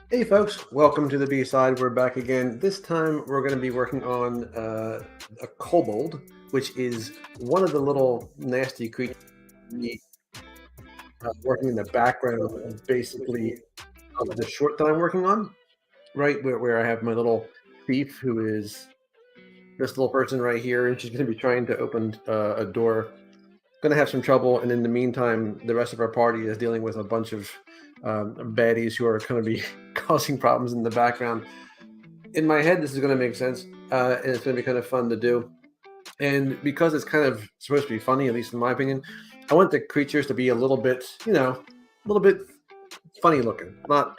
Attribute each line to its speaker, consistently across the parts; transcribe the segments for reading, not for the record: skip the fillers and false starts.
Speaker 1: Hey folks, welcome to the B-side. We're back again. This time we're going to be working on a kobold, which is one of the little nasty creatures working in the background, basically of the short that I'm working on, right? Where I have my little thief who is this little person right here, and she's going to be trying to open a door. Going to have some trouble, and in the meantime, the rest of our party is dealing with a bunch of baddies who are going to be causing problems in the background. In my head, this is going to make sense, and it's going to be kind of fun to do. And because it's kind of supposed to be funny, at least in my opinion, I want the creatures to be a little bit, a little bit funny looking. I'm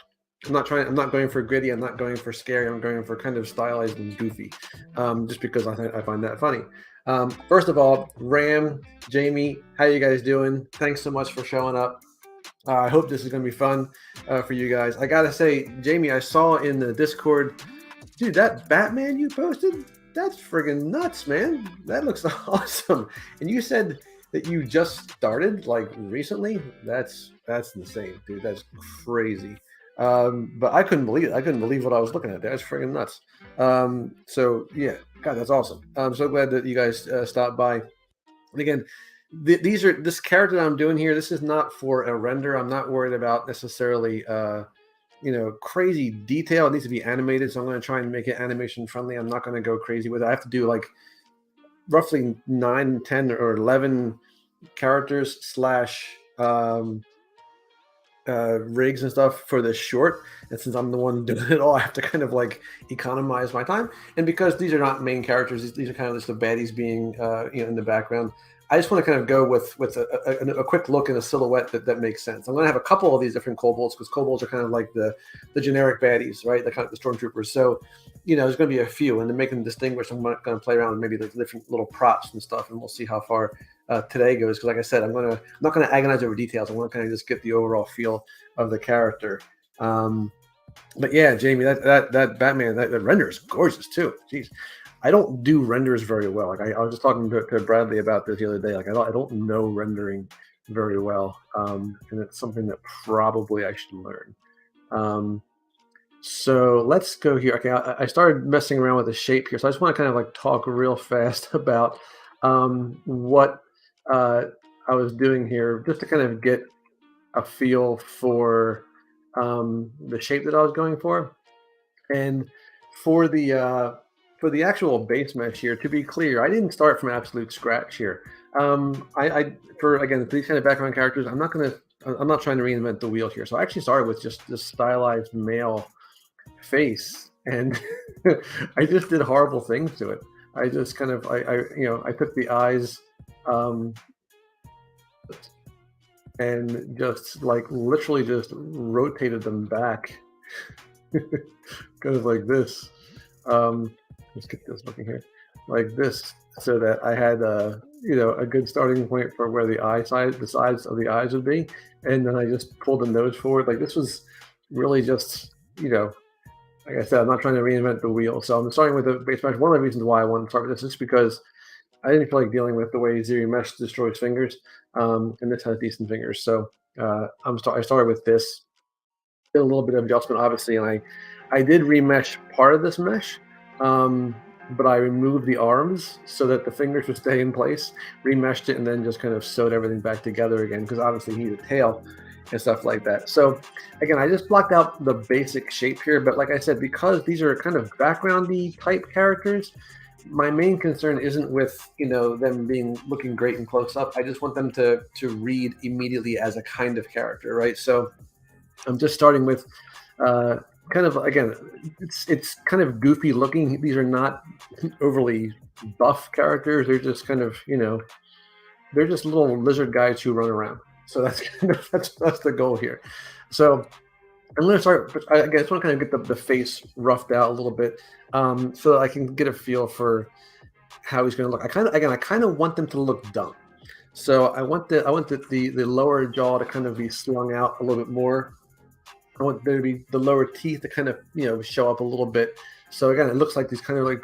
Speaker 1: not going for gritty. I'm not going for scary. I'm going for kind of stylized and goofy, just because I find that funny. First of all, Ram, Jamie, how you guys doing? Thanks so much for showing up. I hope this is going to be fun for you guys. I gotta say, Jamie, I saw in the Discord, dude, that Batman you posted, that's friggin' nuts, man. That looks awesome. And you said that you just started like recently. That's insane, dude. That's crazy. But I couldn't believe it. I couldn't believe what I was looking at. That's friggin' nuts. So yeah, God, that's awesome. I'm so glad that you guys stopped by. And again, these are this character that I'm doing here. This is not for a render. I'm not worried about necessarily crazy detail. It needs to be animated, so I'm going to try and make it animation friendly. I'm not going to go crazy with it. I have to do like roughly 9, 10, or 11 characters slash rigs and stuff for this short. And since I'm the one doing it all, I have to kind of like economize my time. And because these are not main characters, these are kind of just the baddies being in the background. I just want to kind of go with a quick look and a silhouette that makes sense. I'm going to have a couple of these different kobolds because kobolds are kind of like the generic baddies, right? The kind of the stormtroopers. So, there's going to be a few, and to make them distinguished, I'm going to play around with maybe the different little props and stuff, and we'll see how far today goes. Because, like I said, I'm not going to agonize over details. I want to kind of just get the overall feel of the character. But yeah, Jamie, that Batman that render is gorgeous too. Jeez. I don't do renders very well. Like I was just talking to Bradley about this the other day. Like I don't know rendering very well, and it's something that probably I should learn. So let's go here. Okay, I started messing around with the shape here, so I just want to kind of like talk real fast about what I was doing here, just to kind of get a feel for the shape that I was going for. And for the actual base mesh here, to be clear, I didn't start from absolute scratch here. I for again these kind of background characters, I'm not trying to reinvent the wheel here. So I actually started with just this stylized male face, and I just did horrible things to it. I just kind of I took the eyes and just like literally just rotated them back, kind of like this. Let's get this looking here, like this, so that I had a good starting point for where the sides of the eyes would be, and then I just pulled the nose forward. Like this was really just like I said, I'm not trying to reinvent the wheel. So I'm starting with the base mesh. One of the reasons why I wanted to start with this is because I didn't feel like dealing with the way Zero Mesh destroys fingers, and this has decent fingers. So I started with this, did a little bit of adjustment, obviously, and I did remesh part of this mesh, but I removed the arms so that the fingers would stay in place, remeshed it, and then just kind of sewed everything back together again because obviously he needed a tail and stuff like that. So again, I just blocked out the basic shape here, but like I said, because these are kind of backgroundy type characters, my main concern isn't with them looking great in close up. I just want them to read immediately as a kind of character, right? So I'm just starting with kind of, again, it's kind of goofy looking. These are not overly buff characters. They're just kind of they're just little lizard guys who run around. So that's kind of that's the goal here. So I'm going to start. I just want to kind of get the face roughed out a little bit, so that I can get a feel for how he's going to look. I kind of want them to look dumb. So I want the lower jaw to kind of be slung out a little bit more. I want there to be the lower teeth to kind of show up a little bit. So again, it looks like these kind of like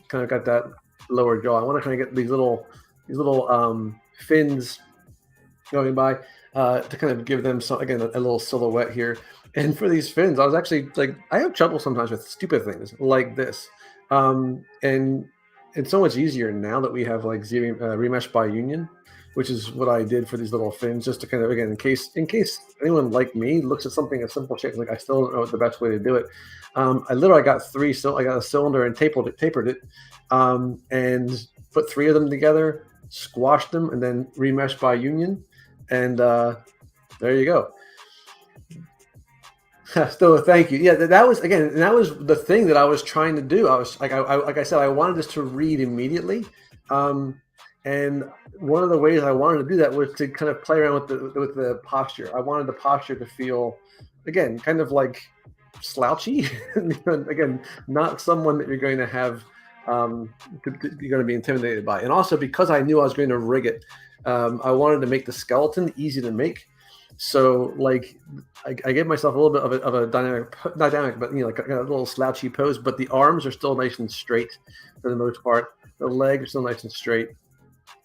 Speaker 1: kind of got that lower jaw. I want to kind of get these little fins going by. to kind of give them some, again, a little silhouette here. And for these fins, I was actually like, I have trouble sometimes with stupid things like this. And it's so much easier now that we have like remesh by union, which is what I did for these little fins, just to kind of, again, in case anyone like me looks at something as simple shape, like I still don't know what the best way to do it. I literally got I got a cylinder and tapered it, and put three of them together, squashed them, and then remesh by union, and there you go. Still, thank you. Yeah, that was, again, and that was the thing that I was trying to do. I was like I said, I wanted this to read immediately, and one of the ways I wanted to do that was to kind of play around with the posture. I wanted the posture to feel, again, kind of like slouchy. Again, not someone that you're going to have, you're going to be intimidated by. And also, because I knew I was going to rig it, I wanted to make the skeleton easy to make. So like I gave myself a little bit of a dynamic, not dynamic, but like a little slouchy pose. But the arms are still nice and straight for the most part. The legs are still nice and straight,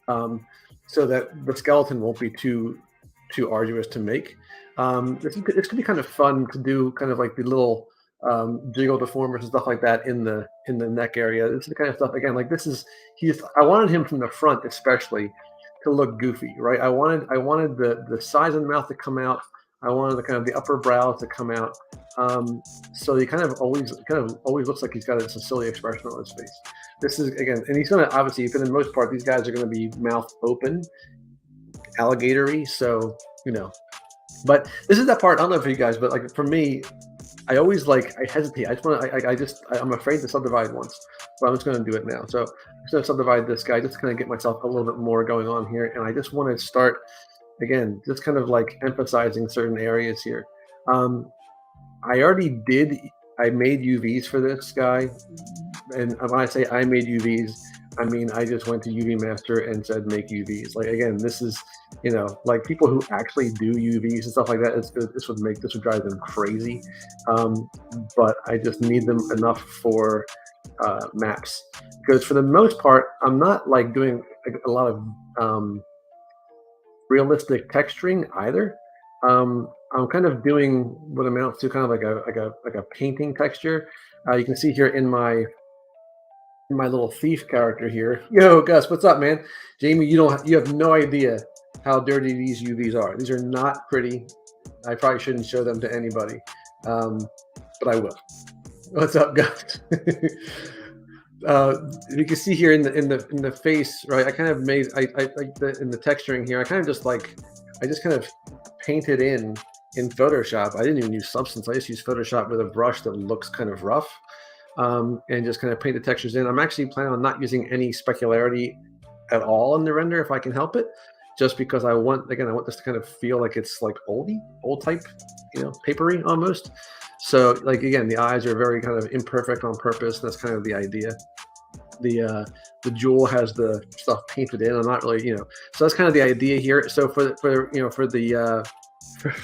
Speaker 1: so that the skeleton won't be too arduous to make. This could be kind of fun to do, kind of like the little jiggle deformers and stuff like that in the neck area. This is the kind of stuff, again, like this is I wanted him from the front especially to look goofy, right? I wanted the size of the mouth to come out. I wanted the kind of the upper brow to come out. So he kind of always looks like he's got a silly expression on his face. This is, again, and he's going to, obviously, for the most part, these guys are going to be mouth open, alligatory. So, but this is that part. I don't know for you guys, but like for me, I always I hesitate. I'm afraid to subdivide once, but I'm just going to do it now. So I'm just going to subdivide this guy, just to kind of get myself a little bit more going on here. And I just want to start, again, just kind of like emphasizing certain areas here. I made UVs for this guy. And when I say I made UVs, I mean, I just went to UV Master and said, make UVs. Like, again, this is, like people who actually do UVs and stuff like that, this would drive them crazy. But I just need them enough for maps. Because for the most part, I'm not like doing a lot of realistic texturing either. I'm kind of doing what amounts to kind of like a painting texture. You can see here in my little thief character here. Yo, Gus, what's up, man? Jamie, you have no idea how dirty these UVs are. These are not pretty. I probably shouldn't show them to anybody, but I will. What's up, Gus? You can see here in the face, right? I kind of made in the texturing here. I kind of just kind of painted in Photoshop. I didn't even use Substance. I just used Photoshop with a brush that looks kind of rough. And just kind of paint the textures in. I'm actually planning on not using any specularity at all in the render if I can help it, just because I want this to kind of feel like it's like old type, papery almost. So like, again, the eyes are very kind of imperfect on purpose. That's kind of the idea. The jewel has the stuff painted in. I'm not really, so that's kind of the idea here. So for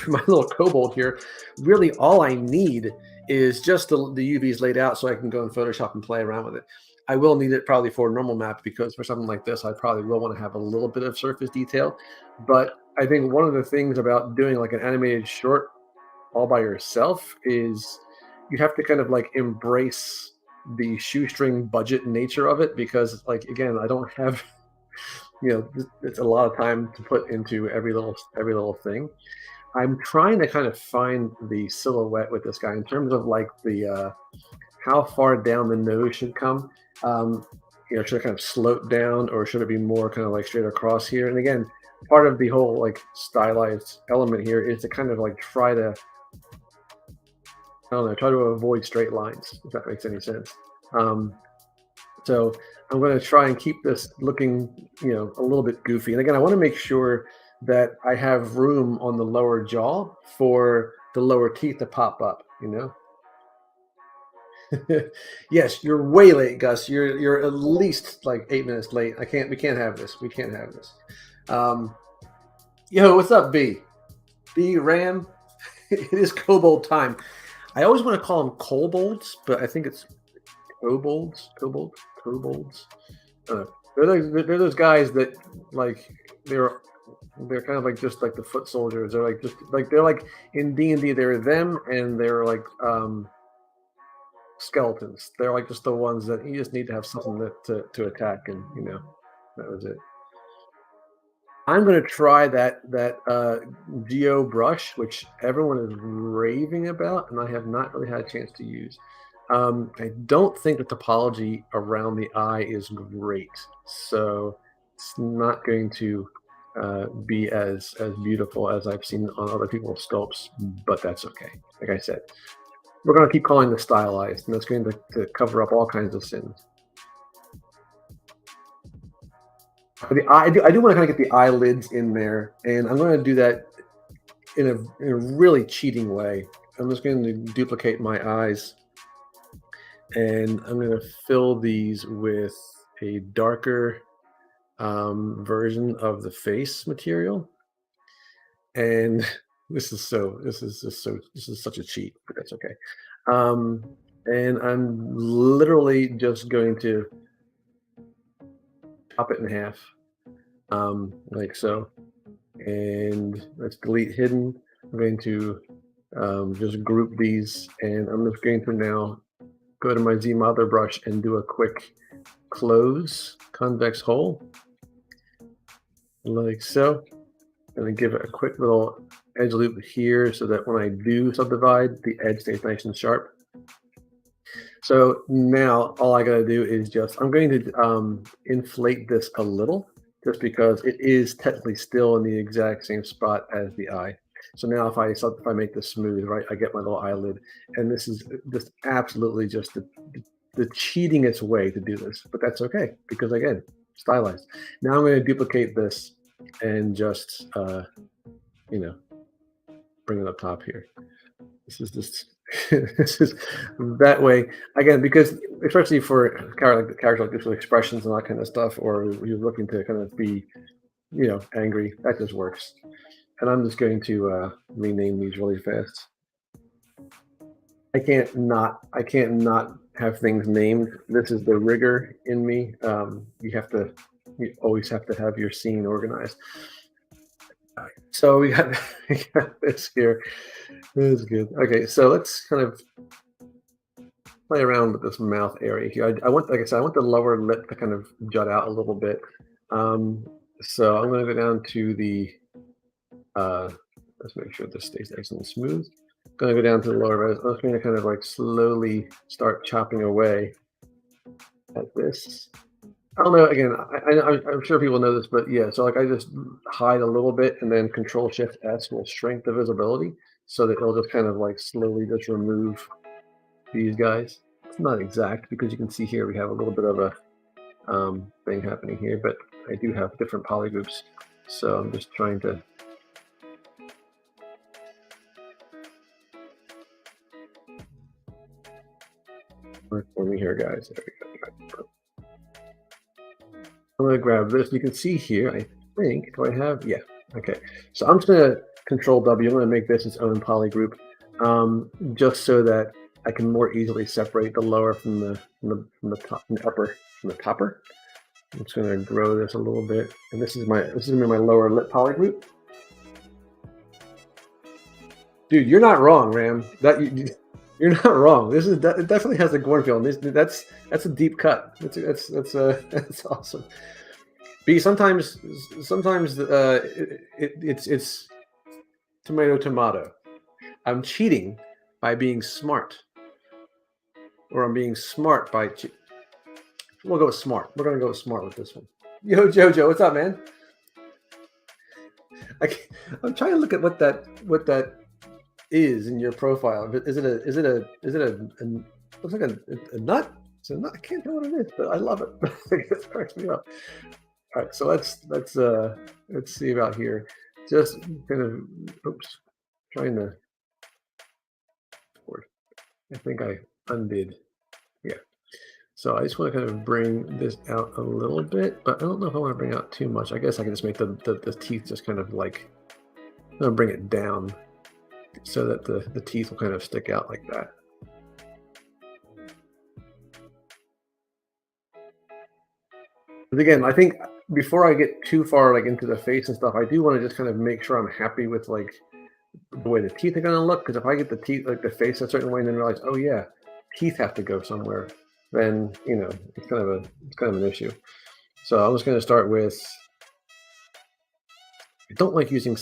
Speaker 1: my little kobold here, really all I need is just the UVs laid out so I can go in Photoshop and play around with it. I will need it probably for a normal map, because for something like this, I probably will want to have a little bit of surface detail. But I think one of the things about doing like an animated short all by yourself is you have to kind of like embrace the shoestring budget nature of it, because like, again, I don't have, it's a lot of time to put into every little thing. I'm trying to kind of find the silhouette with this guy in terms of like the how far down the nose should come. Should it kind of slope down, or should it be more kind of like straight across here? And again, part of the whole like stylized element here is to kind of like try to avoid straight lines, if that makes any sense. So I'm going to try and keep this looking, a little bit goofy. And again, I want to make sure that I have room on the lower jaw for the lower teeth to pop up, Yes, you're way late, Gus. You're at least like 8 minutes late. We can't have this. We can't have this. Yo, what's up, B? B Ram? It is Kobold time. I always want to call them Kobolds, but I think it's Kobolds. Kobolds. They're those guys that like they're They're kind of like just like the foot soldiers. They're like just like they're like in D&D. They're them, and they're like skeletons. They're like just the ones that you just need to have something to attack, and that was it. I'm gonna try that Geo brush, which everyone is raving about, and I have not really had a chance to use. I don't think the topology around the eye is great, so it's not going to be as beautiful as I've seen on other people's sculpts, but that's okay. Like I said, we're gonna keep calling this stylized, and that's going to cover up all kinds of sins. The eye, I do want to kind of get the eyelids in there, and I'm going to do that in a really cheating way. I'm just going to duplicate my eyes, and I'm going to fill these with a darker version of the face material. And this is such a cheat, but that's okay. And I'm literally just going to chop it in half, like so. And let's delete hidden. I'm going to just group these, and I'm just going to now go to my Z Modeler brush and do a quick close convex hole, like so. And then give it a quick little edge loop here so that when I do subdivide, the edge stays nice and sharp. So now all I gotta do is I'm going to inflate this a little, just because it is technically still in the exact same spot as the eye. So now if I make this smooth, right, I get my little eyelid, and this is just absolutely just the cheatingest way to do this, but that's okay, because again, stylized. Now I'm going to duplicate this and just bring it up top here. This is just this is that way again, because especially for characters like this with expressions and that kind of stuff, or you're looking to kind of be angry, that just works. And I'm just going to rename these really fast. I can't not have things named. This is the rigor in me. You always have to have your scene organized. So we got this here. This is good. Okay, so let's kind of play around with this mouth area here. I want, like I said, I want the lower lip to kind of jut out a little bit. So I'm going to go down to the. Let's make sure this stays nice and smooth. I'm going to go down to the lower res. I'm just going to kind of like slowly start chopping away at this. I don't know. Again, I'm sure people know this, but yeah. So like I just hide a little bit, and then Control Shift S will shrink the visibility so that it'll just kind of like slowly just remove these guys. It's not exact because you can see here we have a little bit of a thing happening here, but I do have different polygroups, so I'm just trying to. Work for me here, guys. There we go. I'm going to grab this. You can see here, I think, do I have? Yeah. Okay. So I'm just going to Control W. I'm going to make this its own poly group, just so that I can more easily separate the lower from the top, from the upper, from the topper. I'm just going to grow this a little bit, and this is going to be my lower lip poly group. Dude, you're not wrong, Ram. You're not wrong. It definitely has a Gorn feel. That's a deep cut. That's awesome. B, sometimes it's tomato. I'm cheating by being smart, or I'm being smart by. We'll go with smart. We're gonna go with smart with this one. Yo, Jojo, what's up, man? I'm trying to look at what that is in your profile. Is it a looks like a nut? It's a nut. I can't tell what it is, but I love it. It cracks me up. All right, so let's see about here. Just kind of trying to. I think I undid. Yeah. So I just want to kind of bring this out a little bit, but I don't know if I want to bring out too much. I guess I can just make the teeth just kind of like, I'm gonna bring it down so that the teeth will kind of stick out like that. But again, I think before I get too far like into the face and stuff, I do want to just kind of make sure I'm happy with like the way the teeth are gonna look. Because if I get the teeth like the face a certain way and then realize, oh yeah, teeth have to go somewhere, then it's kind of an issue. So I'm just gonna start with. I don't like using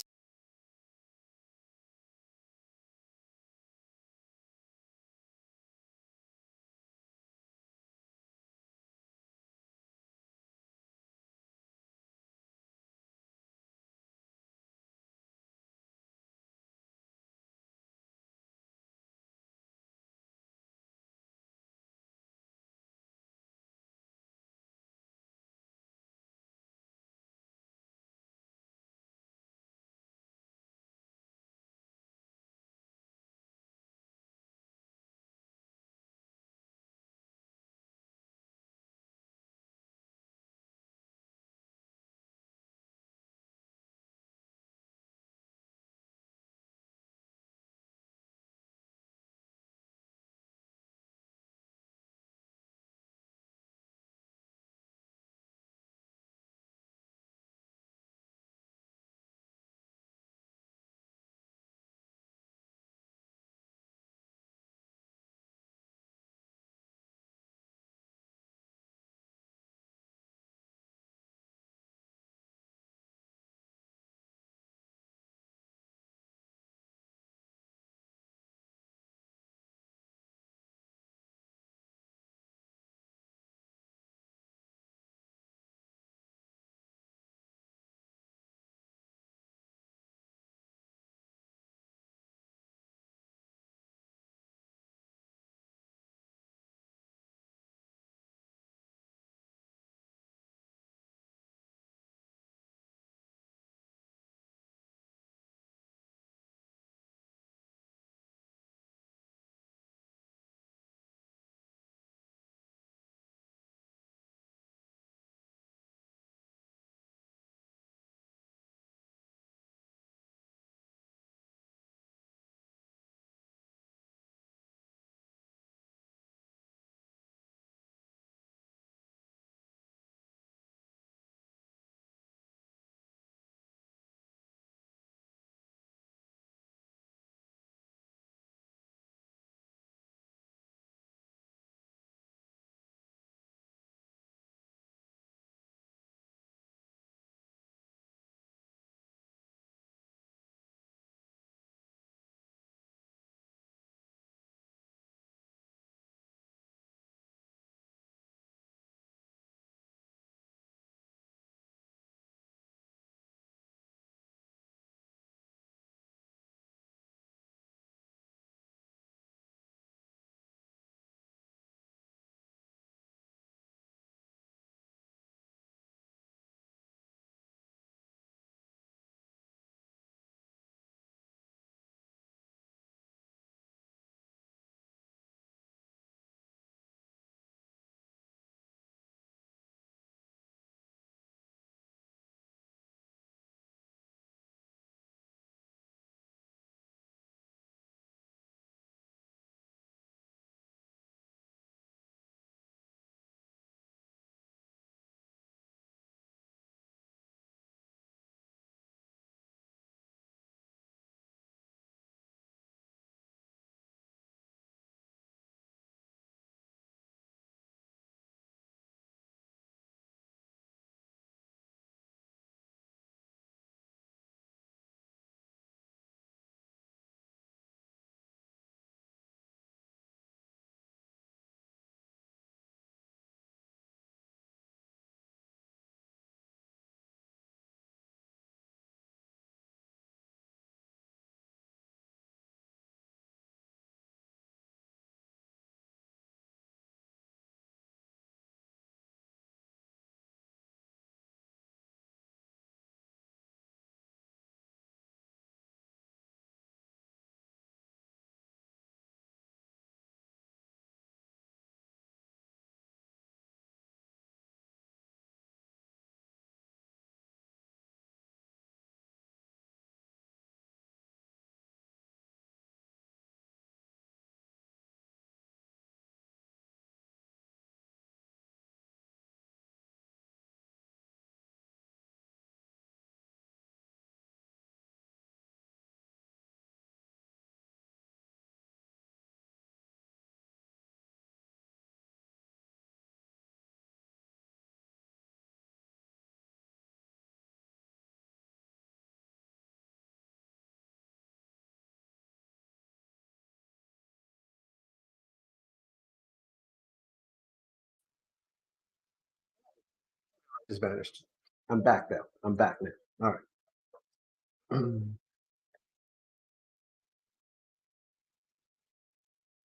Speaker 1: Just vanished. I'm back though. I'm back now. All right.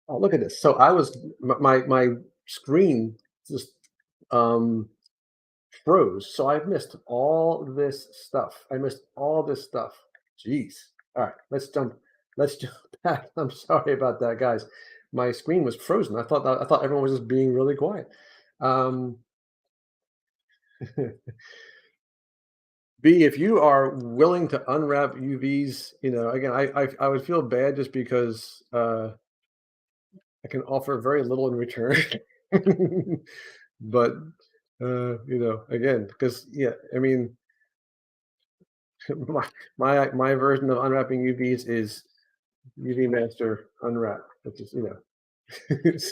Speaker 1: Oh, look at this. So I was my screen just um froze. So I missed all this stuff. I missed all this stuff. Jeez. All right, let's jump back. I'm sorry about that, guys. My screen was frozen. I thought everyone was just being really quiet. Um B, if you are willing to unwrap UVs, again, I would feel bad just because I can offer very little in return. But again, because yeah, I mean, my my version of unwrapping UVs is UV Master Unwrap, which is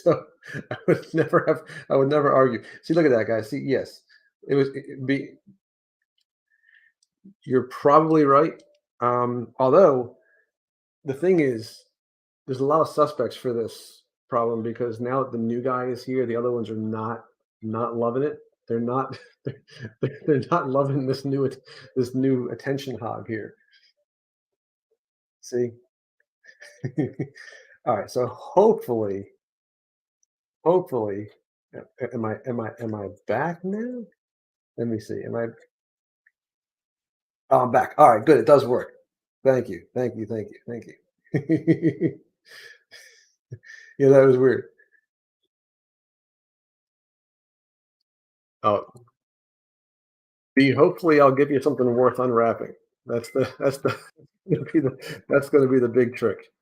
Speaker 1: so I would never argue. See, look at that, guys. See, yes, be you're probably right. Although the thing is, there's a lot of suspects for this problem because now that the new guy is here, the other ones are not loving it. They're not they're not loving this new attention hog here. See? All right, so hopefully, am I back now? Let me see. Am I Oh, I'm back. All right, good. It does work. Thank you. Thank you. Thank you. Thank you. Yeah, that was weird. Oh, B, hopefully I'll give you something worth unwrapping. That's that's gonna be the big trick.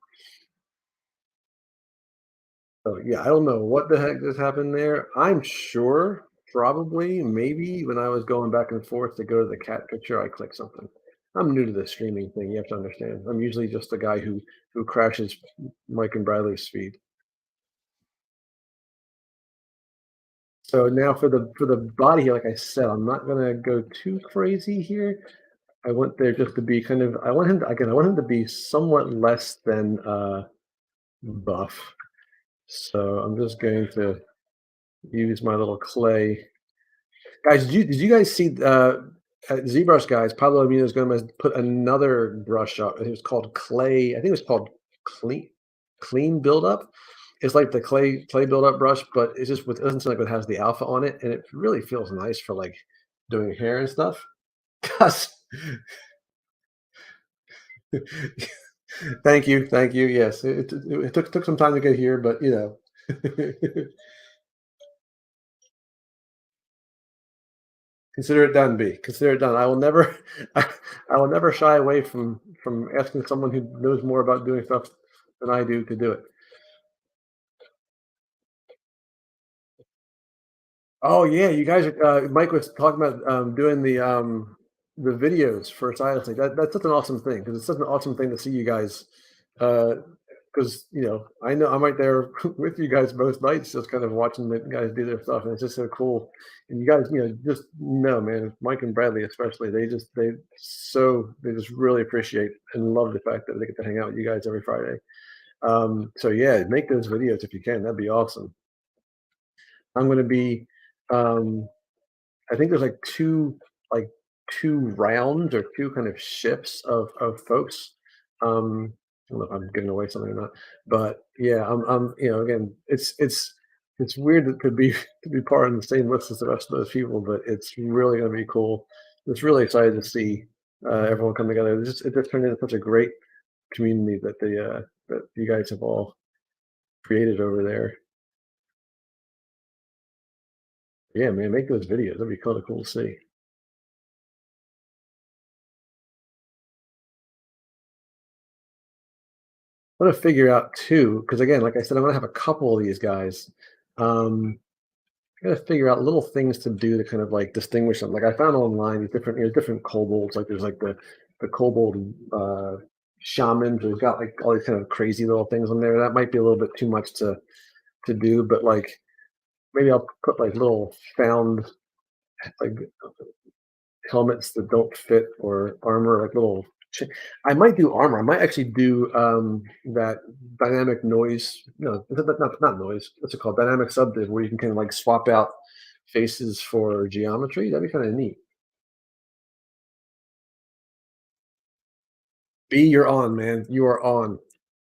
Speaker 1: So yeah, I don't know what the heck just happened there. I'm sure, probably, maybe when I was going back and forth to go to the cat picture, I clicked something. I'm new to the streaming thing. You have to understand. I'm usually just the guy who crashes Mike and Bradley's feed. So now for the body, like I said, I'm not gonna go too crazy here. I want there just to be kind of I want him to, again, I want him to be somewhat less than buff. So I'm just going to use my little clay. Guys, did you guys see ZBrush guys, Pablo Munoz Gomez put another brush up. It was called clay. I think it was called clean buildup. It's like the clay buildup brush, but it's just with it doesn't sound like it has the alpha on it, and it really feels nice for like doing hair and stuff. 'Cause- thank you. Yes, it took some time to get here, but consider it done, B. Consider it done. I will never, I will never shy away from asking someone who knows more about doing stuff than I do to do it. Oh yeah, you guys are. Mike was talking about doing the videos for Stylus. Like that's such an awesome thing because it's such an awesome thing to see you guys. Because I know I'm right there with you guys most nights, just kind of watching the guys do their stuff, and it's just so cool. And you guys, just know, man, Mike and Bradley especially, they just really appreciate and love the fact that they get to hang out with you guys every Friday. So yeah, make those videos if you can. That'd be awesome. I'm going to be. Um, I think there's like two rounds or two kind of shifts of folks. I don't know if I'm giving away something or not, but yeah, I'm again, it's weird to be to be part of the same list as the rest of those people, but it's really going to be cool. It's really excited to see everyone come together. It just turned into such a great community that you guys have all created over there. Yeah, man, make those videos. That'd be kind of cool to see. I'm gonna figure out too, because again, like I said, I'm gonna have a couple of these guys. I gotta figure out little things to do to kind of like distinguish them. Like I found online these different kobolds. Like there's like the kobold shamans who've got like all these kind of crazy little things on there. That might be a little bit too much to do, but like maybe I'll put like little found like helmets that don't fit or armor, like little. I might do armor. I might actually do that dynamic noise. No, not noise. What's it called? Dynamic subdiv, where you can kind of like swap out. faces for geometry. That'd be kind of neat. B, you're on, man. You are on.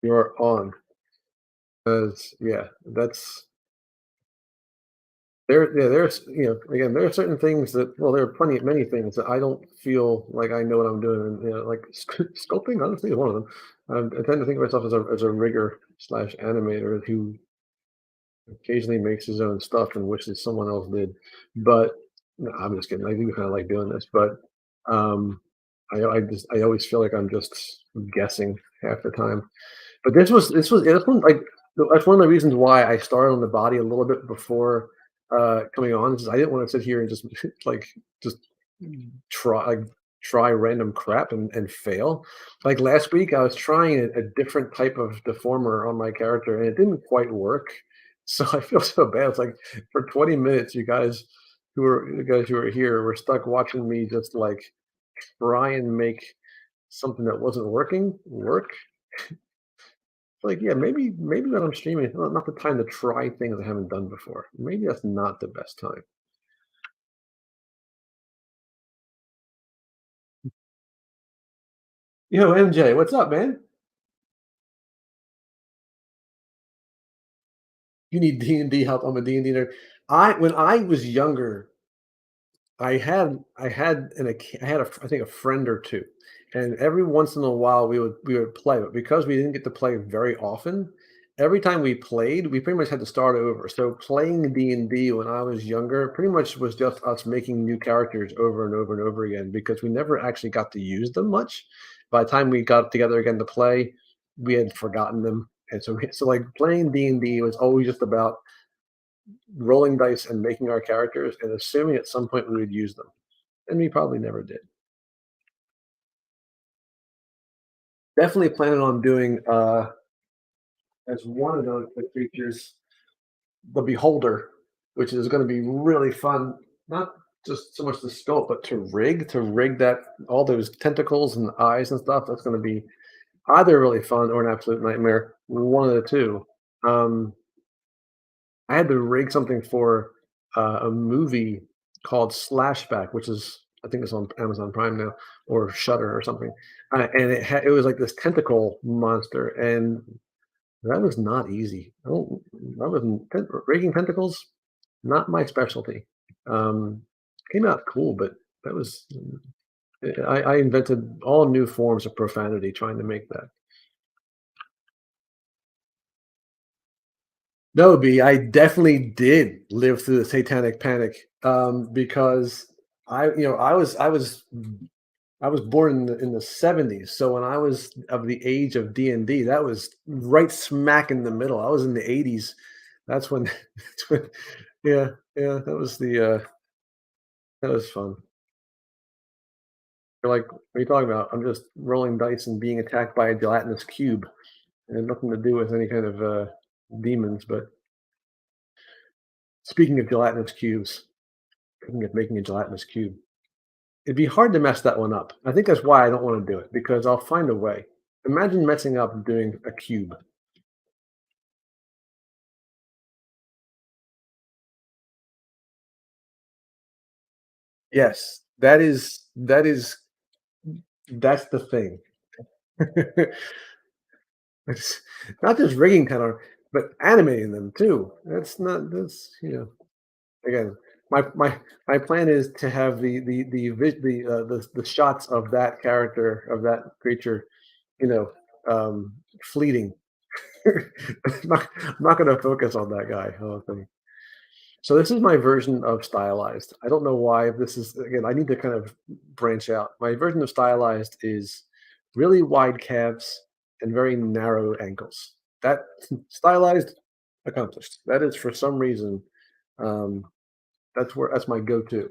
Speaker 1: You are on. Because yeah, that's there. Yeah, there's again there are certain things that there are many things that I don't feel like I know what I'm doing. And, like sculpting, honestly, is one of them. I tend to think of myself as a rigger slash animator who occasionally makes his own stuff and wishes someone else did. But no, I'm just kidding. I do kind of like doing this, but um, I always feel like I'm just guessing half the time. But this one like that's one of the reasons why I started on the body a little bit before coming on. Is I didn't want to sit here and just like just try like try random crap and fail. Like last week, I was trying a different type of deformer on my character, and it didn't quite work. So I feel so bad. It's like for 20 minutes, you guys who were here were stuck watching me just like try and make something that wasn't working work. Like, yeah, maybe when I'm streaming, it's not the time to try things I haven't done before. Maybe that's not the best time. Yo, MJ, what's up, man? You need D&D help. I'm a D&D nerd. I when I was younger, I had I think a friend or two, and every once in a while we would play, but because we didn't get to play very often, every time we played, we pretty much had to start over. So playing D&D when I was younger pretty much was just us making new characters over and over and over again because we never actually got to use them much. By the time we got together again to play, we had forgotten them. And so like playing D&D was always just about rolling dice and making our characters and assuming at some point we would use them. And we probably never did. Definitely planning on doing as one of the creatures, the beholder, which is going to be really fun. Not just so much the sculpt, but to rig that all those tentacles and eyes and stuff. That's going to be either really fun or an absolute nightmare. One of the two. Um, I had to rig something for a movie called Slashback, which is I think it's on Amazon Prime now or Shutter or something. And it was like this tentacle monster, and that was not easy. I don't, I wasn't rigging tentacles, not my specialty. Um, Came out cool, but that was I invented all new forms of profanity trying to make that. No, B, I definitely did live through the Satanic Panic, because I was born in the 70s, so when I was of the age of D&D, that was right smack in the middle. I was in the 80s. That's when that's when yeah, yeah, that was fun. You're like, "What are you talking about? I'm just rolling dice and being attacked by a gelatinous cube." And nothing to do with any kind of demons, but speaking of gelatinous cubes, speaking of making a gelatinous cube, it'd be hard to mess that one up. I think that's why I don't want to do it because I'll find a way. Imagine messing up doing a cube. Yes, that's the thing. It's not just rigging kind but animating them too. That's again, my plan is to have the shots of that character of that creature, you know, fleeting. I'm not going to focus on that guy. I don't think. So this is my version of stylized. I don't know why this is again. I need to kind of branch out. My version of stylized is really wide calves and very narrow ankles. That stylized accomplished. That is for some reason. Um, that's my go-to.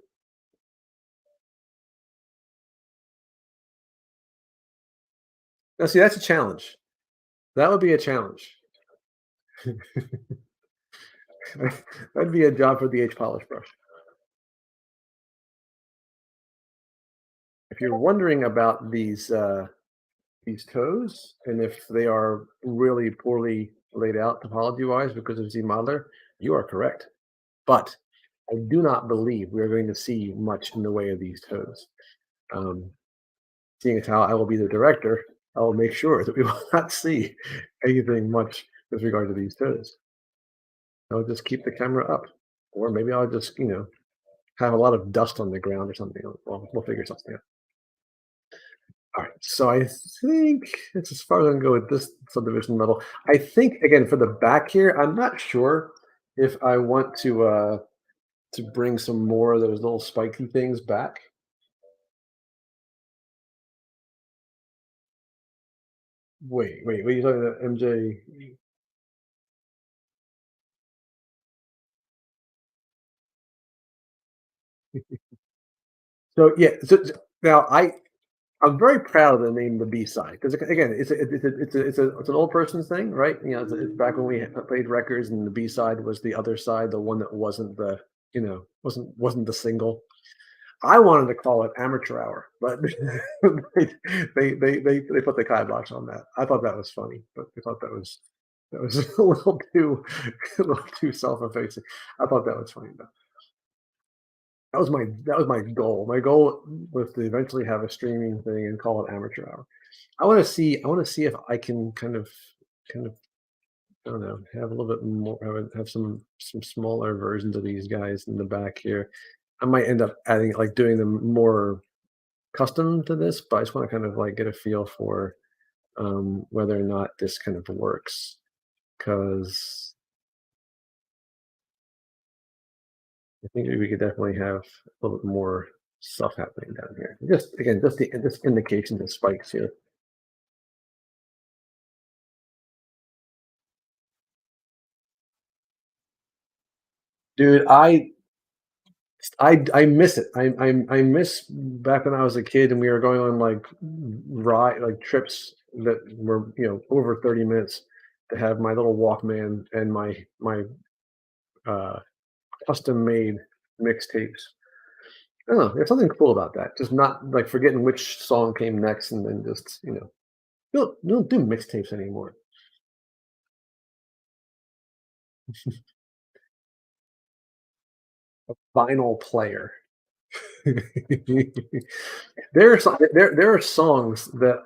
Speaker 1: Now, see, that's a challenge. That would be a challenge. That'd be a job for the H polish brush. If you're wondering about these toes and if they are really poorly laid out topology wise because of Z modeler, you are correct. But I do not believe we are going to see much in the way of these toes. Um, Seeing as how I will be the director, I will make sure that we will not see anything much with regard to these toes. I'll just keep the camera up, or maybe I'll just have a lot of dust on the ground or something. We'll figure something out. All right, so I think it's as far as I can go with this subdivision level. I think again for the back here, I'm not sure if I want to bring some more of those little spiky things back. Wait, what are you talking about, MJ? So yeah, now I'm very proud of the name the B side because again, it's an old person's thing, right? It's back when we played records and the B side was the other side, the one that wasn't the wasn't the single. I wanted to call it amateur hour, but they they put the kibosh on that. I thought that was funny, but I thought that was a little too self-effacing. I thought that was funny though. That was my goal. My goal was to eventually have a streaming thing and call it amateur hour. I want to see if I can kind of I don't know, have a little bit more have some smaller versions of these guys in the back here. I might end up adding like doing them more custom to this, but I just want to kind of like get a feel for whether or not this kind of works. Because I think we could definitely have a little bit more stuff happening down here. Just again, just indications of spikes here. Dude, I miss it. I miss back when I was a kid and we were going on like ride like trips that were over 30 minutes to have my little Walkman and my uh, custom made mixtapes. I don't know. There's something cool about that. Just not like forgetting which song came next and then just you don't do mixtapes anymore. Vinyl player. There are songs that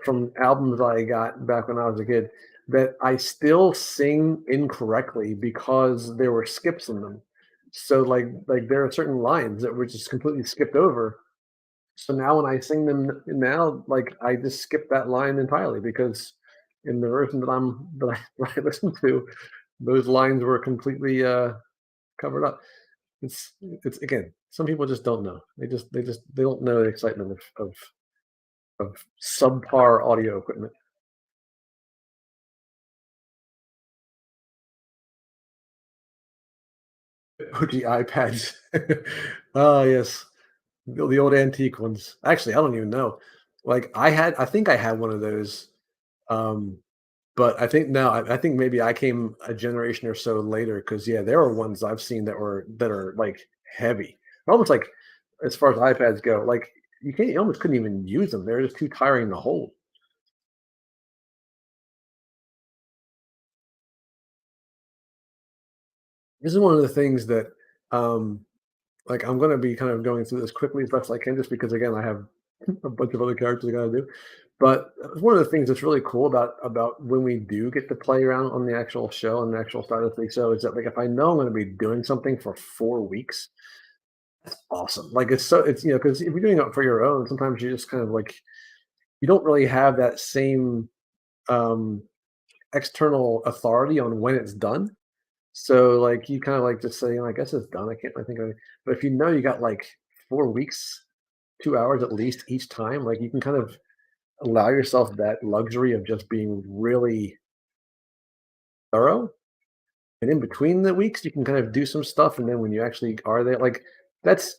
Speaker 1: from albums I got back when I was a kid that I still sing incorrectly because there were skips in them. So like there are certain lines that were just completely skipped over. So now when I sing them now, like I just skip that line entirely because in the version that I listen to, those lines were completely covered up. It's again, some people just don't know. They don't know the excitement of subpar audio equipment. OG iPads. Oh yes, the old antique ones. Actually, I don't even know. Like I think I had one of those. Um, but I think no, I think maybe I came a generation or so later because yeah, there are ones I've seen that are like heavy, almost like as far as iPads go. Like you almost couldn't even use them. They're just too tiring to hold. This is one of the things that um, like I'm going to be kind of going through this quickly as best I can, just because again I have a bunch of other characters I got to do. But one of the things that's really cool about when we do get to play around on the actual show and the actual Stylus show is that like if I know I'm going to be doing something for 4 weeks, that's awesome. Like it's because if you're doing it for your own, sometimes you just kind of like you don't really have that same um, external authority on when it's done. So like you kind of like just say, I guess it's done. I can't really think of it. But if you know you got like 4 weeks, 2 hours at least each time, like you can kind of allow yourself that luxury of just being really thorough. And in between the weeks, you can kind of do some stuff. And then when you actually are there, like that's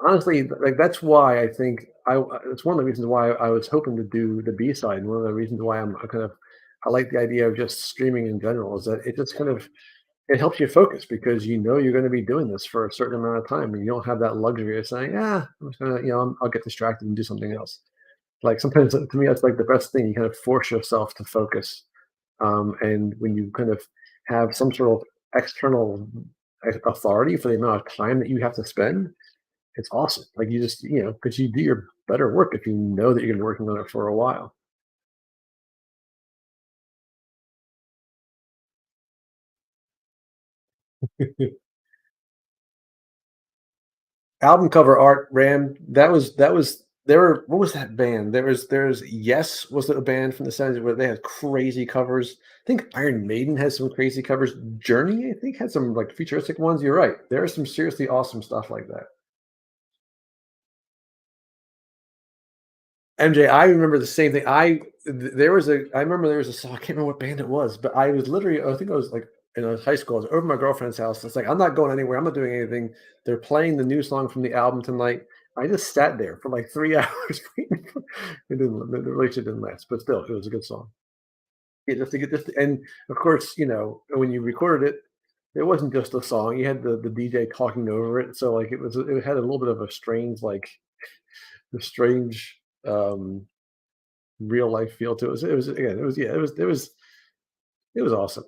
Speaker 1: honestly like that's why I think it's one of the reasons why I was hoping to do the B side. And one of the reasons why I kind of I like the idea of just streaming in general is that it just kind of it helps you focus because you know you're going to be doing this for a certain amount of time and you don't have that luxury of saying, I'm just gonna, I'll get distracted and do something else. Like sometimes to me, that's like the best thing. You kind of force yourself to focus. And when you kind of have some sort of external authority for the amount of time that you have to spend, it's awesome. Like you just, because you do your better work if you know that you're gonna be working on it for a while. Album cover art, Ram, that was there were what was that band? There's Yes was a band from the 70s where they had crazy covers. I think Iron Maiden has some crazy covers. Journey, I think, had some like futuristic ones. You're right. There is some seriously awesome stuff like that. MJ, I remember the same thing. I remember there was a song, I can't remember what band it was, but I was literally, I think I was like in high school, I was over at my girlfriend's house. It's like, I'm not going anywhere. I'm not doing anything. They're playing the new song from the album tonight. I just sat there for like 3 hours. The relationship didn't last, but still, it was a good song. Yeah, just to get this, and of course, when you recorded it, it wasn't just a song. You had the DJ talking over it, so like it had a little bit of a strange, like a strange real life feel to it. It was again, it was yeah, it was awesome.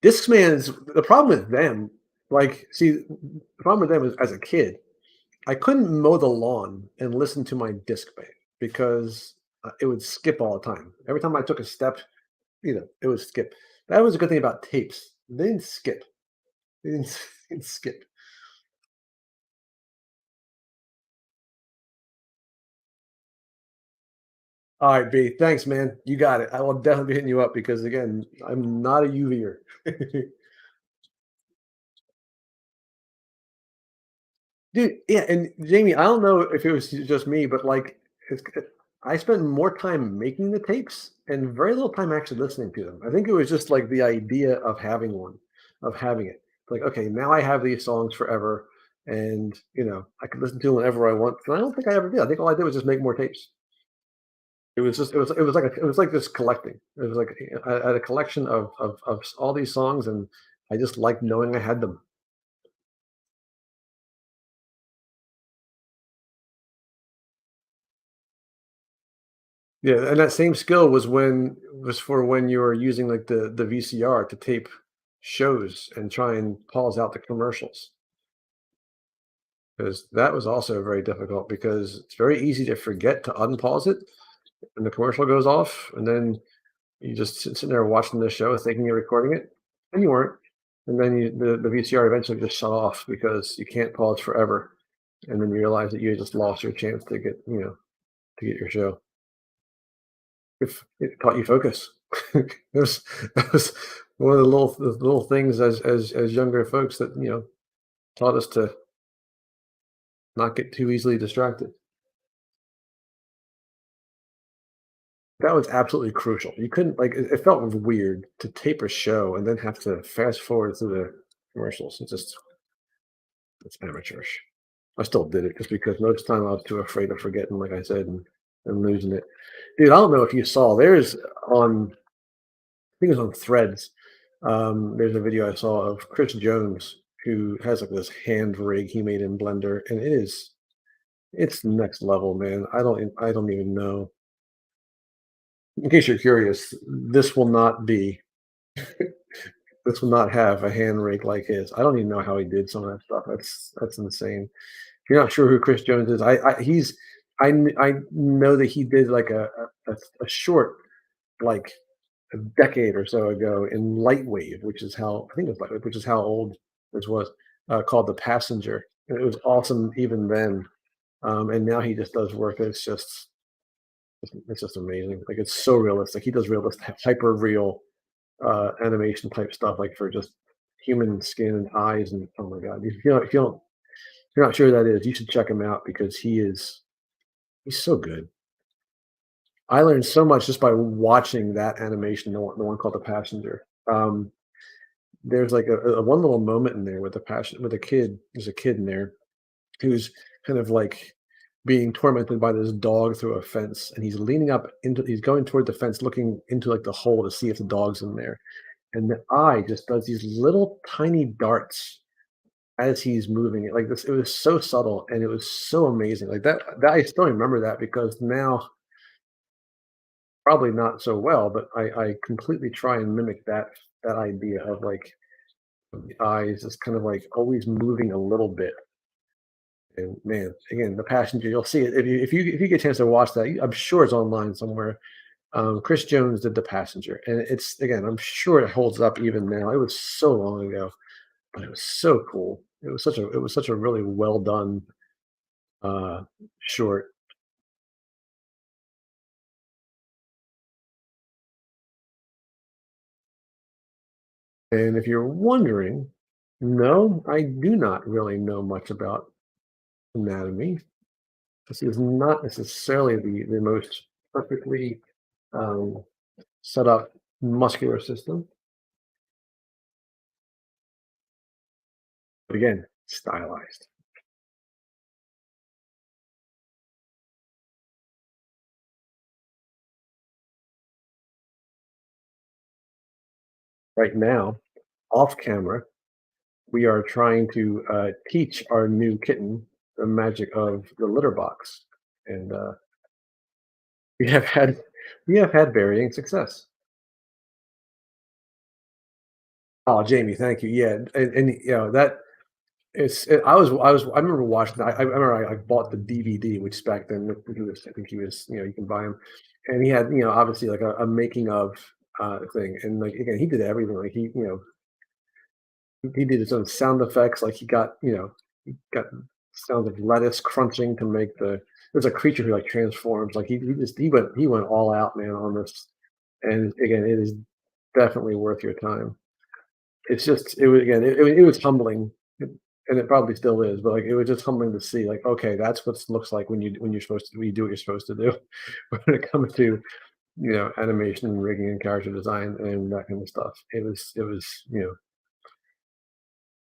Speaker 1: Discman's the problem with them, like, see, the problem with them is as a kid, I couldn't mow the lawn and listen to my Discman because it would skip all the time. Every time I took a step, it would skip. That was a good thing about tapes. They didn't skip. They didn't, they didn't skip. All right, B. Thanks, man. You got it. I will definitely be hitting you up because again, I'm not a UVer. Dude, yeah, and Jamie, I don't know if it was just me, but like, I spent more time making the tapes and very little time actually listening to them. I think it was just like the idea of having one, of having it. Like, okay, now I have these songs forever, and I can listen to them whenever I want. And I don't think I ever did. I think all I did was just make more tapes. It was like this collecting. It was like I had a collection of all these songs, and I just liked knowing I had them. Yeah, and that same skill was for when you were using, like, the VCR to tape shows and try and pause out the commercials, because that was also very difficult because it's very easy to forget to unpause it when the commercial goes off, and then you just sitting there watching the show thinking you're recording it, and you weren't, and then the VCR eventually just shut off because you can't pause forever, and then you realize that you just lost your chance to get your show. If it taught you focus. That was one of the little things as younger folks that, taught us to not get too easily distracted. That was absolutely crucial. You couldn't like it felt weird to tape a show and then have to fast forward through the commercials. It's amateurish. I still did it just because most of the time I was too afraid of forgetting, like I said, and losing it. Dude, I don't know if you saw, there's on I think it was on Threads. There's a video I saw of Chris Jones who has like this hand rig he made in Blender, and it's next level, man. I don't even know. In case you're curious, this will not have a hand rig like his. I don't even know how he did some of that stuff. That's insane. If you're not sure who Chris Jones is, I know that he did like a short, like a decade or so ago in Lightwave, which is how I think it was Lightwave, which is how old this was, called The Passenger. And it was awesome even then. And now he just does work that's just it's just amazing. Like it's so realistic. He does realistic, hyper real animation type stuff, like for just human skin and eyes. And oh my god, if you're not sure who that is, you should check him out because he's so good. I learned so much just by watching that animation, the one called The Passenger. There's like a one little moment in there with the passion with a kid. There's a kid in there who's kind of like being tormented by this dog through a fence, and he's going toward the fence, looking into like the hole to see if the dog's in there. And the eye just does these little tiny darts as he's moving it like this. It was so subtle and it was so amazing. Like that I still remember that because now probably not so well, but I completely try and mimic that idea of like the eyes is kind of like always moving a little bit. And man, again, the passenger, you'll see it if you get a chance to watch that. I'm sure it's online somewhere. Chris Jones did the passenger, and it's again, I'm sure it holds up even now. It was so long ago, but it was so cool. It was such a really well done uh, short. And if you're wondering, no, I do not really know much about anatomy. This is not necessarily the most perfectly um, set up muscular system, but again, stylized. Right now, off camera, we are trying to teach our new kitten the magic of the litter box, and we have had we have had varying success. Oh, Jamie, thank you. Yeah, and you know that I remember watching that. I remember I bought the DVD, which back then he was I think he was you can buy him, and he had obviously like a making of thing, and like again he did everything like he did his own sound effects like he got sounds of lettuce crunching to make the there's a creature who like transforms like he went all out man on this, and again it is definitely worth your time. It's just it was again, it was humbling, and it probably still is, but, like, it was just humbling to see, like, okay, that's what it looks like when you do what you're supposed to do when it comes to, animation and rigging and character design and that kind of stuff. It was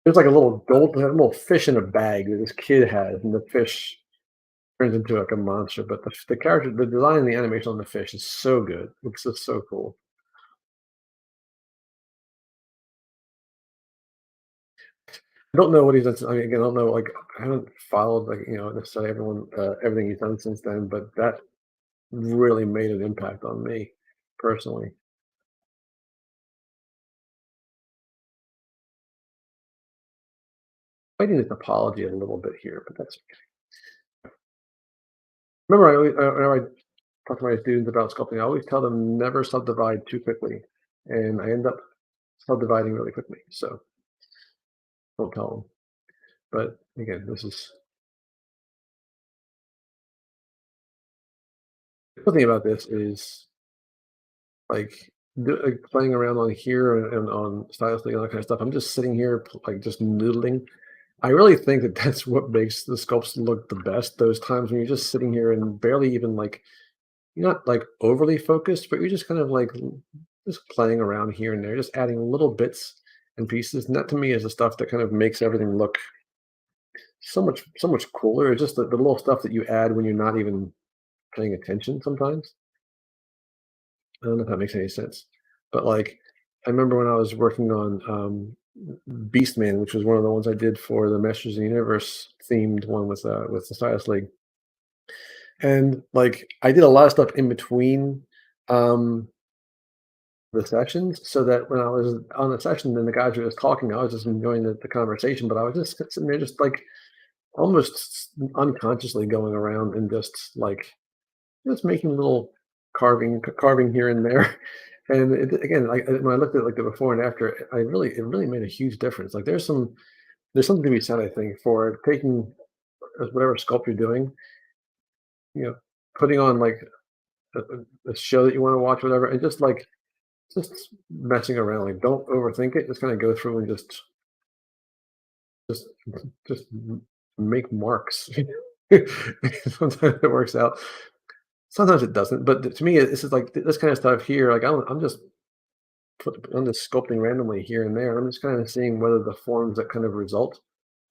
Speaker 1: like a little fish in a bag that this kid has, and the fish turns into, like, a monster, but the design and the animation on the fish is so good. It's just so cool. I don't know what he's done. I mean, again, I don't know. Like, I haven't followed like necessarily everything he's done since then. But that really made an impact on me personally. Fighting his apology a little bit here, but that's okay. Remember, whenever I talk to my students about sculpting, I always tell them never subdivide too quickly, and I end up subdividing really quickly. So don't tell them. But again, this is the cool thing about this is like, playing around on here and on Stylus and all that kind of stuff. I'm just sitting here like just noodling. I really think that that's what makes the sculpts look the best. Those times when you're just sitting here and barely even like you're not like overly focused, but you're just kind of like just playing around here and there, just adding little bits and pieces. And that to me is the stuff that kind of makes everything look so much cooler. It's just the little stuff that you add when you're not even paying attention sometimes. I don't know if that makes any sense. But like I remember when I was working on Beastman, which was one of the ones I did for the Masters of the Universe themed one with the Stylus League. And like I did a lot of stuff in between um the sessions so that when I was on the session and the guys were just talking, I was just enjoying the conversation, but I was just sitting there just like almost unconsciously going around and just making little carving here and there. And again, when I looked at like the before and after, it really made a huge difference. Like there's something to be said, I think, for taking whatever sculpt you're doing, you know, putting on like a show that you want to watch, whatever, and just messing around. Like don't overthink it. Just kind of go through and just just make marks. Sometimes it works out. Sometimes it doesn't. But to me, this is like this kind of stuff here. Like I'm just I'm just sculpting randomly here and there. I'm just kind of seeing whether the forms that kind of result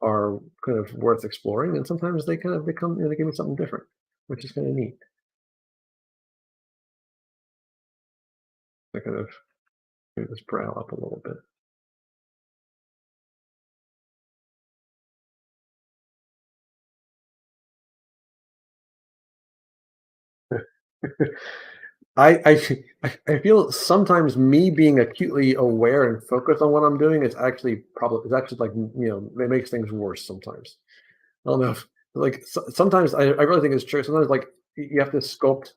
Speaker 1: are kind of worth exploring. And sometimes they kind of become they give me something different, which is kind of neat. I kind of move this brow up a little bit. I feel sometimes me being acutely aware and focused on what I'm doing is actually probably is actually like it makes things worse sometimes. I don't know if like sometimes I really think it's true. Sometimes like you have to sculpt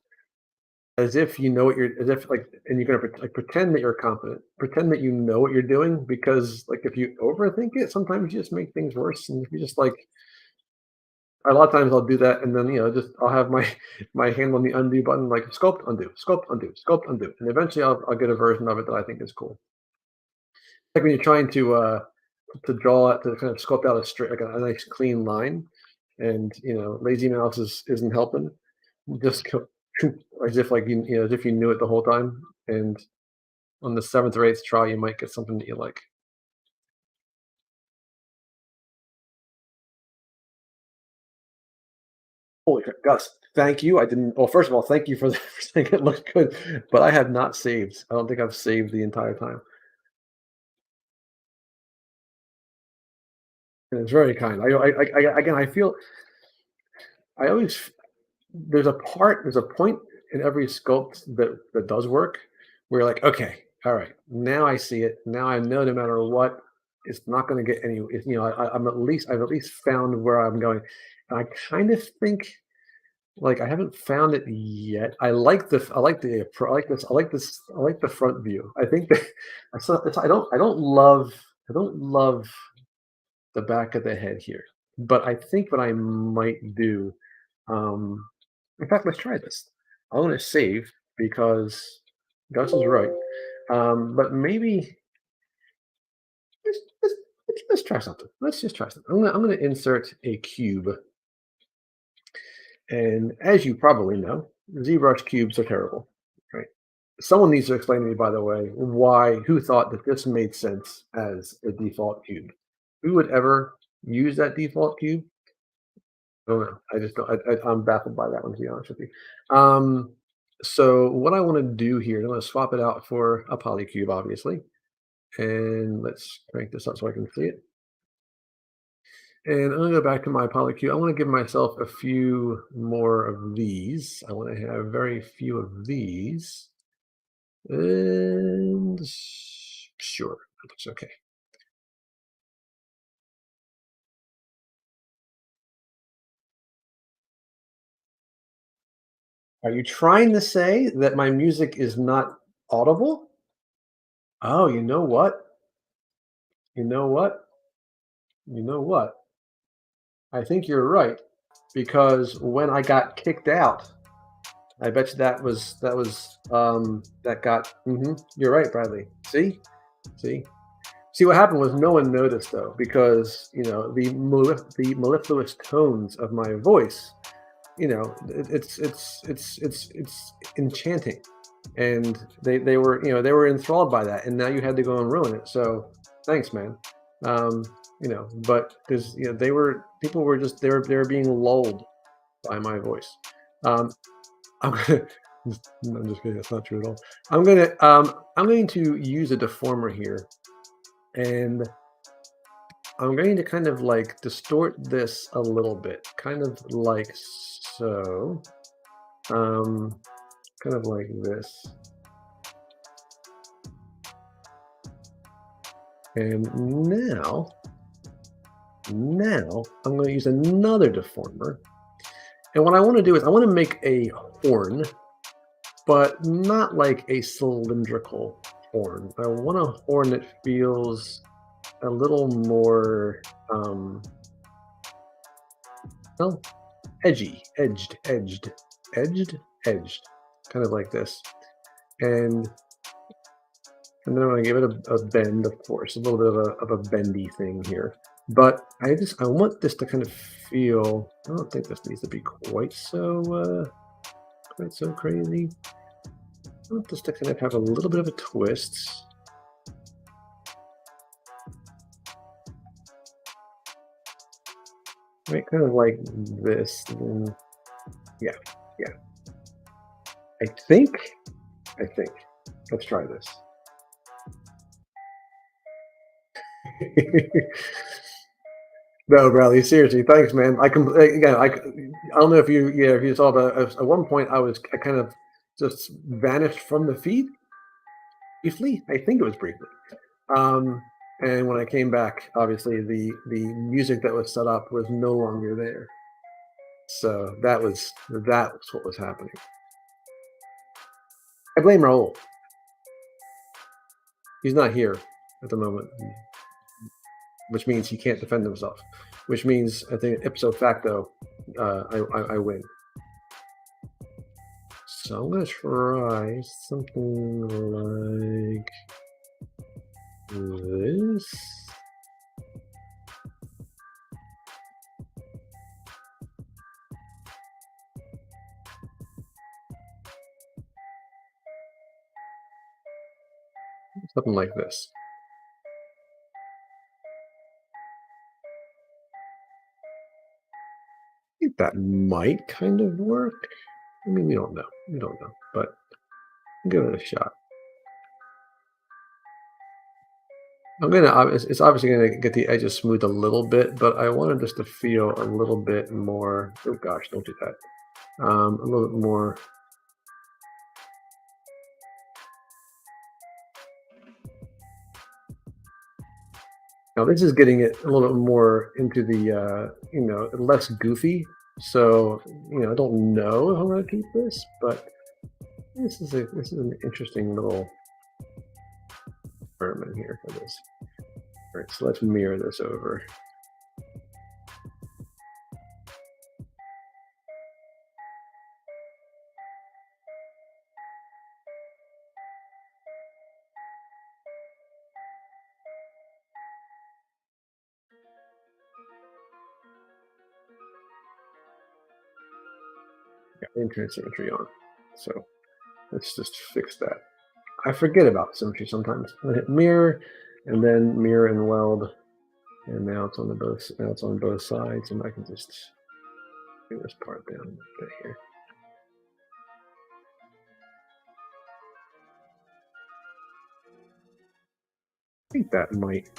Speaker 1: as if you know what you're as if like and you're gonna like pretend that you're competent, pretend that you know what you're doing because like if you overthink it, sometimes you just make things worse. And if you just like a lot of times I'll do that and then just I'll have my my hand on the undo button like sculpt undo, sculpt undo, sculpt undo, and eventually I'll get a version of it that I think is cool. Like when you're trying to draw it to kind of sculpt out a straight like a nice clean line, and lazy mouse isn't helping. Just go as if like as if you knew it the whole time, and on the seventh or eighth try you might get something that you like. Holy crap, Gus! Thank you. I didn't. Well, first of all, thank you for, for saying it looked good, but I have not saved. I don't think I've saved the entire time. And it's very kind. Again, I feel I always there's a point in every sculpt that does work where you're like, okay, all right, now I see it. Now I know no matter what, it's not going to get any. I've at least found where I'm going, and I kind of think like I haven't found it yet. I like this I like the front view. I think that I don't love the back of the head here, but I think what I might do. Um, in fact, let's try this. I want to save because Gus is right. But maybe let's, let's, let's try something. Let's just try something. I'm gonna insert a cube, and as you probably know, ZBrush cubes are terrible, right? Someone needs to explain to me, by the way, who thought that this made sense as a default cube. Who would ever use that default cube? I don't know. I just don't. I'm baffled by that one, to be honest with you. So what I want to do here, I'm going to swap it out for a polycube, obviously, and let's crank this up so I can see it. And I'm going to go back to my polycube. I want to give myself a few more of these. I want to have very few of these, and sure, that looks okay. Are you trying to say that my music is not audible? Oh, you know what? You know what? You know what? I think you're right, because when I got kicked out, I bet you that got. You're right, Bradley. See, see what happened was no one noticed though, because the mellifluous tones of my voice, it's enchanting, and they were they were enthralled by that, and now you had to go and ruin it. So thanks, man. Um, but because they were people were just they were being lulled by my voice. Um, I'm gonna. I'm just kidding. That's not true at all. I'm going to use a deformer here, and I'm going to kind of like distort this a little bit, kind of like so. Um, kind of like this. And now I'm going to use another deformer. And what I want to do is I want to make a horn, but not like a cylindrical horn. I want a horn that feels a little more, well, edged, edged, kind of like this. And and then I'm going to give it a bend, of course, a little bit of a bendy thing here. But I want this to kind of feel. I don't think this needs to be quite so crazy. I want this to kind of have a little bit of a twist. Right, kind of like this. And yeah, yeah. I think, I think. Let's try this. No, Bradley, seriously, thanks, man. I don't know if you, yeah, if you saw, but at one point I kind of just vanished from the feed briefly. I think it was briefly. Um, and when I came back, obviously the music that was set up was no longer there. So that was what was happening. I blame Raul. He's not here at the moment, which means he can't defend himself. Which means I think ipso facto, I win. So I'm gonna try something like this. Something like this. I think that might kind of work. I mean, we don't know. We don't know, but give it a shot. I'm gonna. It's obviously gonna get the edges smooth a little bit, but I wanted this to feel a little bit more. Oh gosh, don't do that. A little bit more. Now this is getting it a little bit more into the less goofy. So I don't know how I'm gonna keep this, but this is an interesting little experiment here for this. All right, so let's mirror this over. Yeah, internet symmetry on. So let's just fix that. I forget about symmetry sometimes. I hit mirror, and then mirror and weld, and now it's on both sides, and I can just bring this part down a bit here. I think that might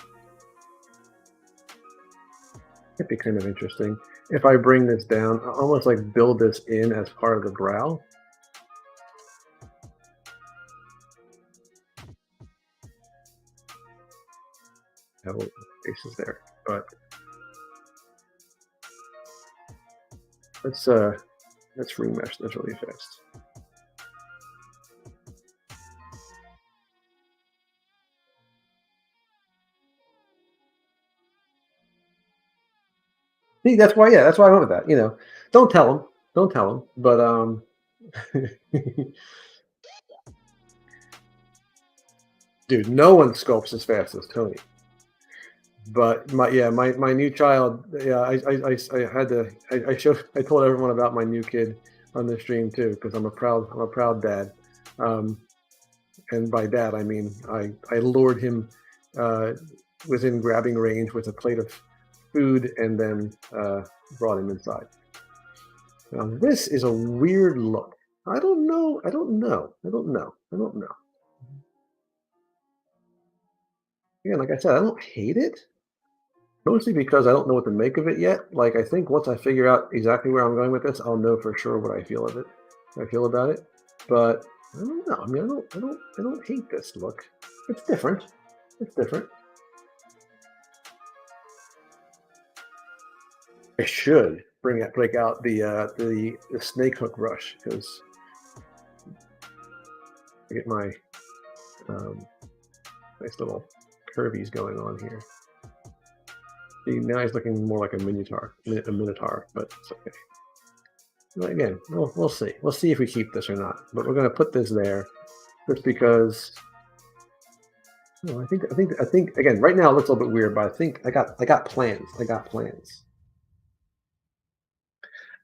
Speaker 1: be kind of interesting. If I bring this down, I almost like build this in as part of the brow. Have faces there, but let's remesh this really fast. See, that's why. Yeah, that's why I went with that. Don't tell them. Don't tell them. But dude, no one sculpts as fast as Tony. But my new child. Yeah, I had to. I told everyone about my new kid on the stream too because I'm a proud dad. And by dad I mean I lured him within grabbing range with a plate of food and then brought him inside. Now this is a weird look. I don't know. Again, like I said, I don't hate it. Mostly because I don't know what to make of it yet. Like I think once I figure out exactly where I'm going with this, I'll know for sure what I feel of it. I feel about it. But I don't know. I mean, I don't hate this look. It's different. It's different. I should break out the snake hook brush because I get my nice little curvies going on here. See, now he's looking more like a minotaur, but it's okay. But again, we'll see. We'll see if we keep this or not. But we're going to put this there just because. I think again. Right now it looks a little bit weird, but I think I got plans. I got plans.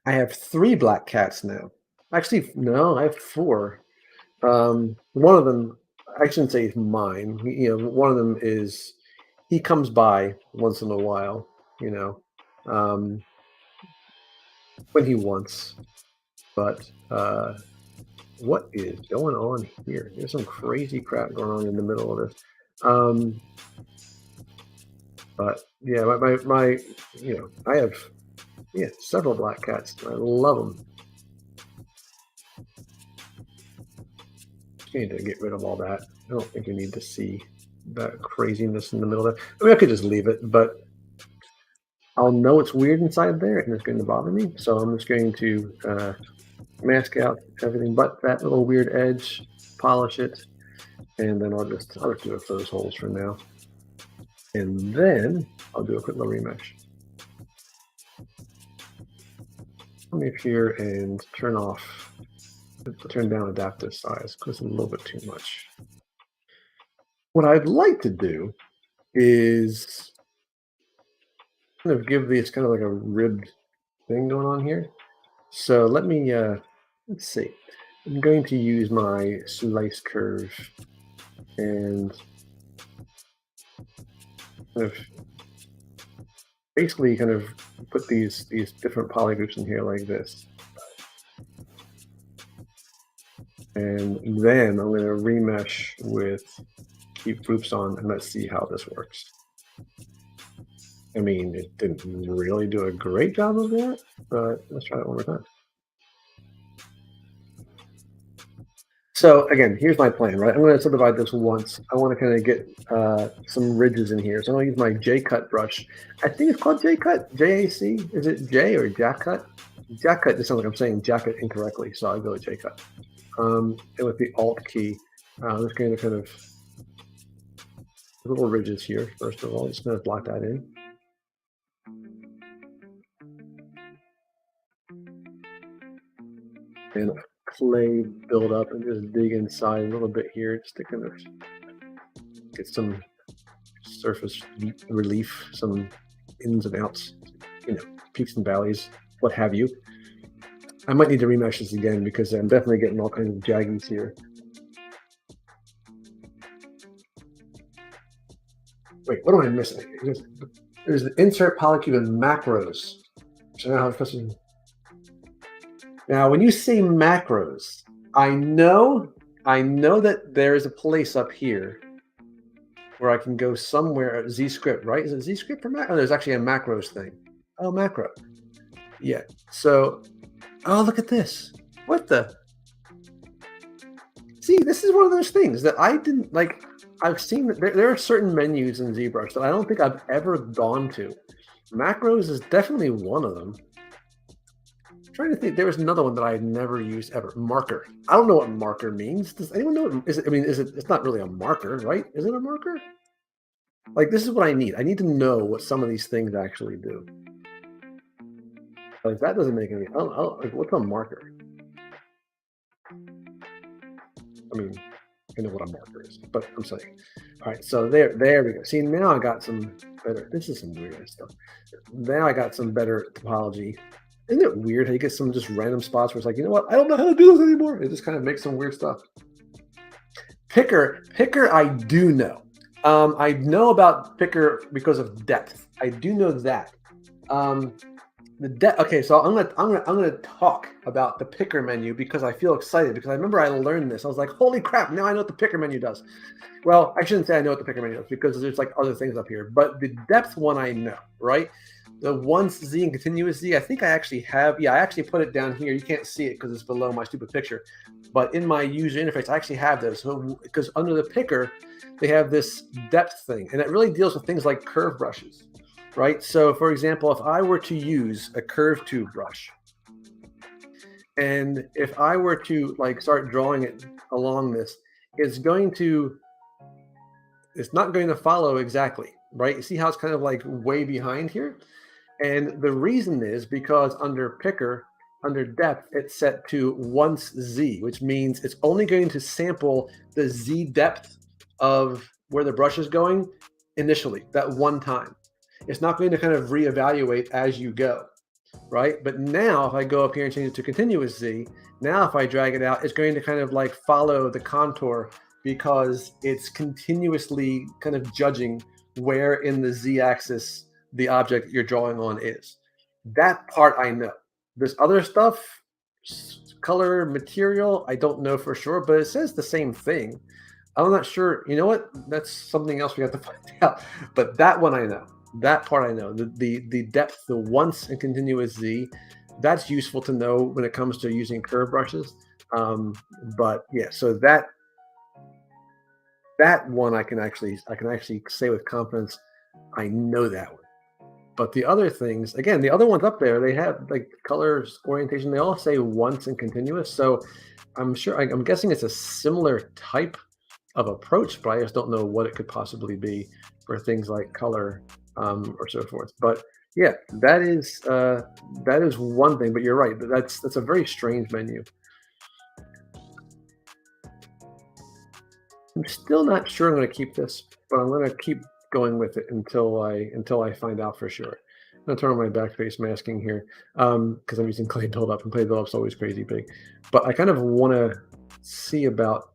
Speaker 1: I have 3 black cats now. Actually, no, I have 4. One of them, I shouldn't say is mine. One of them is he comes by once in a while. When he wants. But what is going on here? There's some crazy crap going on in the middle of this. But yeah, my I have several black cats. I love them. You need to get rid of all that. I don't think you need to see that craziness in the middle there. I mean, I could just leave it, but I'll know it's weird inside there and it's going to bother me. So I'm just going to mask out everything but that little weird edge, polish it, and then I'll just do it for those holes for now. And then I'll do a quick little remesh. Come up here and turn down adaptive size because it's a little bit too much. What I'd like to do is kind of give these kind of like a ribbed thing going on here. So let me, let's see. I'm going to use my slice curve and kind of basically kind of put these different polygroups in here like this. And then I'm going to remesh with keep groups on, and let's see how this works. I mean, it didn't really do a great job of that, but let's try it one more time. So again, here's my plan, right? I'm going to subdivide this once. I want to kind of get some ridges in here. So I'm going to use my J-cut brush. I think it's called J-cut, J-A-C. Is it J or Jack-cut? Jack-cut just sounds like I'm saying jacket incorrectly, so I'll go with J-cut. And with the Alt key, I'm just going to kind of little ridges here, first of all. Just going to block that in. And clay build up and just dig inside a little bit here just to kind of get some surface relief, some ins and outs, peaks and valleys, what have you. I might need to remesh this again because I'm definitely getting all kinds of jaggies here. Wait, what am I missing? There's the insert polycube and macros. So now now, when you say macros, I know that there is a place up here where I can go somewhere. Z script, right? Is it Z script for macro? Oh, there's actually a macros thing. Oh, macro. Yeah. So, oh, look at this. What the? See, this is one of those things that I didn't like. I've seen that there are certain menus in ZBrush that I don't think I've ever gone to. Macros is definitely one of them. I'm trying to think, there was another one that I had never used ever. Marker. I don't know what marker means. Does anyone know what is it? I mean, it's not really a marker, right? Is it a marker? Like, this is what I need. I need to know what some of these things actually do. Like, that doesn't make any. Like, what's a marker? I mean, I know what a marker is, but I'm saying. All right, so there we go. See, now I got some better. This is some weird stuff. Now I got some better topology. Isn't it weird how you get some just random spots where it's like, you know what? I don't know how to do this anymore. It just kind of makes some weird stuff. Picker, I do know. I know about picker because of depth. I do know that. The depth. Okay, so I'm gonna talk about the picker menu because I feel excited because I remember I learned this. I was like, holy crap! Now I know what the picker menu does. Well, I shouldn't say I know what the picker menu does because there's like other things up here. But the depth one I know, right? The once Z and continuous Z, I think I actually have. Yeah, I actually put it down here. You can't see it because it's below my stupid picture. But in my user interface, I actually have those. So because under the picker, they have this depth thing, and it really deals with things like curve brushes, right? So, for example, if I were to use a curve tube brush, and if I were to like start drawing it along this, it's not going to follow exactly, right? You see how it's kind of like way behind here? And the reason is because under picker, under depth, it's set to once Z, which means it's only going to sample the Z depth of where the brush is going initially, that one time. It's not going to kind of reevaluate as you go, right? But now if I go up here and change it to continuous Z, now if I drag it out, it's going to kind of like follow the contour because it's continuously kind of judging where in the Z axis the object you're drawing on is. That part I know. This other stuff, color, material, I don't know for sure, but it says the same thing. I'm not sure. You know what? That's something else we have to find out. But that one I know. That part I know. The depth, the once and continuous Z, that's useful to know when it comes to using curve brushes. But yeah, so that That one I can actually say with confidence, I know that one. But the other things, again, the other ones up there, they have like colors, orientation, they all say once and continuous. So I'm guessing it's a similar type of approach, but I just don't know what it could possibly be for things like color or so forth. But yeah, that is one thing. But you're right. That's a very strange menu. I'm still not sure I'm going to keep this, but I'm going to keep going with it until I find out for sure. I'm going to turn on my backface masking here because I'm using clay buildup, and clay buildup's always crazy big. But I kind of want to see about,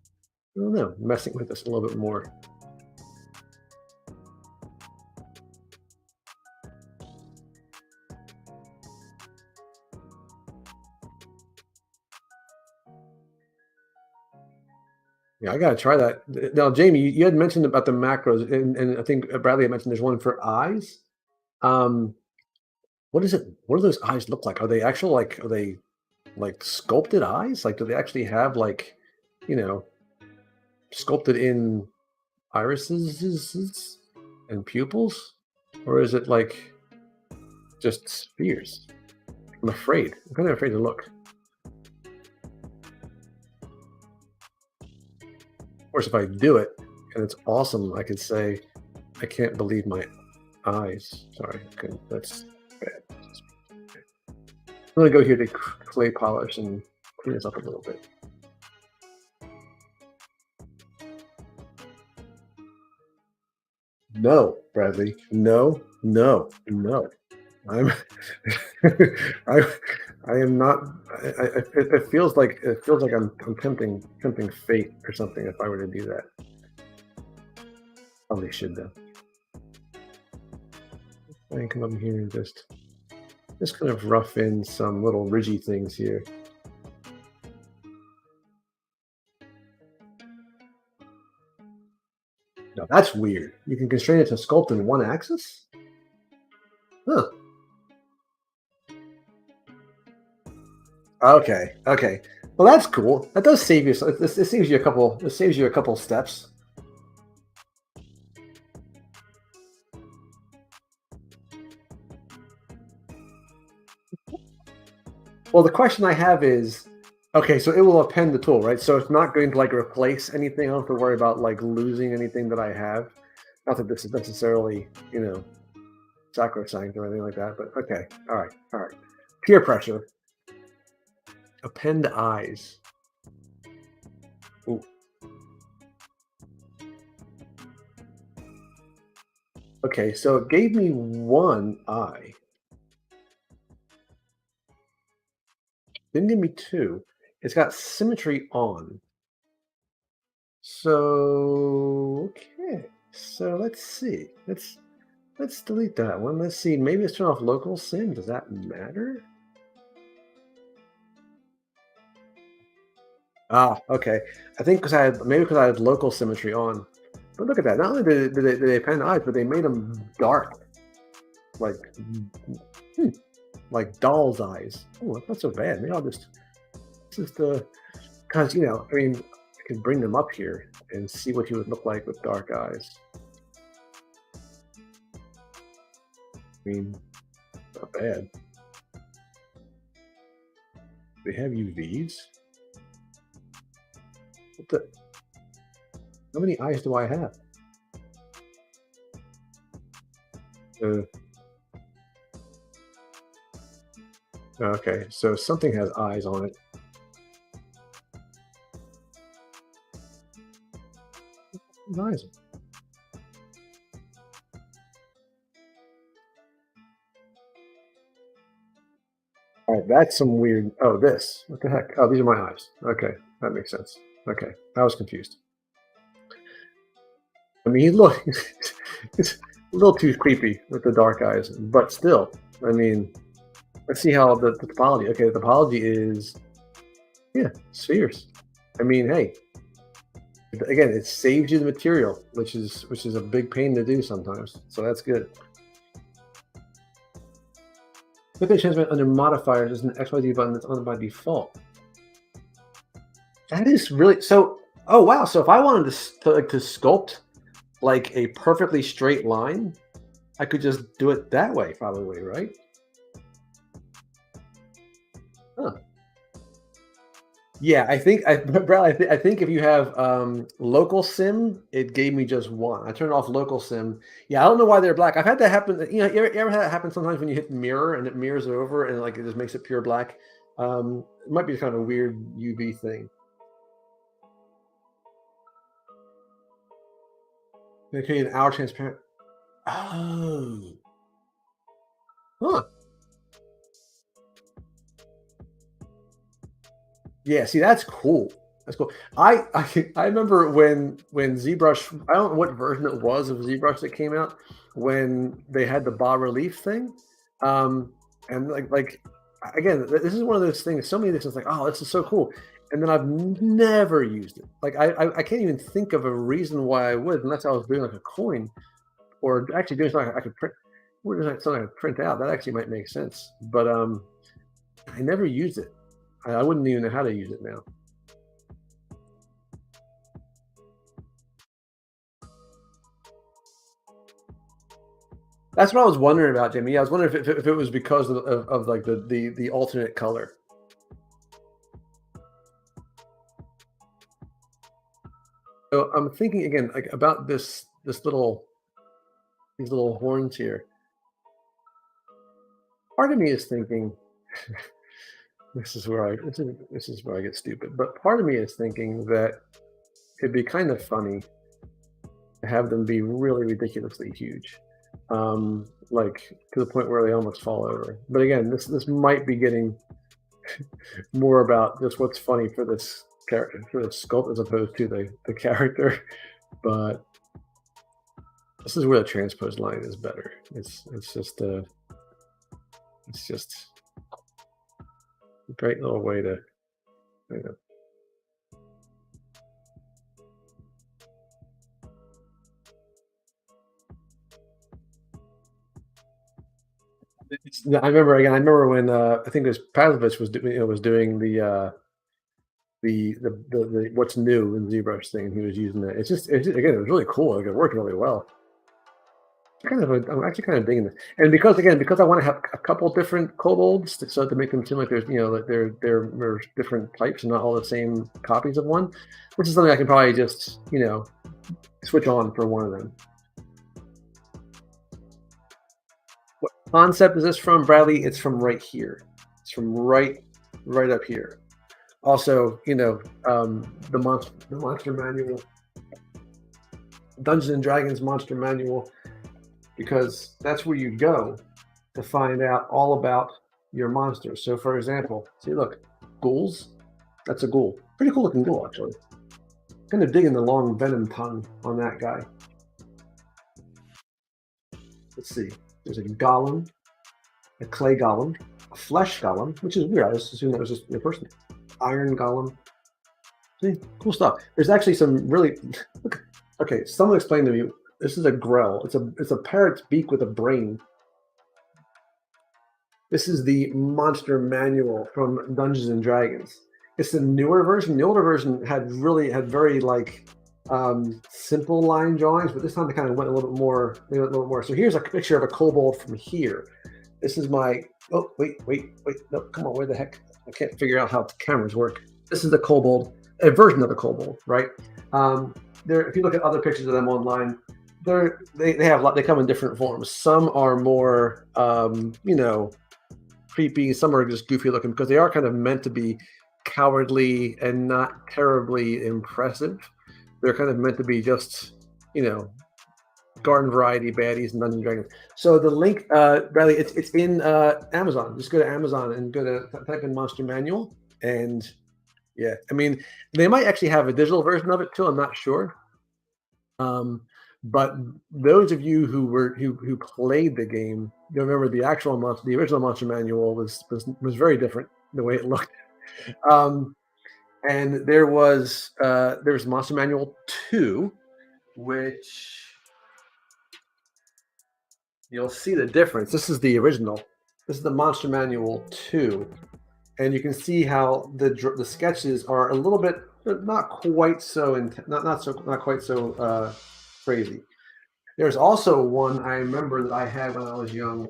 Speaker 1: I don't know, messing with this a little bit more. Yeah, I gotta try that. Now, Jamie, you had mentioned about the macros, and I think Bradley had mentioned there's one for eyes. Um, what is it? What do those eyes look like? Are they actual like? Are they like sculpted eyes? Like, do they actually have like, you know, sculpted in irises and pupils, or is it like just spheres? I'm afraid. I'm kind of afraid to look. Of course, if I do it and it's awesome, I could say, I can't believe my eyes. Sorry, okay, that's bad. I'm gonna go here to clay polish and clean this up a little bit. No, Bradley. No, no, no. I'm I I am not it feels like I'm tempting fate or something if I were to do that. Probably should though. I can come over here and just kind of rough in some little ridgy things here. Now that's weird. You can constrain it to sculpt in one axis? Huh. Okay. Okay. Well, that's cool. That does save you. It saves you a couple. It saves you a couple steps. Well, the question I have is, okay, so it will append the tool, right? So it's not going to like replace anything. I don't have to worry about like losing anything that I have. Not that this is necessarily, sacrosanct or anything like that, but okay. All right. All right. Peer pressure. Append eyes. Ooh. Okay, so it gave me one eye. Didn't give me two. It's got symmetry on. So okay. So let's see. Let's delete that one. Let's see. Maybe let's turn off local sim. Does that matter? Ah, okay. I think because I had local symmetry on. But look at that. Not only did they append eyes, but they made them dark, like hmm, like doll's eyes. Oh, that's not so bad. Maybe I'll just because I mean, I could bring them up here and see what you would look like with dark eyes. I mean, not bad. They have UVs. What the? How many eyes do I have? Uh, okay, so something has eyes on it. Eyes. All right, that's some weird. Oh, this. What the heck? Oh, these are my eyes. Okay, that makes sense. Okay, I was confused. I mean, look, it's a little too creepy with the dark eyes, but still, I mean, let's see how the topology. Okay, the topology is, yeah, spheres. I mean, hey, again, it saves you the material, which is a big pain to do sometimes. So that's good. Look at transmit under modifiers. There's an XYZ button that's on by default. That is really so. Oh wow! So if I wanted to sculpt like a perfectly straight line, I could just do it that way, probably, right? Huh. Yeah, I think Brad, I think if you have local sim, it gave me just one. I turned off local sim. Yeah, I don't know why they're black. I've had that happen. You ever had that happen sometimes when you hit mirror and it mirrors over and like it just makes it pure black. It might be kind of a weird UV thing. They create an hour transparent. Oh, huh. Yeah, see, that's cool. That's cool. I remember when ZBrush, I don't know what version it was of ZBrush that came out when they had the bas relief thing. Um, and again, this is one of those things. So many of this is like, oh, this is so cool. And then I've never used it. Like I can't even think of a reason why I would, unless I was doing like a coin or actually doing something I could print. What is that something I could print out? That actually might make sense. But I never used it. I wouldn't even know how to use it now. That's what I was wondering about, Jimmy. Yeah, I was wondering if it was because of like the alternate color. So I'm thinking again like about this little these little horns here. Part of me is thinking this is where I get stupid. But part of me is thinking that it'd be kind of funny to have them be really ridiculously huge, like to the point where they almost fall over. But again, this might be getting more about just what's funny for this character for the sculpt as opposed to the character. But this is where the transpose line is better. It's just a great little way to you know, I remember again. I remember when I think it was Pavlovich was doing was doing the what's new in ZBrush thing. And he was using that. Again, it was really cool. Like, it worked really well. I'm actually kind of digging this, and because I want to have a couple different kobolds, so to make them seem like there's like they're different types and not all the same copies of one, which is something I can probably just switch on for one of them. What concept is this from, Bradley? It's from right here. It's from right up here. Also, the monster manual, Dungeons and Dragons monster manual, because that's where you go to find out all about your monsters. So, for example, see, look, ghouls. That's a ghoul. Pretty cool looking ghoul, actually. Kind of digging the long venom tongue on that guy. Let's see. There's a golem, a clay golem, a flesh golem, which is weird. I just assumed that was just a person. Iron golem. See, cool stuff. There's actually some really look. Okay, someone explain to me. This is a grell. It's a parrot's beak with a brain. This is the monster manual from Dungeons and Dragons. It's the newer version. The older version had very like simple line drawings, but this time they kind of went a little bit more. They went a little more. So here's a picture of a kobold from here. This is my. Oh wait. No, come on. Where the heck? I can't figure out how the cameras work. This is the kobold, a version of the kobold, right? There. If you look at other pictures of them online, they come in different forms. Some are more creepy. Some are just goofy looking because they are kind of meant to be cowardly and not terribly impressive. They're kind of meant to be just, you know, garden variety baddies and Dungeons and Dragons. So the link, Bradley, it's in Amazon. Just go to Amazon and go to type in Monster Manual, and yeah, I mean, they might actually have a digital version of it too. I'm not sure. Um, but those of you who played the game, you remember the original Monster Manual was very different the way it looked. Um, and there was Monster Manual 2, which you'll see the difference. This is the original. This is the Monster Manual 2. and you can see how the sketches are a little bit not quite so not quite so crazy. There's also one I remember that I had when I was young.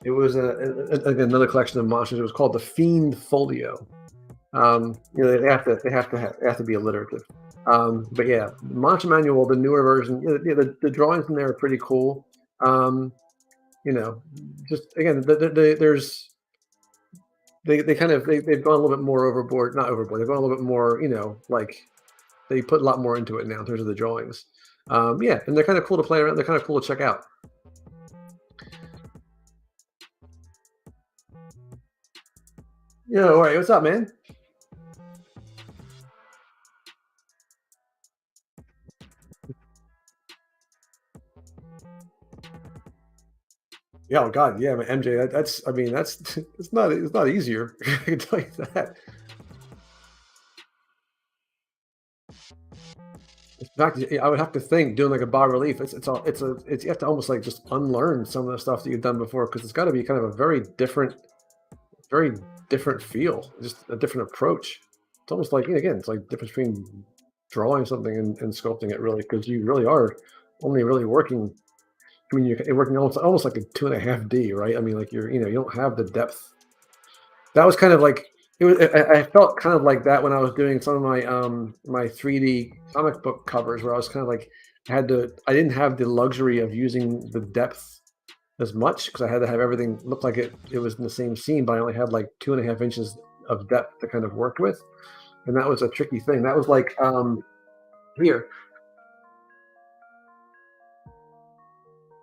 Speaker 1: It was another collection of monsters. It was called the Fiend Folio. They have to be alliterative. But yeah, Monster Manual, the newer version, the drawings in there are pretty cool. Um, you know, just again, there's they kind of they've gone a little bit more overboard, not overboard. They've gone a little bit more, like they put a lot more into it now in terms of the drawings. Yeah, and they're kind of cool to play around. They're kind of cool to check out. All right, what's up, man? Yeah, oh God, yeah, man, MJ. That's I mean, that's it's not easier. I can tell you that. In fact, I would have to think doing like a bas relief. It's you have to almost like just unlearn some of the stuff that you've done before because it's got to be kind of a very different feel, just a different approach. It's almost like again, it's like the difference between drawing something and sculpting it really because you really are only really working. I mean, you're working almost like a 2.5D, right? I mean, like you don't have the depth. That was kind of like it was. I felt kind of like that when I was doing some of my 3D comic book covers, where I was kind of like I didn't have the luxury of using the depth as much because I had to have everything look like it was in the same scene, but I only had like 2.5 inches of depth to kind of work with, and that was a tricky thing. That was like here.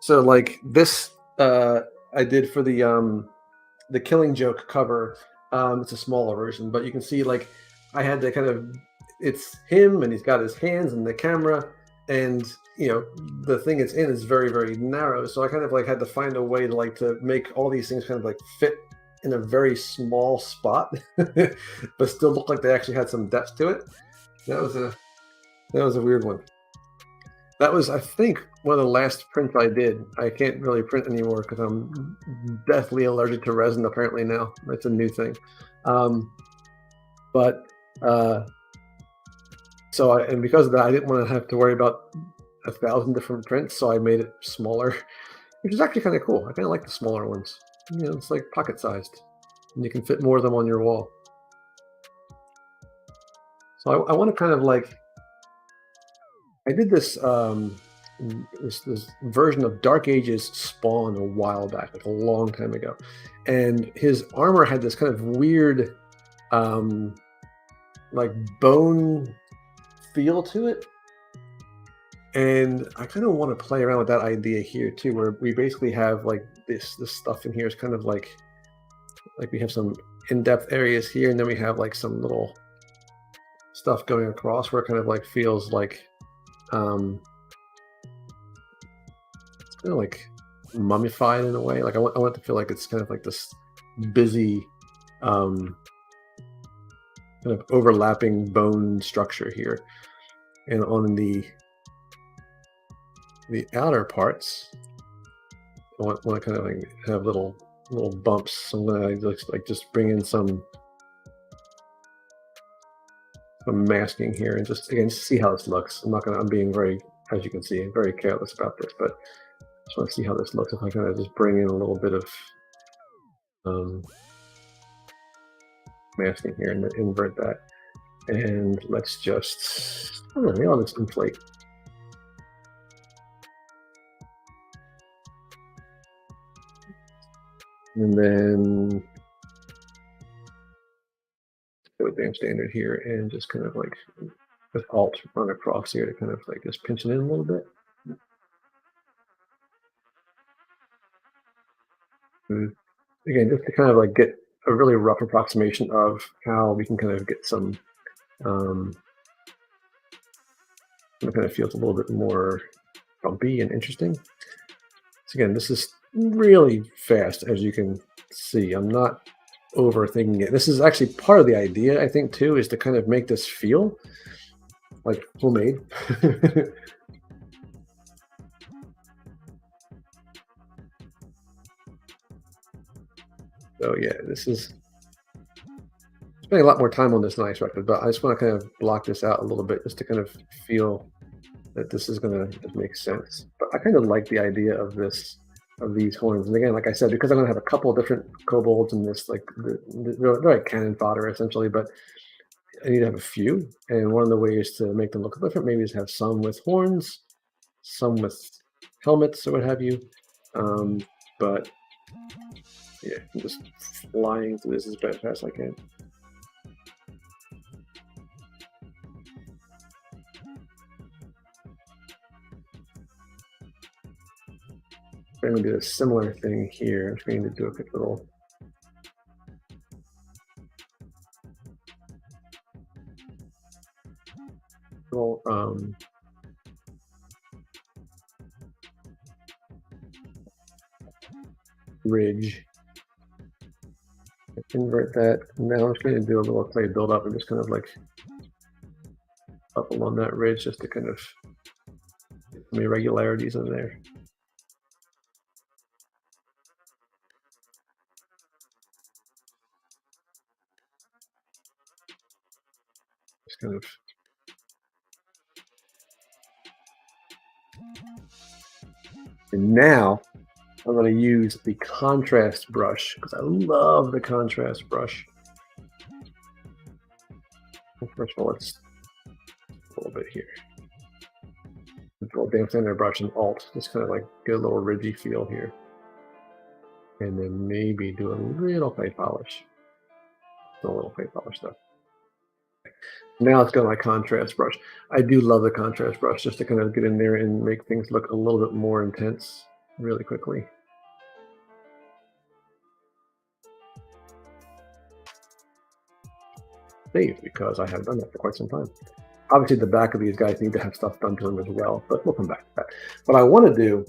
Speaker 1: So like this, I did for the Killing Joke cover. It's a smaller version, but you can see like I had to kind of it's him and he's got his hands and the camera and the thing it's in is very very narrow. So I kind of like had to find a way to make all these things kind of like fit in a very small spot, but still look like they actually had some depth to it. That was a that was a weird one. That was, I think, one of the last prints I did. I can't really print anymore because I'm deathly allergic to resin. Apparently now, it's a new thing. Um, but and because of that, I didn't want to have to worry about 1,000 different prints, so I made it smaller, which is actually kind of cool. I kind of like the smaller ones. It's like pocket sized, and you can fit more of them on your wall. So I want to kind of like I did this version of Dark Ages Spawn a while back, like a long time ago, and his armor had this kind of weird, um, like bone feel to it, and I kind of want to play around with that idea here too, where we basically have like this stuff in here is kind of like we have some in-depth areas here, and then we have like some little stuff going across where it kind of like feels like um kind of like mummified in a way. Like I want to feel like it's kind of like this busy, um, kind of overlapping bone structure here, and on the outer parts, I want to kind of like have little bumps. So I'm gonna just bring in some masking here, and just again just see how this looks. I'm being very, as you can see, very careless about this, but just want to see how this looks. If I kind of just bring in a little bit of um, masking here and then invert that. And let's just, I don't know, maybe I'll just inflate. And then go with damn standard here and just kind of like with Alt run across here to kind of like just pinch it in a little bit. And again, just to kind of like get a really rough approximation of how we can kind of get some, it kind of feels a little bit more bumpy and interesting. So again, this is really fast, as you can see. I'm not overthinking it. This is actually part of the idea, I think, too, is to kind of make this feel like homemade. So yeah, this is spending a lot more time on this than I expected, but I just want to kind of block this out a little bit just to kind of feel that this is going to make sense. But I kind of like the idea of this, of these horns. And again, like I said, because I'm going to have a couple of different kobolds in this, like they're like cannon fodder essentially, but I need to have a few. And one of the ways to make them look different maybe is have some with horns, some with helmets or what have you. But yeah, I'm just flying through this as fast as I can. I'm going to do a similar thing here. I'm going to do a quick little ridge. Invert that. Now I'm just going to do a little clay build up and just kind of like up along that ridge just to kind of get some irregularities in there. Just kind of. And now I'm going to use the contrast brush because I love the contrast brush. First of all, let's a little bit here. A little damp center brush and alt, just kind of like get a little ridgy feel here. And then maybe do a little clay polish. A little clay polish stuff. Now let's go to my contrast brush. I do love the contrast brush just to kind of get in there and make things look a little bit more intense really quickly. Save because I haven't done that for quite some time. Obviously, the back of these guys need to have stuff done to them as well, but we'll come back to that. What I want to do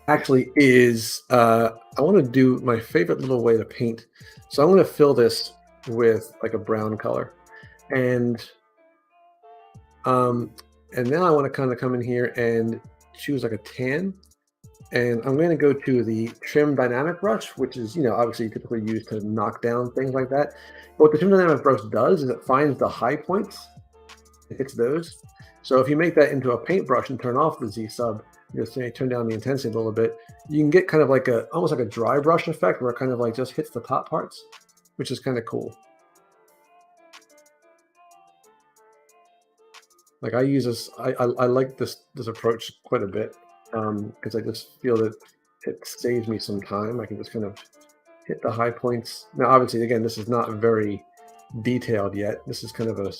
Speaker 1: actually is I want to do my favorite little way to paint. So I'm going to fill this with like a brown color, and now I want to kind of come in here and choose like a tan. And I'm going to go to the trim dynamic brush, which is, obviously typically used to knock down things like that. But what the trim dynamic brush does is it finds the high points, it hits those. So if you make that into a paintbrush and turn off the Z sub, just turn down the intensity a little bit, you can get kind of like almost like a dry brush effect where it kind of like just hits the top parts, which is kind of cool. Like I use this, I like this approach quite a bit. Because I just feel that it saves me some time. I can just kind of hit the high points. Now, obviously, again, this is not very detailed yet. This is kind of a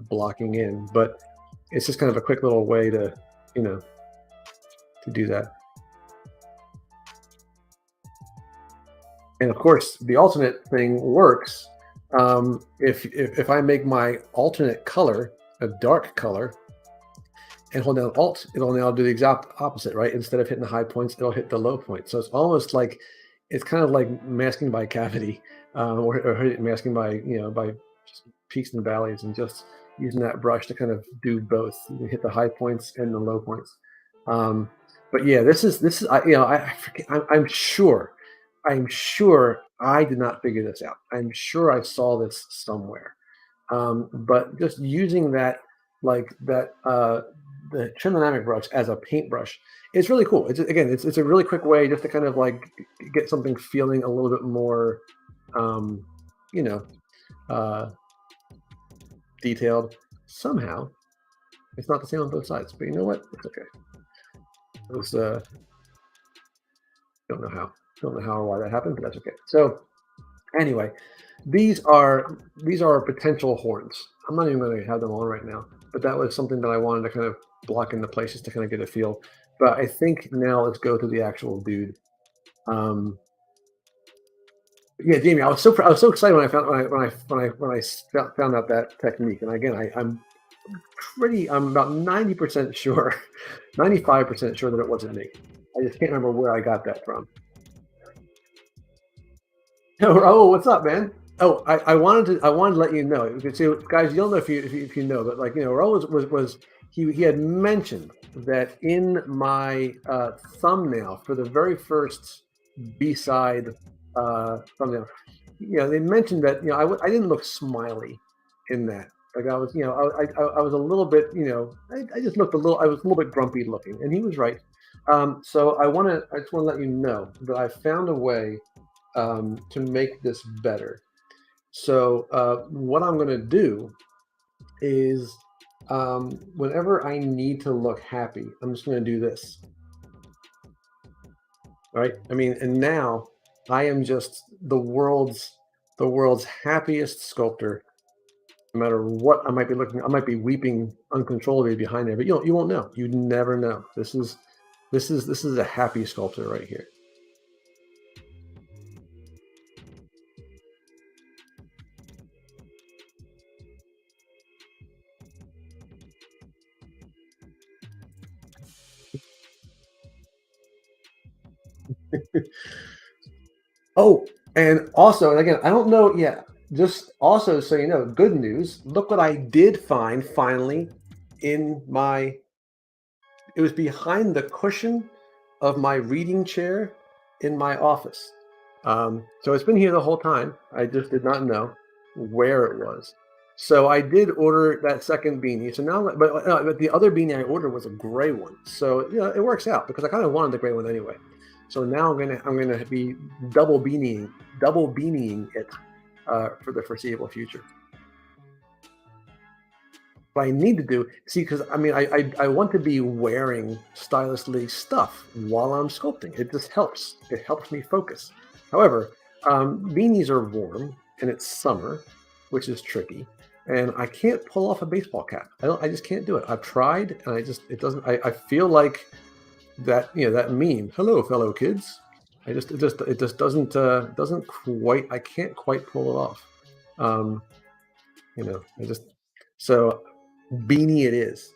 Speaker 1: blocking in, but it's just kind of a quick little way to, to do that. And of course, the alternate thing works if I make my alternate color a dark color, and hold down Alt, it'll now do the exact opposite, right? Instead of hitting the high points, it'll hit the low points. So it's almost like, it's kind of like masking by cavity, or masking by, by peaks and valleys, and just using that brush to kind of do both. You can hit the high points and the low points. But yeah, this is, I'm sure I did not figure this out. I'm sure I saw this somewhere. But just using that, like that, the trim dynamic brush as a paintbrush, it's really cool. It's a really quick way just to kind of like get something feeling a little bit more, detailed. Somehow, it's not the same on both sides, but you know what? It's okay. It was don't know how or why that happened, but that's okay. So anyway, these are potential horns. I'm not even going to have them on right now, but that was something that I wanted to kind of block into places to kind of get a feel. But I think now let's go to the actual dude. Yeah, Jamie, I was so excited when I found out that technique. And again, I'm about 90% sure, 95% sure that it wasn't me. I just can't remember where I got that from. Oh, what's up, man? Oh, I wanted to let you know. So, guys, you don't know if you know, but like Raul was he had mentioned that in my thumbnail for the very first B-side thumbnail, they mentioned that I didn't look smiley in that. Like I was, I was a little bit, I just looked a little. I was a little bit grumpy looking, and he was right. So I just want to let you know that I found a way to make this better. So what I'm going to do is whenever I need to look happy, I'm just going to do this. Right? I mean, and now I am just the world's happiest sculptor. No matter what I might be looking, I might be weeping uncontrollably behind there, but you won't know. You never know. This is a happy sculptor right here. Oh, and also, and again, I don't know yet. Just also so you know, good news. Look what I did find finally in my it was behind the cushion of my reading chair in my office. So it's been here the whole time. I just did not know where it was. So I did order that second beanie. So now, but the other beanie I ordered was a gray one. So it works out because I kind of wanted the gray one anyway. So now I'm gonna be double beanieing it for the foreseeable future. What I need to do, see, because I mean, I want to be wearing Stylus League stuff while I'm sculpting. It just helps. It helps me focus. However, beanies are warm and it's summer, which is tricky, and I can't pull off a baseball cap. I don't. I just can't do it. I've tried, and it doesn't. I feel like that meme. Hello, fellow kids. It just doesn't quite. I can't quite pull it off. Um, I just so beanie it is.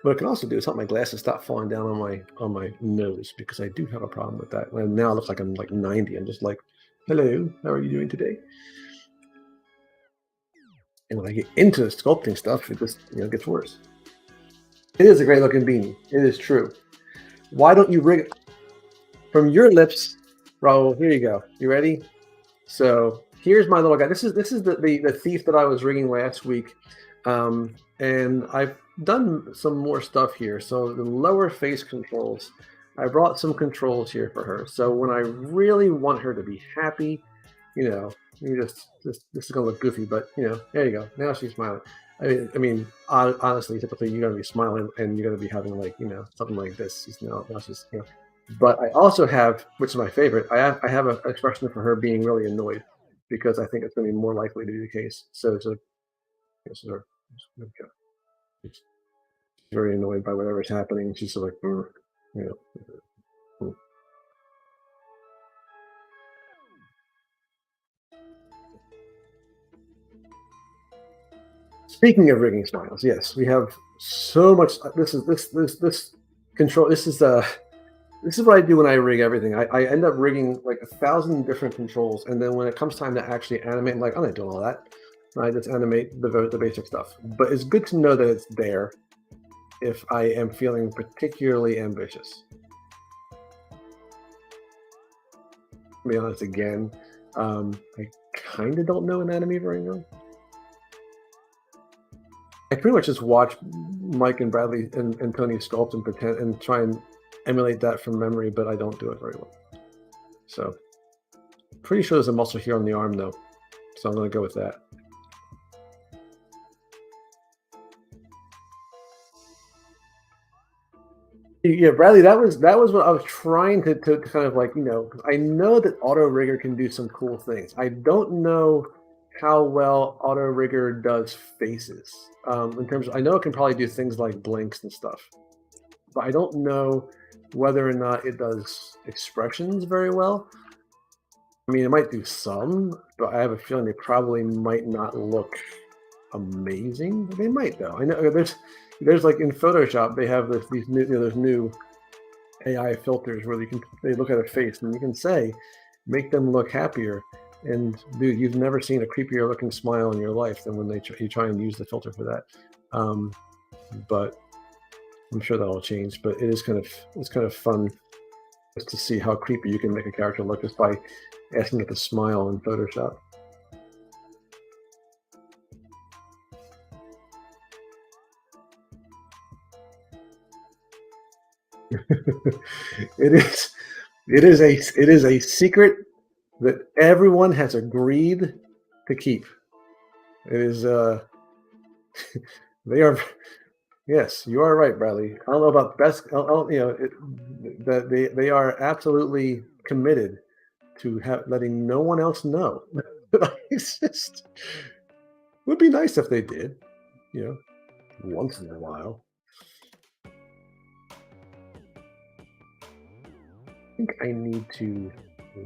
Speaker 1: What I can also do is help my glasses stop falling down on my nose because I do have a problem with that. And now it looks like I'm like 90. I'm just like, hello, how are you doing today? And when I get into sculpting stuff, it just gets worse. It is a great looking beanie. It is true. Why don't you rig it from your lips, Raul? Here you go. You ready? So here's my little guy. This is the thief that I was rigging last week. And I've done some more stuff here. So the lower face controls, I brought some controls here for her. So when I really want her to be happy, you this is gonna look goofy, but there you go. Now she's smiling. Honestly, typically you're gonna be smiling and you're gonna be having like something like this. Now she's But I also have, which is my favorite, I have an expression for her being really annoyed because I think it's gonna be more likely to be the case. So this is her. She's very annoyed by whatever's happening. She's sort of like, you know. hmm. Speaking of rigging smiles, yes, we have so much. This control. This is what I do when I rig everything. I end up rigging like 1,000 different controls, and then when it comes time to actually animate, I'm like, I'm not doing all that. I just animate the basic stuff. But it's good to know that it's there if I am feeling particularly ambitious. To be honest, again, I kind of don't know anatomy very well. I pretty much just watch Mike and Bradley and Tony sculpt and pretend and try and emulate that from memory, but I don't do it very well. So, pretty sure there's a muscle here on the arm though, so I'm going to go with that. Yeah, Bradley, that was what I was trying to kind of like, I know that Auto Rigger can do some cool things. I don't know how well Auto Rigger does faces. In terms of, I know it can probably do things like blinks and stuff, but I don't know whether or not it does expressions very well. I mean, it might do some, but I have a feeling they probably might not look amazing. They might though. I know there's like in Photoshop they have these new there's new AI filters where they look at a face and you can say make them look happier. And dude, you've never seen a creepier looking smile in your life than when you try and use the filter for that. But I'm sure that'll change. But it's kind of fun just to see how creepy you can make a character look just by asking it to smile in Photoshop. It is it is a secret that everyone has agreed to keep. It is they are yes, you are right, Bradley. I don't know about best. You know that they are absolutely committed to letting no one else know. It's just would be nice if they did, you know, once in a while. I think I need to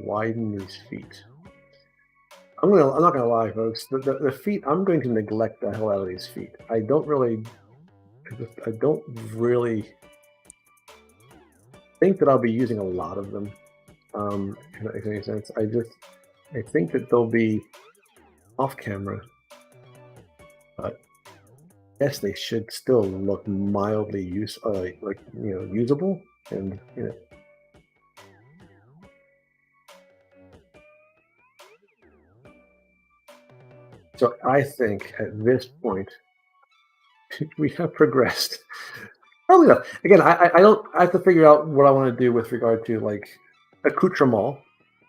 Speaker 1: widen these feet. I'm not gonna lie, folks. The feet. I'm going to neglect the hell out of these feet. I don't really think that I'll be using a lot of them. If that makes any sense. I think that they'll be off camera, but yes, they should still look mildly usable, and so I think at this point we have progressed. Probably not. Again, I don't. I have to figure out what I want to do with regard to like accoutrement,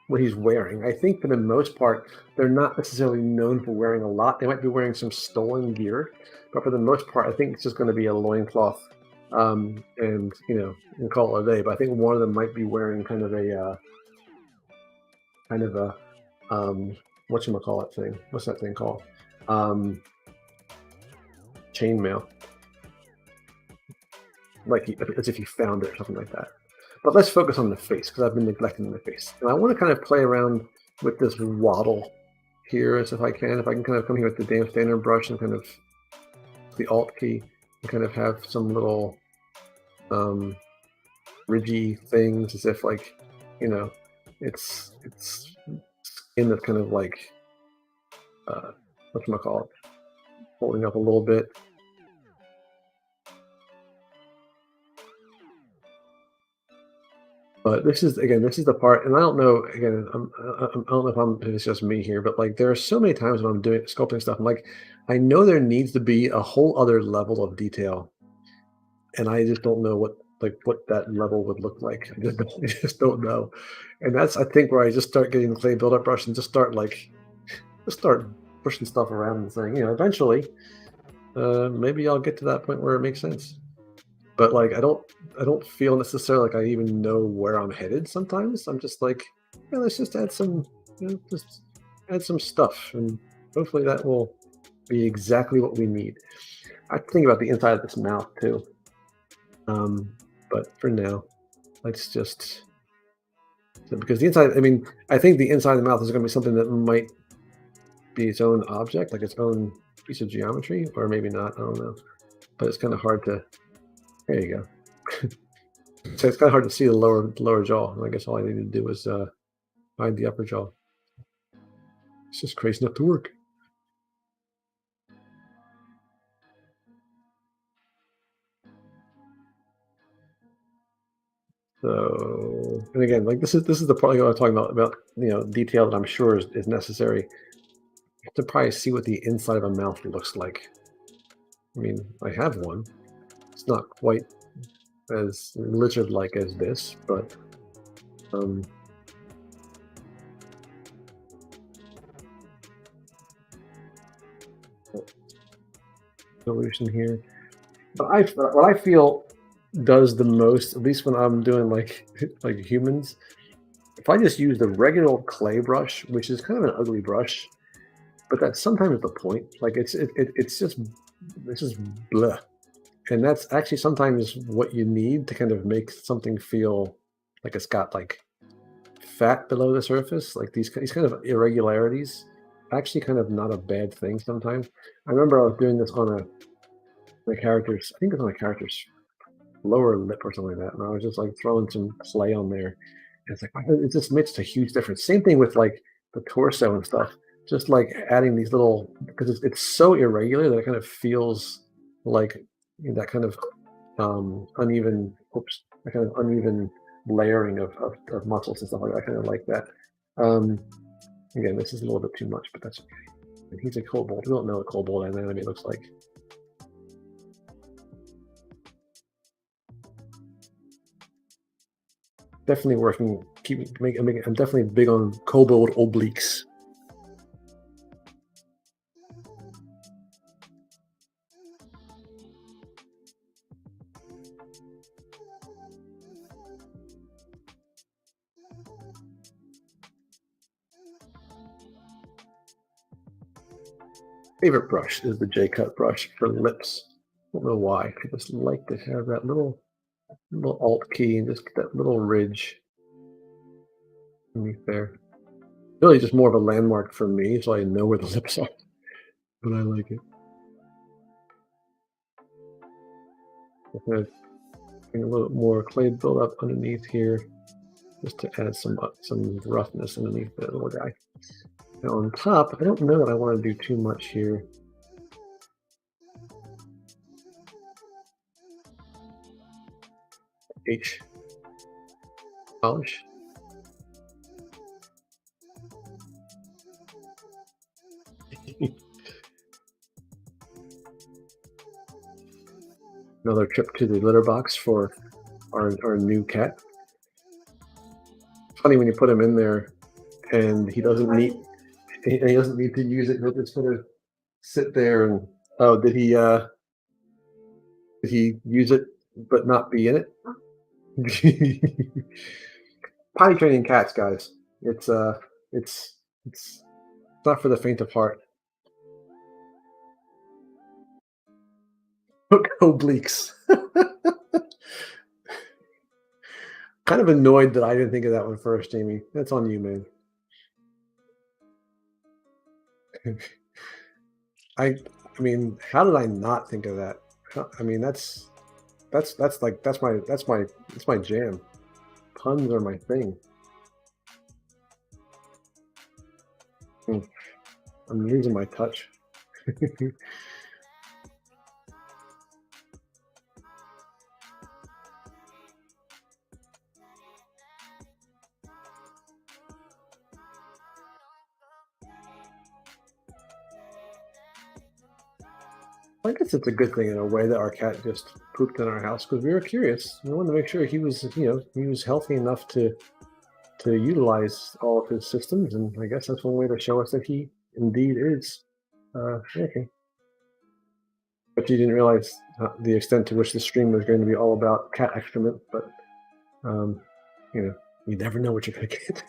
Speaker 1: what he's wearing. I think for the most part, they're not necessarily known for wearing a lot. They might be wearing some stolen gear, but for the most part, I think it's just going to be a loincloth, and and call it a day. But I think one of them might be wearing kind of a, what you call it thing? What's that thing called? Um, Chainmail, like as if you found it or something like that. But let's focus on the face because I've been neglecting the face, and I want to kind of play around with this waddle here as if I can. If I can kind of come here with the damp standard brush and kind of the Alt key and kind of have some little ridgy things as if like it's skin that's kind of like what you call it, holding up a little bit. But this is the part, and I don't know. Again, I don't know if it's just me here, but like there are so many times when I'm doing sculpting stuff, I'm like, I know there needs to be a whole other level of detail, and I just don't know what that level would look like. I just don't know, and that's I think where I just start getting the clay buildup brush and just start pushing stuff around and saying, eventually, maybe I'll get to that point where it makes sense. But like I don't feel necessarily like I even know where I'm headed sometimes. I'm just like, yeah, let's just add some just add some stuff and hopefully that will be exactly what we need. I think about the inside of this mouth too. Um, but for now, let's just because the inside, I mean, I think the inside of the mouth is going to be something that might be its own object, like its own piece of geometry, or maybe not. I don't know. But it's kind of hard to. There you go. So it's kind of hard to see the lower jaw. And I guess all I needed to do was find the upper jaw. It's just crazy enough to work. So, and again, like this is the part like I'm talking about detail that I'm sure is necessary. You have to probably see what the inside of a mouth looks like. I mean, I have one. It's not quite as lizard-like as this, but um, solution here. But what I feel does the most, at least when I'm doing like like humans, if I just use the regular clay brush, which is kind of an ugly brush, but that's sometimes the point. Like it's just blah, and that's actually sometimes what you need to kind of make something feel like it's got like fat below the surface, like these kind of irregularities. Actually, kind of not a bad thing sometimes. I remember I was doing this on a character's, I think it was on a character's lower lip or something like that, and I was just like throwing some clay on there. And it's like it just makes a huge difference. Same thing with like the torso and stuff. Just like adding these little because it's so irregular that it kind of feels like that kind of uneven, that kind of uneven layering of muscles and stuff like that. I kind of like that. Again, this is a little bit too much, but that's okay. And he's a kobold. We don't know what kobold anatomy looks like. Definitely working. I'm definitely big on kobold obliques. Favorite brush is the J-cut brush for lips. I don't know why. I just like to have that little alt key and just get that little ridge underneath there. Really just more of a landmark for me, so I know where the lips are, but I like it. I'm gonna bring a little more clay buildup underneath here, just to add some roughness underneath the little guy. Now on top, I don't know that I want to do too much here. H polish. Another trip to the litter box for our new cat. Funny when you put him in there and he doesn't need to use it. He'll just sort of sit there and did he use it but not be in it? Potty training cats, guys. It's not for the faint of heart. Obliques. Kind of annoyed that I didn't think of that one first, Jamie. That's on you, man. I mean, how did I not think of that? I mean, that's my jam. Puns are my thing. I'm losing my touch. I guess it's a good thing in a way that our cat just pooped in our house because we were curious. We wanted to make sure he was, he was healthy enough to utilize all of his systems, and I guess that's one way to show us that he indeed is okay. But you didn't realize the extent to which the stream was going to be all about cat excrement. But you never know what you're going to get.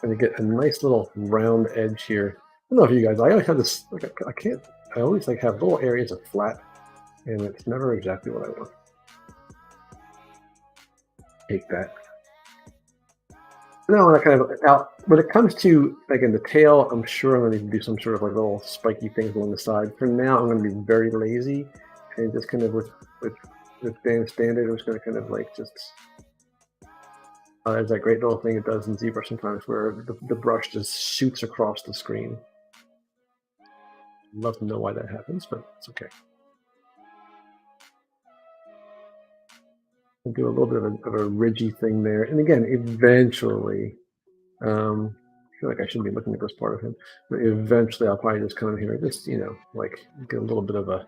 Speaker 1: And you get a nice little round edge here. I don't know if you guys, I always have this, like, I always like have little areas of flat, and it's never exactly what I want. Take that. No, I kind of, now, when it comes to, like, in the tail, I'm sure I'm going to do some sort of like little spiky things along the side. For now, I'm going to be very lazy, and just kind of with standard, I'm just going to kind of like just, there's that great little thing it does in ZBrush sometimes where the brush just shoots across the screen. I'd love to know why that happens, but it's okay. I'll do a little bit of a ridgy thing there. And again, eventually, I feel like I shouldn't be looking at this part of him, but eventually I'll probably just come in here, just, like get a little bit of a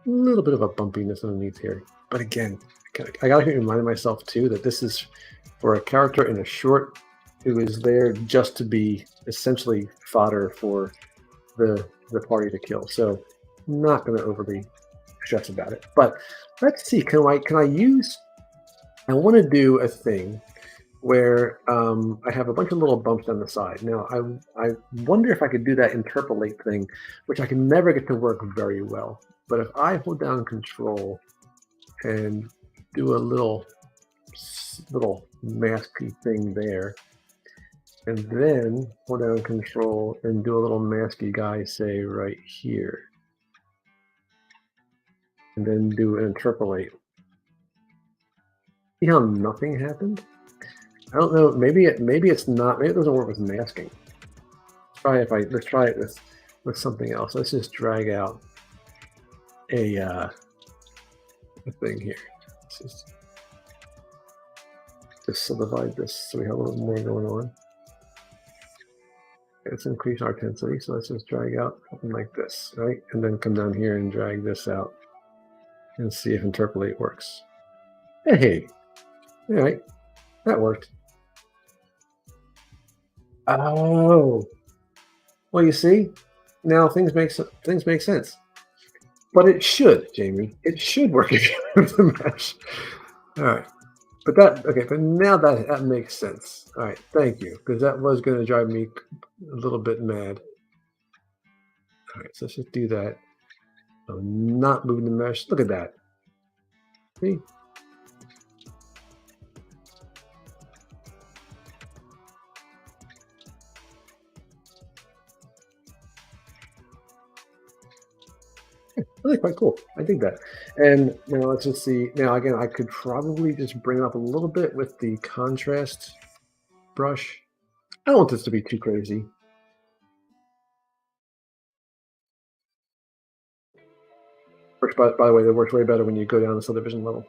Speaker 1: bumpiness underneath here. But again, I gotta keep reminding myself too that this is for a character in a short who is there just to be essentially fodder for the party to kill. So I'm not going to overly stress about it. But let's see. Can I use? I want to do a thing where I have a bunch of little bumps on the side. Now I wonder if I could do that interpolate thing, which I can never get to work very well. But if I hold down Control and do a little masky thing there, and then hold down Control and do a little masky guy, say right here, and then do an interpolate. See how nothing happened? I don't know. Maybe it's not. Maybe it doesn't work with masking. Let's try it with something else. Let's just drag out a thing here. Just subdivide this so we have a little more going on. Let's increase our intensity. So let's just drag out something like this, right? And then come down here and drag this out and see if interpolate works. Hey, all right, that worked. Oh, well, you see, now things make sense. But it should, Jamie. It should work if you have the mesh. All right. But now that makes sense. All right, thank you, because that was going to drive me a little bit mad. All right, so let's just do that. I'm not moving the mesh. Look at that. See? Really quite cool. I think that. And now let's just see. Now again, I could probably just bring it up a little bit with the contrast brush. I don't want this to be too crazy. Works by the way, that works way better when you go down the subdivision level.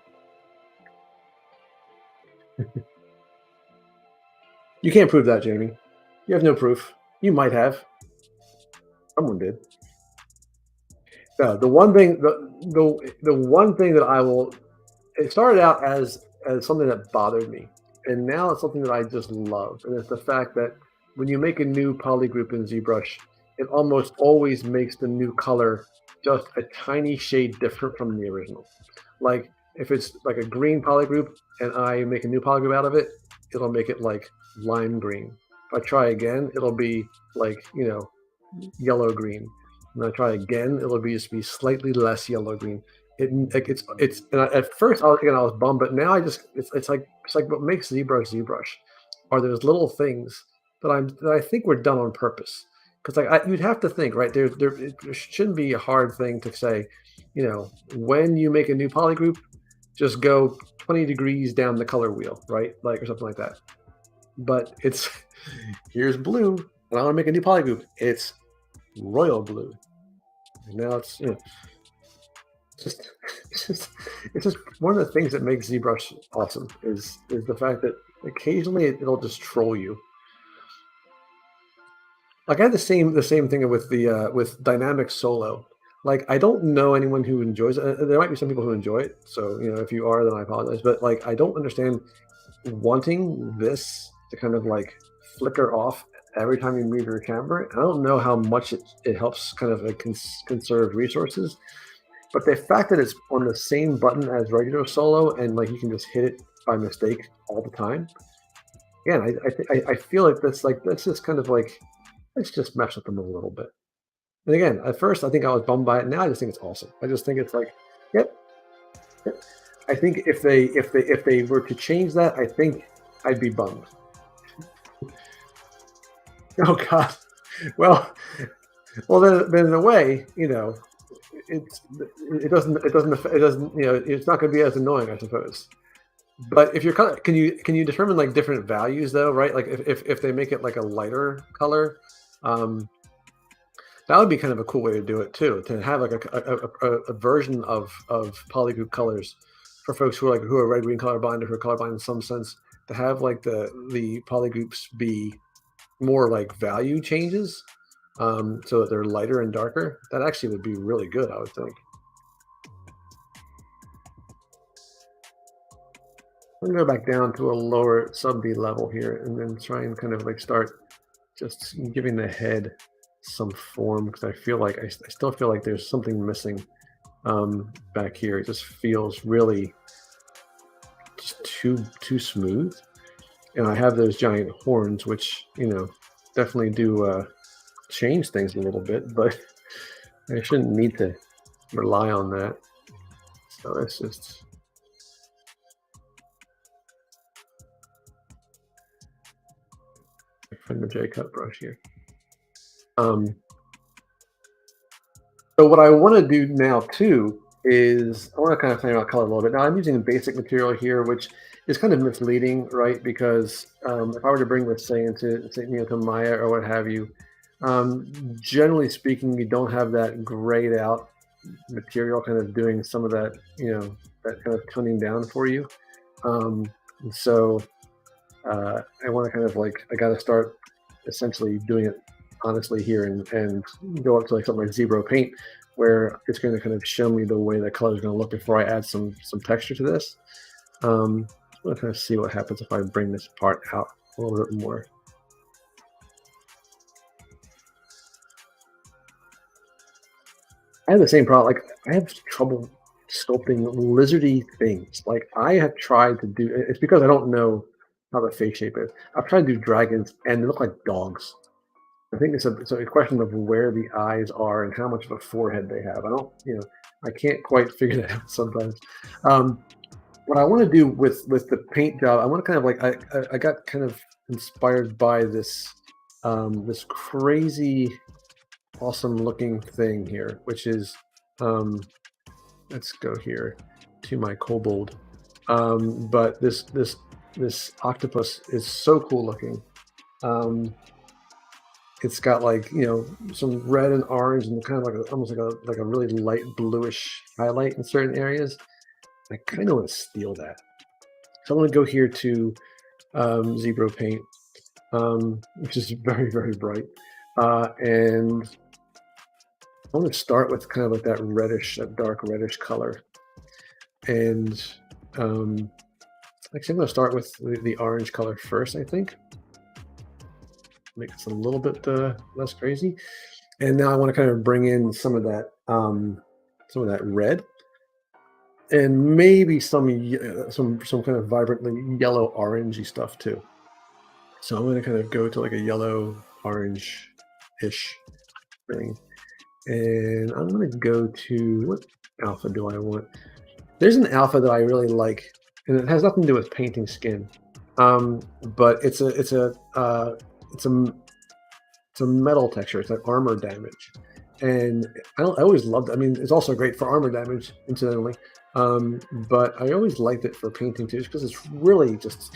Speaker 1: You can't prove that, Jamie. You have no proof. You might have. Someone did. No, the one thing that I will, it started out as something that bothered me, and now it's something that I just love, and it's the fact that when you make a new polygroup in ZBrush, it almost always makes the new color just a tiny shade different from the original. Like if it's like a green polygroup and I make a new polygroup out of it, it'll make it like lime green. If I try again, it'll be like, yellow green. And I try again, it'll be just be slightly less yellow green. It's and at first I was bummed, but now it's like what makes ZBrush are those little things that I think were done on purpose. Because you'd have to think, right? There shouldn't be a hard thing to say, when you make a new polygroup, just go 20 degrees down the color wheel, right? Like or something like that. But it's here's blue, and I want to make a new polygroup. It's royal blue. And now it's it's just one of the things that makes ZBrush awesome is the fact that occasionally it'll just troll you. Like I had the same thing with the with dynamic solo. Like I don't know anyone who enjoys it. There might be some people who enjoy it. So if you are, then I apologize. But like I don't understand wanting this to kind of like flicker off every time you move your camera. I don't know how much it helps kind of conserve resources, but the fact that it's on the same button as regular solo and like you can just hit it by mistake all the time. Again, I feel like that's just kind of like, let's just mess with them a little bit. And again, at first I think I was bummed by it. Now I just think it's awesome. I just think it's like, yep. I think if they were to change that, I think I'd be bummed. Oh God. Well, then in a way, it's not going to be as annoying, I suppose. But if you're can you determine like different values though, right? Like if they make it like a lighter color, that would be kind of a cool way to do it too. To have like a version of polygroup colors for folks who are red green colorblind or who are colorblind in some sense, to have like the polygroups be more like value changes, so that they're lighter and darker. That actually would be really good, I would think. I'm gonna go back down to a lower sub D level here, and then try and kind of like start just giving the head some form, because I feel like I still feel like there's something missing back here. It just feels really just too smooth. And I have those giant horns, which definitely do change things a little bit, but I shouldn't need to rely on that. So let's just from the J-cut brush here. So what I want to do now too is I want to kind of play about color a little bit. Now I'm using a basic material here, which is kind of misleading, right? Because if I were to bring this, say, to Maya or what have you, generally speaking, you don't have that grayed out material kind of doing some of that, that kind of toning down for you. And so I want to kind of like, I got to start essentially doing it honestly here and go up to like something like Zebra Paint, where it's going to kind of show me the way the color is going to look before I add some texture to this. I'm going to kind of see what happens if I bring this part out a little bit more. I have the same problem. Like, I have trouble sculpting lizardy things. Like, I have tried to do it's because I don't know how the face shape is. I've tried to do dragons and they look like dogs. I think it's a question of where the eyes are and how much of a forehead they have. I don't, I can't quite figure that out sometimes. What I want to do with the paint job, I want to kind of like I got kind of inspired by this this crazy awesome looking thing here, which is let's go here to my kobold. But this octopus is so cool looking. It's got like some red and orange and kind of like almost like a really light bluish highlight in certain areas. I kind of want to steal that. So I'm going to go here to Zebra Paint, which is very, very bright. And I'm going to start with kind of like that reddish, that dark reddish color. And actually, I'm going to start with the orange color first, I think. Make this a little bit less crazy. And now I want to kind of bring in some of that red. And maybe some kind of vibrantly yellow orangey stuff too. So I'm going to kind of go to like a yellow orange-ish thing, and I'm going to go to what alpha do I want? There's an alpha that I really like, and it has nothing to do with painting skin, but it's a metal texture. It's like armor damage, and I always loved it. I mean, it's also great for armor damage, incidentally. But I always liked it for painting too, because it's really just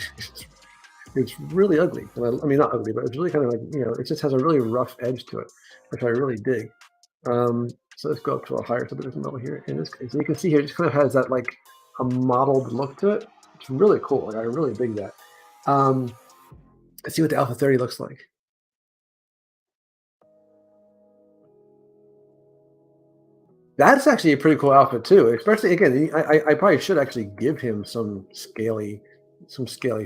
Speaker 1: it's really ugly. I mean, not ugly, but it's really kind of like it just has a really rough edge to it, which I really dig. So let's go up to a higher subdivision level here. In this case, and you can see here, it just kind of has that like a mottled look to it. It's really cool. Like, I really dig that. Let's see what the Alpha 30 looks like. That's actually a pretty cool outfit too. Especially again, I probably should actually give him some scaly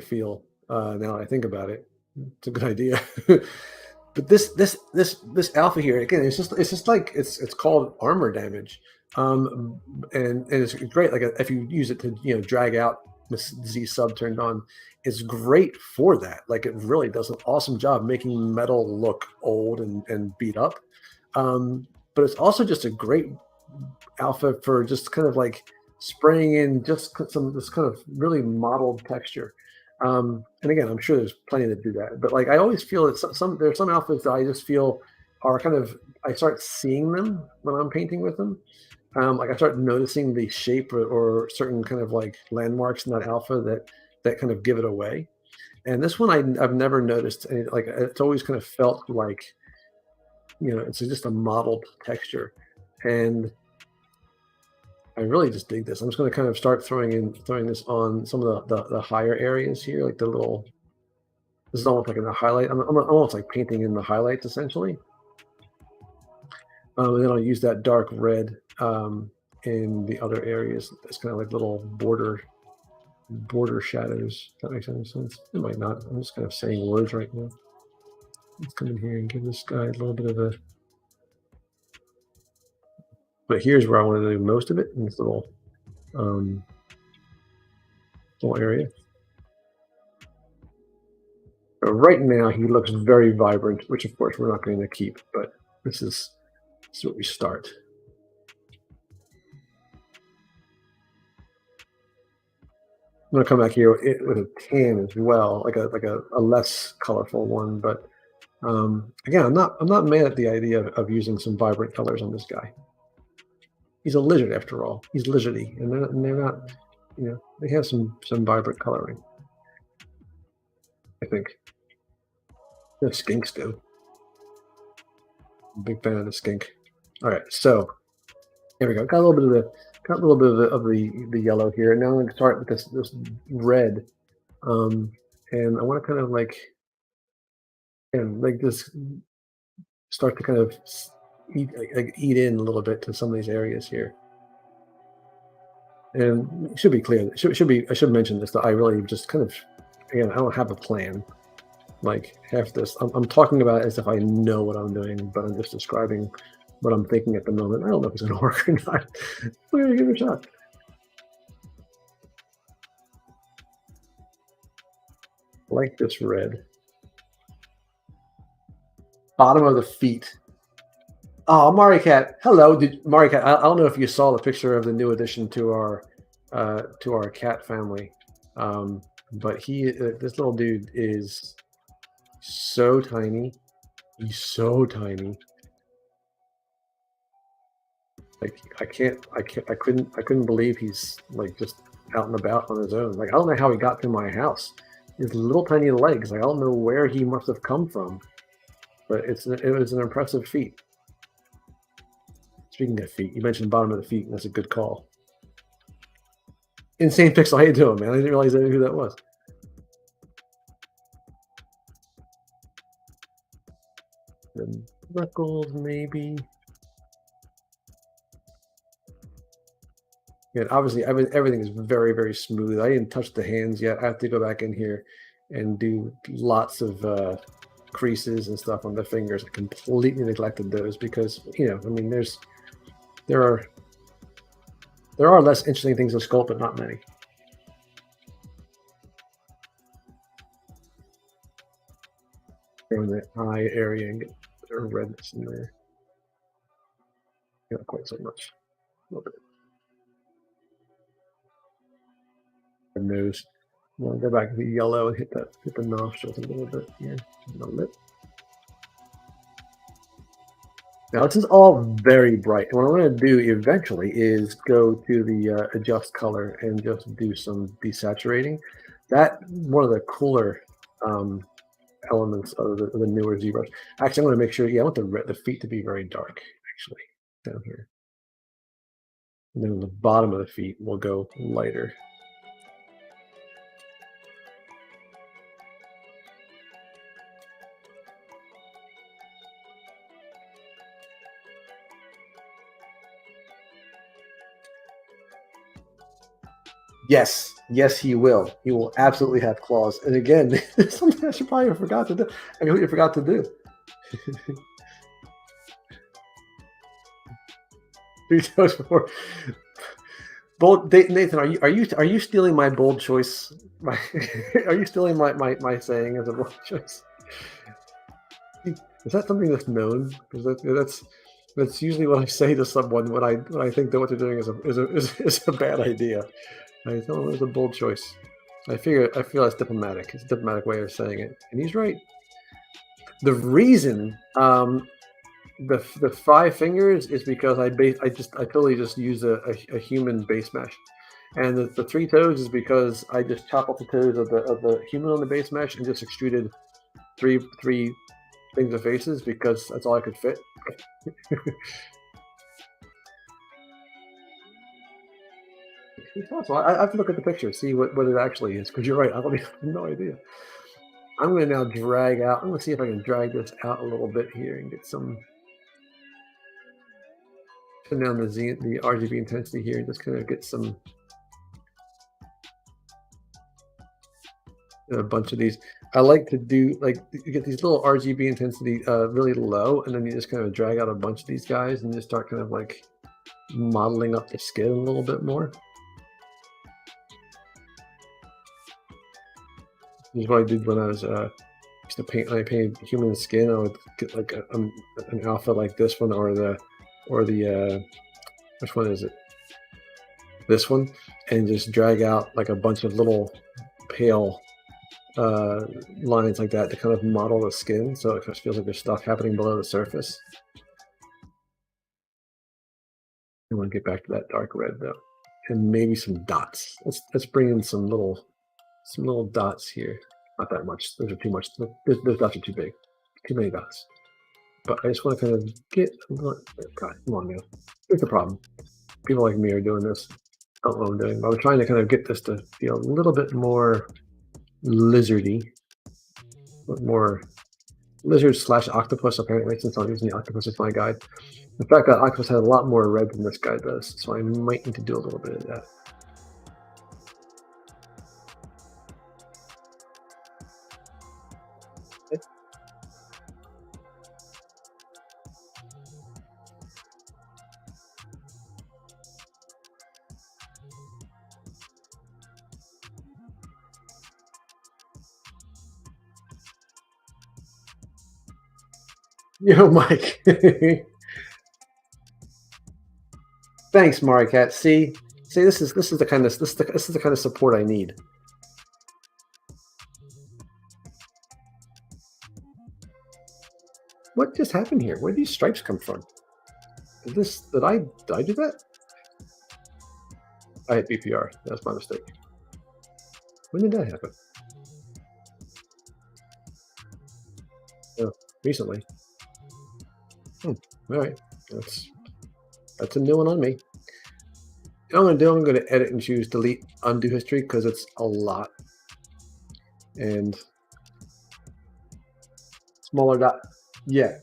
Speaker 1: feel. Now that I think about it, it's a good idea. But this alpha here again, it's just like it's called armor damage, and it's great. Like if you use it to drag out with Z sub turned on, it's great for that. Like it really does an awesome job making metal look old and beat up. But it's also just a great alpha for just kind of like spraying in just this kind of really mottled texture. And again, I'm sure there's plenty that do that, but like I always feel that there's some alphas that I just feel are kind of I start seeing them when I'm painting with them. Like I start noticing the shape or certain kind of like landmarks in that alpha that kind of give it away. And this one I've never noticed. Like it's always kind of felt like it's just a mottled texture, and I really just dig this. I'm just going to kind of start throwing this on some of the higher areas here, like the little. This is almost like in the highlight. I'm almost like painting in the highlights essentially. And then I'll use that dark red in the other areas. It's kind of like little border shadows. If that makes any sense. It might not. I'm just kind of saying words right now. Let's come in here and give this guy a little bit of a. But here's where I want to do most of it in this little area. But right now he looks very vibrant, which of course we're not going to keep, but this is what we start. I'm going to come back here with a tan as well, like a less colorful one. But again, I'm not mad at the idea of using some vibrant colors on this guy. He's a lizard after all. He's lizardy, and they're not. They have some vibrant coloring. I think. The skinks do. I'm a big fan of the skink. All right, so There we go. Got a little bit of the yellow here. Now I'm going to start with this red, and I want to kind of like just start to kind of eat in a little bit to some of these areas here. And it should be clear. Should be. I should mention this that I really just kind of, again, I don't have a plan. Like half this, I'm talking about it as if I know what I'm doing, but I'm just describing what I'm thinking at the moment. I don't know if it's going to work or not. We're going to give it a shot. I like this red. Bottom of the feet. Oh, Mari Cat. Hello, Mari Cat. I don't know if you saw the picture of the new addition to our cat family, but this little dude is so tiny. He's so tiny. Like I couldn't believe he's like just out and about on his own. Like I don't know how he got to my house. His little tiny legs. Like I don't know where he must have come from, but it was an impressive feat. Speaking of feet, you mentioned bottom of the feet, and that's a good call. Insane Pixel, how you doing, man? I didn't realize who that was. The freckles, maybe. Yeah, obviously, everything is very, very smooth. I didn't touch the hands yet. I have to go back in here and do lots of creases and stuff on the fingers. I completely neglected those because, I mean, there are less interesting things to sculpt, but not many. Go in the eye area and get a redness in there. Not quite so much. A little bit. The nose. We'll go back to the yellow and hit the nostrils a little bit here. The lip. Now this is all very bright. And what I'm going to do eventually is go to the adjust color and just do some desaturating. That one of the cooler elements of the newer ZBrush. Actually, I'm going to make sure. Yeah, I want the feet to be very dark. Actually, down here, and then the bottom of the feet will go lighter. Yes, yes, he will. He will absolutely have claws. And again, something I should probably have forgot to do. I completely forgot to do. 3 toes before. Bold Nathan, are you stealing my bold choice? Are you stealing my saying as a bold choice? Is that something that's known? Because that's usually what I say to someone when I think that what they're doing is a bad idea. I tell them it was a bold choice. I feel that's diplomatic. It's a diplomatic way of saying it, and he's right. The reason the 5 fingers is because I totally just use a human base mesh, and the 3 toes is because I just chop off the toes of the human on the base mesh and just extruded three things of faces because that's all I could fit. So I have to look at the picture, see what it actually is, because you're right. I have no idea. I'm going to now drag out. I'm going to see if I can drag this out a little bit here and get some. Turn down the RGB intensity here and just kind of get some. A bunch of these. I like to do you get these little RGB intensity really low, and then you just kind of drag out a bunch of these guys and just start kind of like modeling up the skin a little bit more. This is what I did when I was used to paint. I painted human skin. I would get like an alpha like this one, or the which one is it? This one, and just drag out like a bunch of little pale lines like that to kind of model the skin, so it just feels like there's stuff happening below the surface. I want to get back to that dark red though, and maybe some dots. Let's bring in some little dots here. Not that much. Those are too much. Those dots are too big. Too many dots. But I just want to kind of get a little, God, come on now. Here's the problem. People like me are doing this. I don't know what I'm doing, but I'm trying to kind of get this to feel a little bit more lizardy, a bit more lizard slash octopus, apparently, since I'm using the octopus as my guide. In fact, that octopus has a lot more red than this guy does, so I might need to do a little bit of that. Yo, Mike. Thanks, Maricat. See, this is the kind of this is the kind of support I need. What just happened here? Where did these stripes come from? Did I do that? I hit BPR. That's my mistake. When did that happen? Oh, recently. All right, that's a new one on me. You know what I'm gonna do? I'm gonna edit and choose delete undo history because it's a lot. And smaller dot. Yeah.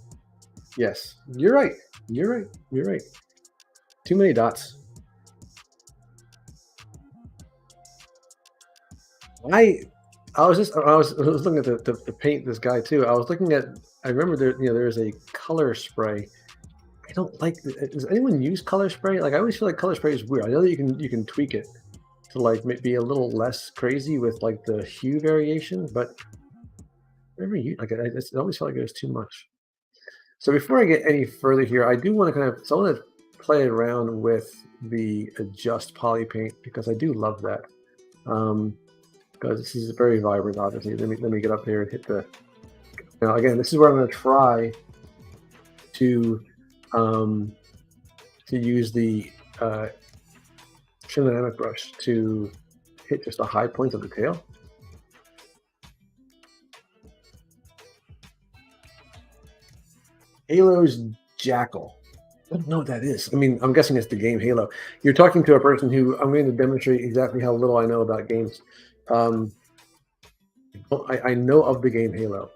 Speaker 1: Yes. You're right. You're right. You're right. Too many dots. I was looking at the paint this guy too. I was looking at I remember there's a color spray. I don't like does anyone use color spray? Like I always feel like color spray is weird. I know that you can tweak it to like be a little less crazy with like the hue variation, but whenever you like I always feel like there's too much. So before I get any further here, I do want to I want to play around with the adjust poly paint because I do love that. Because this is very vibrant, obviously. Let me get up here and hit the. Now again, this is where I'm going to try to use the trim dynamic brush to hit just the high points of the tail. Halo's Jackal. I don't know what that is. I mean, I'm guessing it's the game Halo. You're talking to a person who I'm going to demonstrate exactly how little I know about games. I know of the game Halo.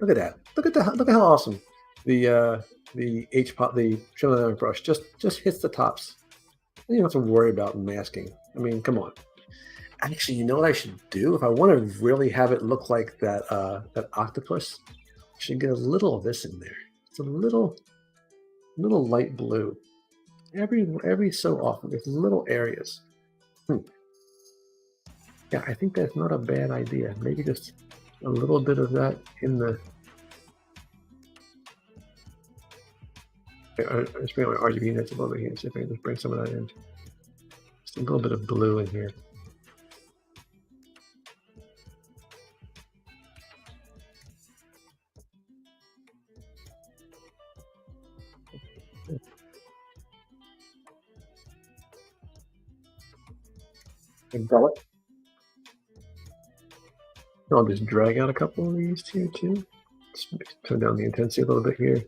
Speaker 1: Look at that. Look at how awesome the trim dynamic brush just hits the tops. You don't have to worry about masking. I mean, come on. Actually, you know what I should do if I want to really have it look like that octopus? I should get a little of this in there. It's a little light blue. Every so often, there's little areas. Yeah, I think that's not a bad idea. Maybe just a little bit of that in the. Let's bring my RGB nets a little bit here. See if I can just bring some of that in. Just a little bit of blue in here. Umbrella. I'll just drag out a couple of these here too. Just turn down the intensity a little bit here.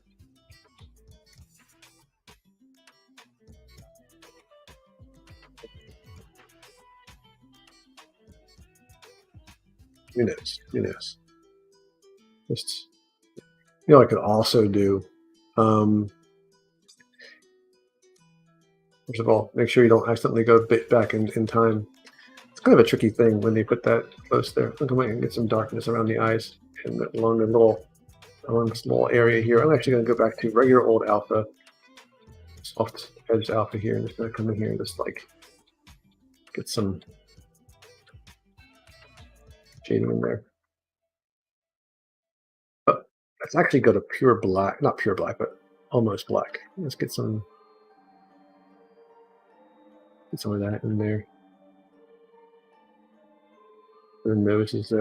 Speaker 1: Who knows? Who knows? Just I could also do. First of all, make sure you don't accidentally go back in time. It's kind of a tricky thing when they put that close there. I think I might get some darkness around the eyes and along this little area here. I'm actually going to go back to regular old alpha, soft edge alpha here, and just going to come in here and just like get some shading in there. But let's actually go to pure black, not pure black, but almost black. Let's get some of that in there. The nose is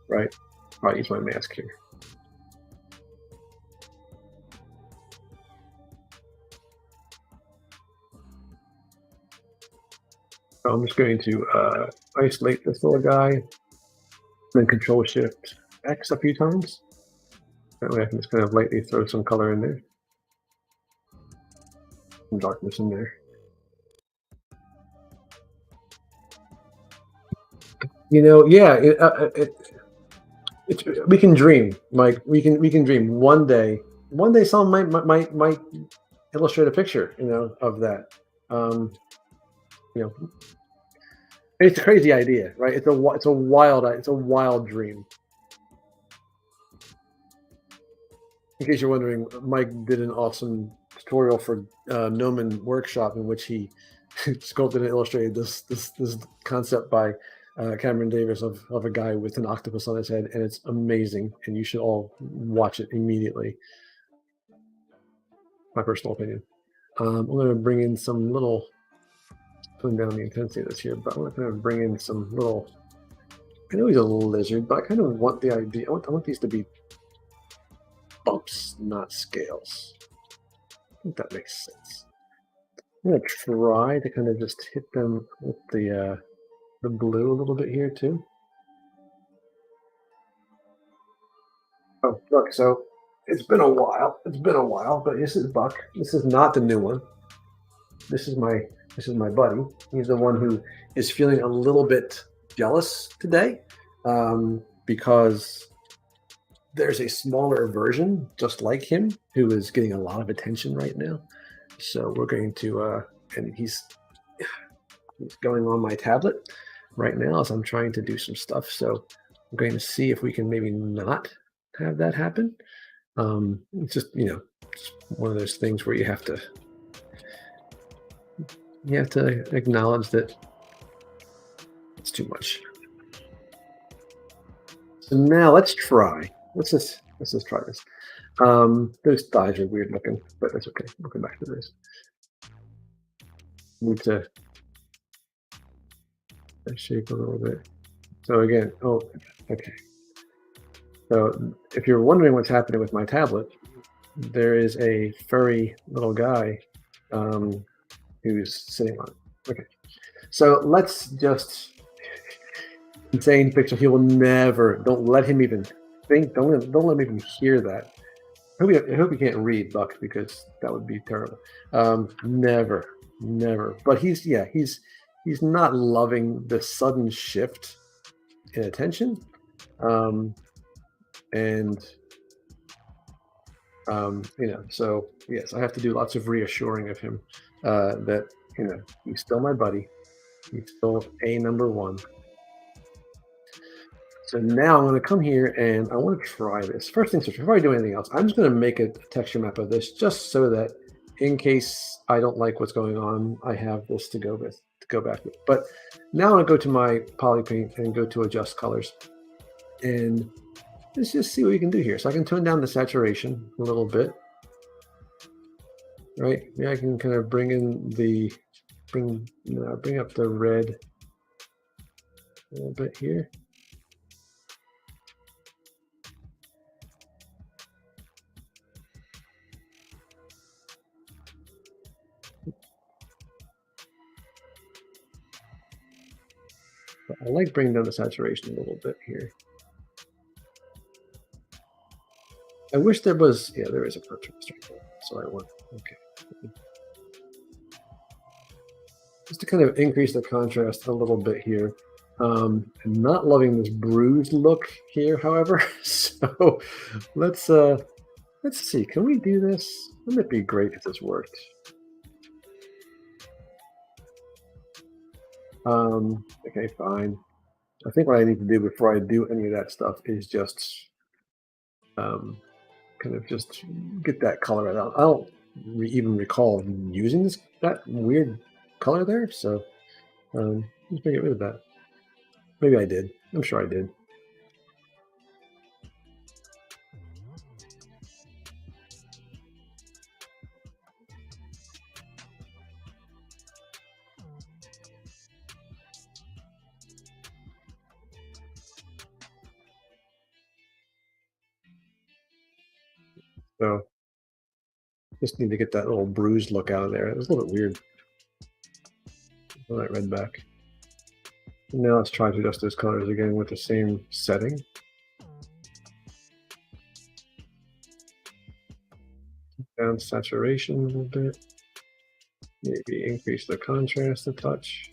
Speaker 1: right. I'll use my mask here. So I'm just going to isolate this little guy, then Control Shift X a few times. That way I can just kind of lightly throw some color in there, some darkness in there. You know, yeah, we can dream, Mike. We can dream. One day, someone might illustrate a picture, you know, of that. Um, you know, it's a crazy idea, right? It's a wild dream. In case you're wondering, Mike did an awesome tutorial for Gnomon Workshop in which he sculpted and illustrated this concept by Cameron Davis of a guy with an octopus on his head, and it's amazing. And you should all watch it immediately. My personal opinion. I'm going to bring in some little, tone down the intensity of this here, but I'm going to bring in some little. I know he's a little lizard, but I kind of want the idea. I want these to be bumps, not scales. I think that makes sense. I'm going to try to kind of just hit them with the blue a little bit here too. Oh, look, so it's been a while. It's been a while, but this is Buck. This is not the new one. This is my buddy. He's the one who is feeling a little bit jealous today because there's a smaller version just like him who is getting a lot of attention right now. So we're going to and he's going on my tablet right now as I'm trying to do some stuff. So I'm going to see if we can maybe not have that happen. It's just, you know, it's one of those things where you have to acknowledge that it's too much. So now let's try. Let's just try this. Those thighs are weird looking, but that's okay. We'll come back to this. Need to shape a little bit. So again, oh, okay. So if you're wondering what's happening with my tablet, there is a furry little guy who's sitting on it. Okay. So let's just insane picture. He will never. Don't let him even think. Don't let him even hear that. I hope he can't read, Buck, because that would be terrible. Never. But he's not loving the sudden shift in attention, and you know. So yes, I have to do lots of reassuring of him that, you know, he's still my buddy. He's still a number one. So now I'm going to come here and I want to try this. First things first, before I do anything else, I'm just going to make a texture map of this just so that in case I don't like what's going on, I have this to go back with. But now I'm going to go to my poly paint and go to adjust colors. And let's just see what we can do here. So I can tone down the saturation a little bit. Right? Maybe I can kind of bring up the red a little bit here. I like bringing down the saturation a little bit here. I wish there was, yeah, there is a contrast right there. That's what I want. Okay. Just to kind of increase the contrast a little bit here. I'm not loving this bruised look here, however. So let's see. Can we do this? Wouldn't it be great if this worked? Okay, fine. I think what I need to do before I do any of that stuff is just kind of just get that color out. I don't even recall using that weird color there, so let's get rid of that. Maybe I did. I'm sure I did. So just need to get that little bruised look out of there. It was a little bit weird. Pull that red back. Now let's try to adjust those colors again with the same setting. down saturation a little bit. Maybe increase the contrast a touch.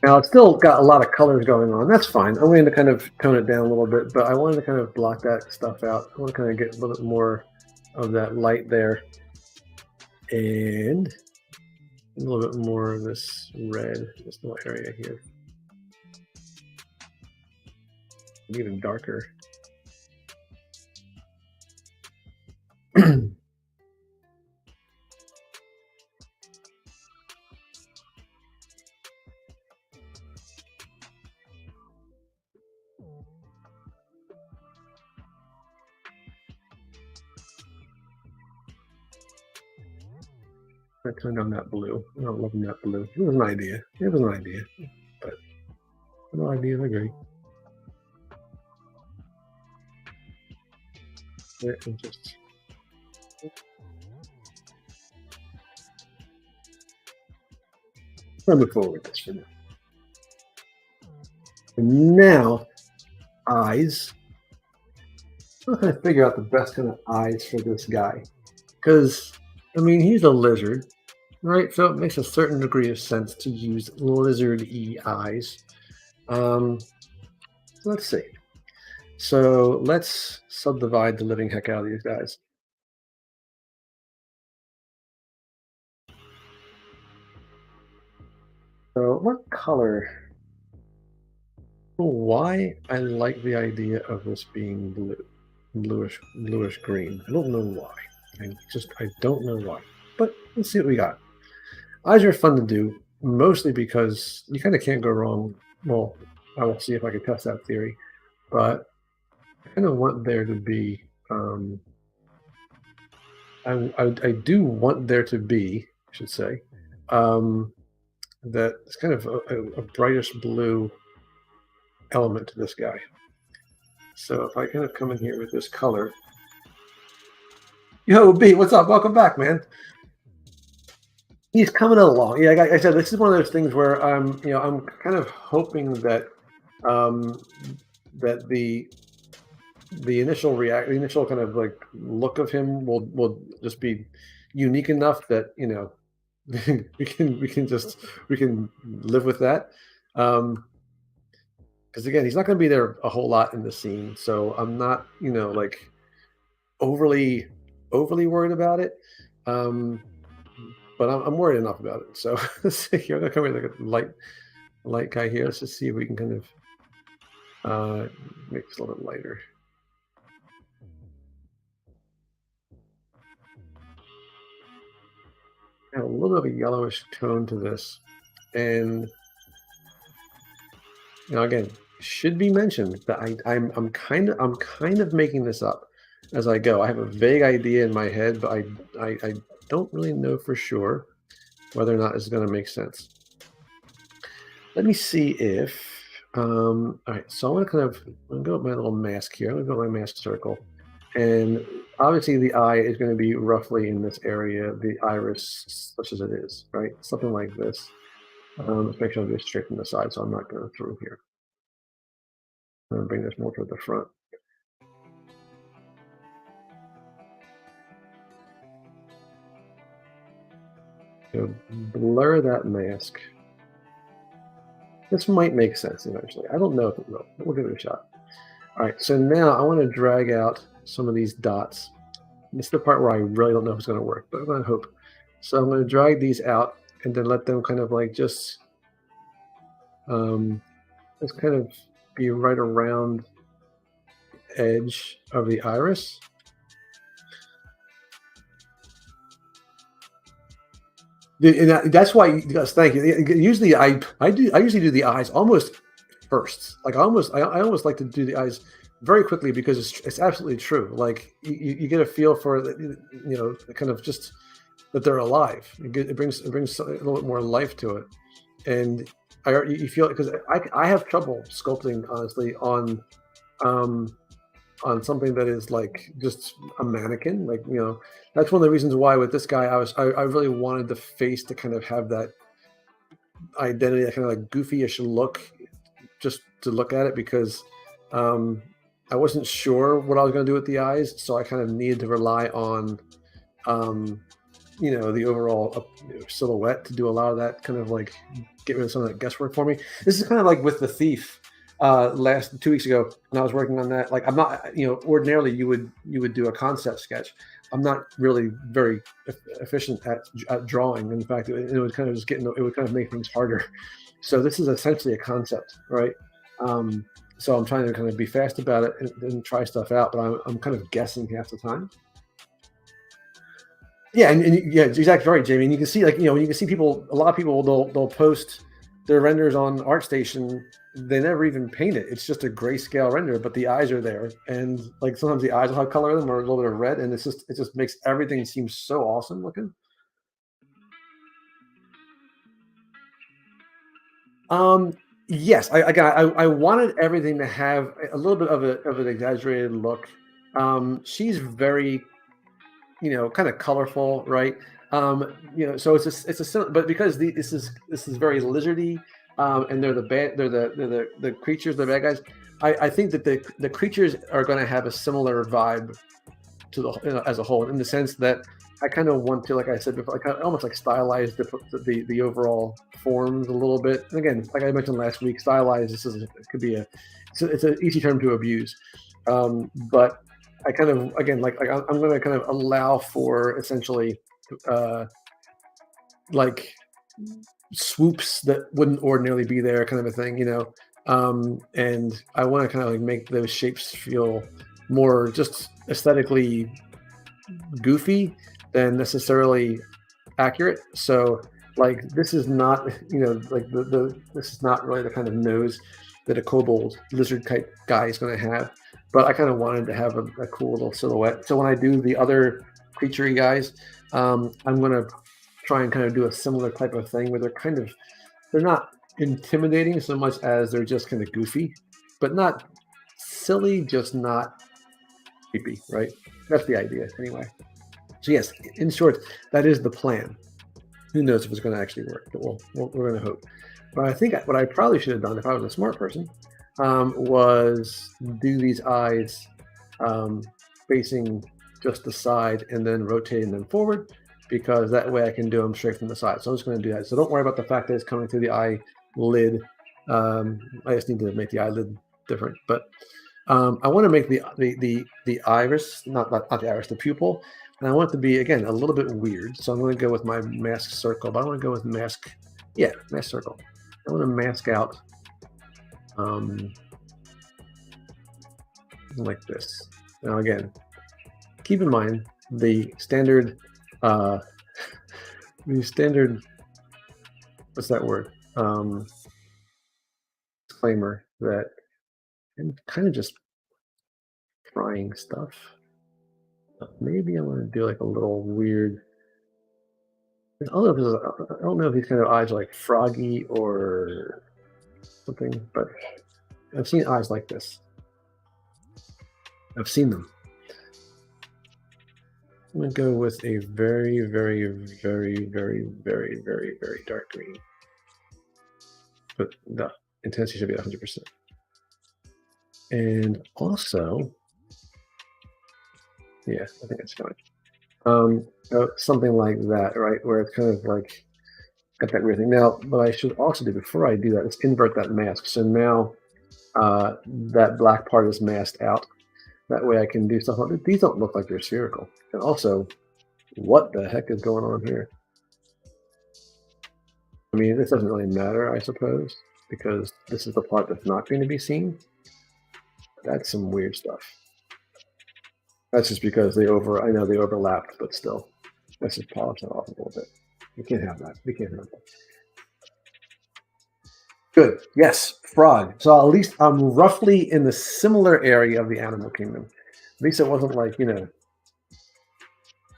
Speaker 1: Now it's still got a lot of colors going on. That's fine. I'm going to kind of tone it down a little bit, but I wanted to kind of block that stuff out. I want to kind of get a little bit more of that light there. And a little bit more of this red, this little area here. Even darker. I turned on that blue. I'm not loving that blue. It was an idea. It was an idea. But no ideas are great. And just I'll move forward with this for now. And now, eyes. I'm trying to figure out the best kind of eyes for this guy. Because, I mean, he's a lizard, right? So it makes a certain degree of sense to use lizard-y eyes. Let's see. So let's subdivide the living heck out of these guys. So what color? Why I like the idea of this being blue, bluish green. I don't know why. I don't know why. But let's see what we got. Eyes are fun to do, mostly because you kind of can't go wrong. Well, I will see if I can test that theory, but I kind of want there to be. I do want there to be, I should say, that it's kind of a brightish blue element to this guy. So if I kind of come in here with this color. Yo, B, what's up? Welcome back, man. He's coming along. Yeah, like I said, this is one of those things where I'm kind of hoping that that the initial kind of like look of him will just be unique enough that we can live with that. Because again, he's not going to be there a whole lot in the scene, so I'm not like overly worried about it. But I'm worried enough about it. So let's see here. I'm gonna come in like a light guy here. Let's just see if we can kind of make this a little bit lighter. Have a little bit of a yellowish tone to this, and again, should be mentioned that I'm kind of making this up as I go. I have a vague idea in my head, but I don't really know for sure whether or not it's going to make sense. Let me see if all right. So I'm going to go with my little mask here. I'm going to go with my mask circle, and obviously the eye is going to be roughly in this area. The iris, such as it is, right? Something like this. Let's make sure I go straight from the side, so I'm not going through here. I'm going to bring this more toward the front. So blur that mask. This might make sense eventually. I don't know if it will, but we'll give it a shot. All right, so now I want to drag out some of these dots. This is the part where I really don't know if it's going to work, but I'm going to hope. So I'm going to drag these out and then let them kind of like just kind of be right around the edge of the iris. And that's why, yes, thank you. Usually I usually do the eyes almost first. Like I almost like to do the eyes very quickly because it's absolutely true. Like you get a feel for kind of just that they're alive. It brings a little bit more life to it, and you feel it because I have trouble sculpting honestly on something that is like just a mannequin. Like that's one of the reasons why with this guy I really wanted the face to kind of have that identity, that kind of like goofy-ish look, just to look at it, because I wasn't sure what I was going to do with the eyes, so I kind of needed to rely on um, the overall silhouette to do a lot of that kind of like get rid of some of that guesswork for me. This is kind of like with the thief last 2 weeks ago when I was working on that. Like I'm not, ordinarily you would do a concept sketch. I'm not really very efficient at drawing. In fact, it would kind of it would kind of make things harder. So this is essentially a concept, right? So I'm trying to kind of be fast about it and try stuff out, but I'm kind of guessing half the time. Yeah, and yeah, exactly right, Jamie. And you can see, like, when you can see people, a lot of people they'll post their renders on ArtStation. They never even paint it. It's just a grayscale render, but the eyes are there, and like sometimes the eyes will have color in them or a little bit of red, and it just makes everything seem so awesome looking. Um, yes, I wanted everything to have a little bit of an exaggerated look. She's very kind of colorful, right? So but because this is very lizardy, and they're the bad, they're the creatures, the bad guys. I think that the creatures are going to have a similar vibe to as a whole, in the sense that I kind of want to, like I said before, I kind of almost like stylize the overall forms a little bit. And again, like I mentioned last week, stylize it could be it's an easy term to abuse, but I kind of, again, I'm going to kind of allow for essentially uh, like swoops that wouldn't ordinarily be there, kind of a thing. And I want to kind of like make those shapes feel more just aesthetically goofy than necessarily accurate. So like this is not, like this is not really the kind of nose that a kobold lizard type guy is going to have. But I kind of wanted to have a cool little silhouette. So when I do the other creaturey guys, I'm going to try and kind of do a similar type of thing where they're not intimidating so much as they're just kind of goofy, but not silly, just not creepy, right? That's the idea anyway. So yes, in short, that is the plan. Who knows if it's going to actually work, but we're going to hope. But I think what I probably should have done if I was a smart person was do these eyes facing just the side and then rotating them forward, because that way I can do them straight from the side. So I'm just going to do that. So don't worry about the fact that it's coming through the eyelid. I just need to make the eyelid different. But I want to make the iris, not the iris, the pupil. And I want it to be, again, a little bit weird. So I'm going to go with my mask circle, but I want to go with mask circle. I want to mask out like this. Now, again, keep in mind the standard, what's that word? Disclaimer that I'm kind of just trying stuff. Maybe I want to do like a little weird. I don't know if these kind of eyes are like froggy or something, but I've seen eyes like this. I've seen them. I'm gonna go with a very, very, very, very, very, very, very dark green. But the intensity should be 100%. And also, yeah, I think that's fine. Something like that, right? Where it's kind of like got that weird thing. Now, what I should also do before I do that is invert that mask. So now that black part is masked out. That way I can do stuff like this. These don't look like they're spherical. And also, what the heck is going on here? I mean, this doesn't really matter, I suppose, because this is the part that's not going to be seen. That's some weird stuff. That's just because I know they overlapped, but still. Let's just polish that off a little bit. We can't have that. We can't have that. Good. Yes, frog. So at least I'm roughly in the similar area of the animal kingdom. At least it wasn't like, a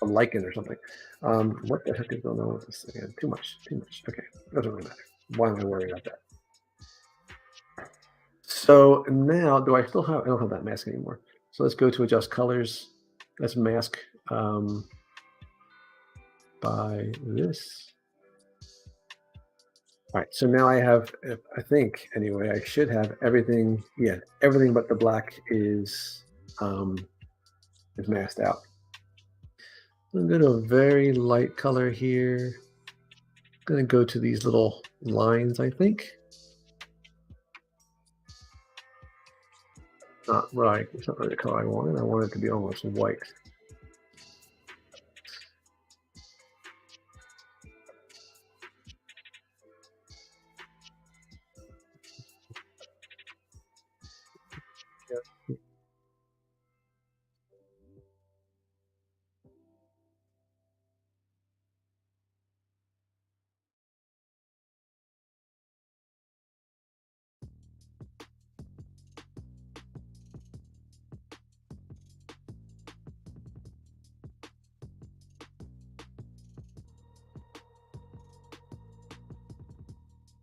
Speaker 1: lichen or something. What the heck is going on with this again? Too much. Okay, doesn't really matter. Why am I worried about that? So now, I don't have that mask anymore. So let's go to adjust colors. Let's mask by this. All right, so now I have, I think anyway, I should have everything. Yeah, everything but the black um, is masked out. I'm going to a very light color here. I'm going to go to these little lines, I think. Not right. It's not really the color I wanted. I want it to be almost white. Yep.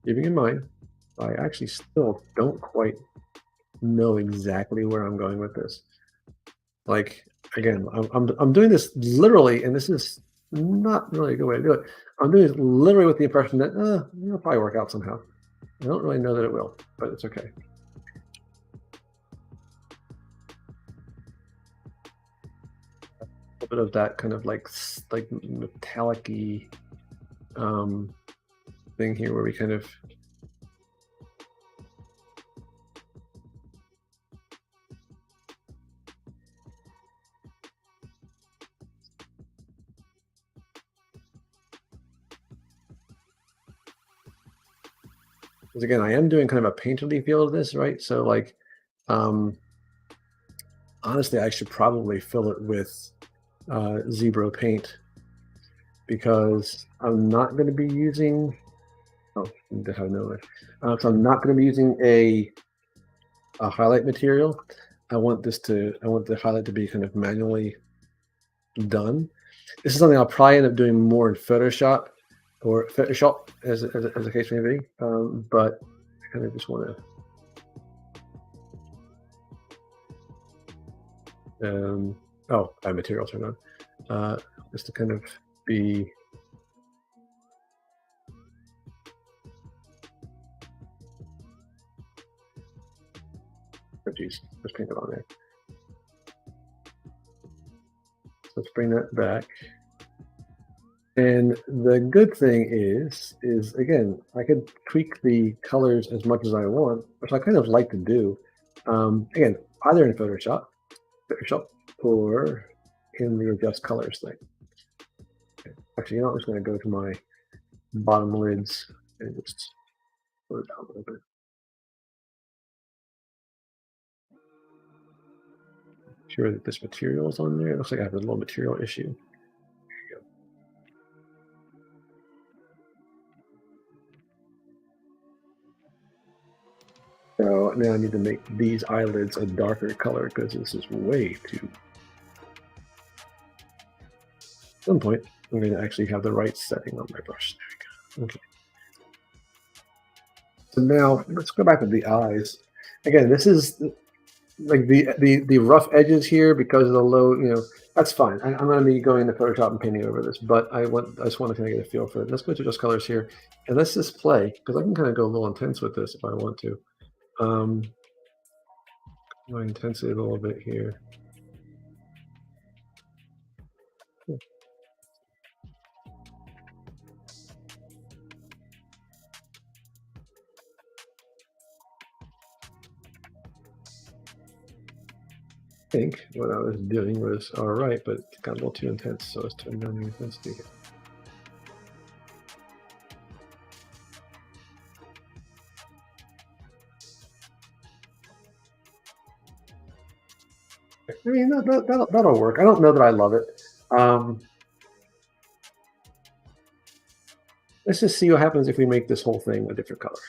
Speaker 1: Keeping in mind, I actually still don't quite know exactly where I'm going with this. Like again, I'm doing this literally, and this is not really a good way to do it. I'm doing this literally with the impression that it'll probably work out somehow. I don't really know that it will, but it's okay. A bit of that kind of like metallic-y thing here, where we kind of because again, I am doing kind of a painterly feel of this, right? So like, um, honestly, I should probably fill it with zebra paint because I'm not going to be using. Oh, that I know it. So I'm not going to be using a highlight material. I want the highlight to be kind of manually done. This is something I'll probably end up doing more in Photoshop or Photoshop, as the case may be. But I kind of just want to. Oh, I have material turned on. Just to kind of be. Oh, geez, let's paint it on there. So let's bring that back. And the good thing is again, I could tweak the colors as much as I want, which I kind of like to do. Again, either in Photoshop, or in the adjust colors thing. Actually, you know, I'm just going to go to my bottom lids and just put it down a little bit. Sure that this material is on there. It looks like I have a little material issue. So now I need to make these eyelids a darker color because this is way too. At some point, I'm going to actually have the right setting on my brush. There we go. Okay. So now let's go back to the eyes. Again, this is like the rough edges here because of the low. You know, that's fine. I'm going to be going to Photoshop and painting over this, but I just want to kind of get a feel for it. Let's go to just colors here, and let's just play because I can kind of go a little intense with this if I want to. My intensity a little bit here. I think what I was doing was all right, but it got a little too intense, so let's turn down the intensity here. I mean, that'll work. I don't know that I love it. Let's just see what happens if we make this whole thing a different color.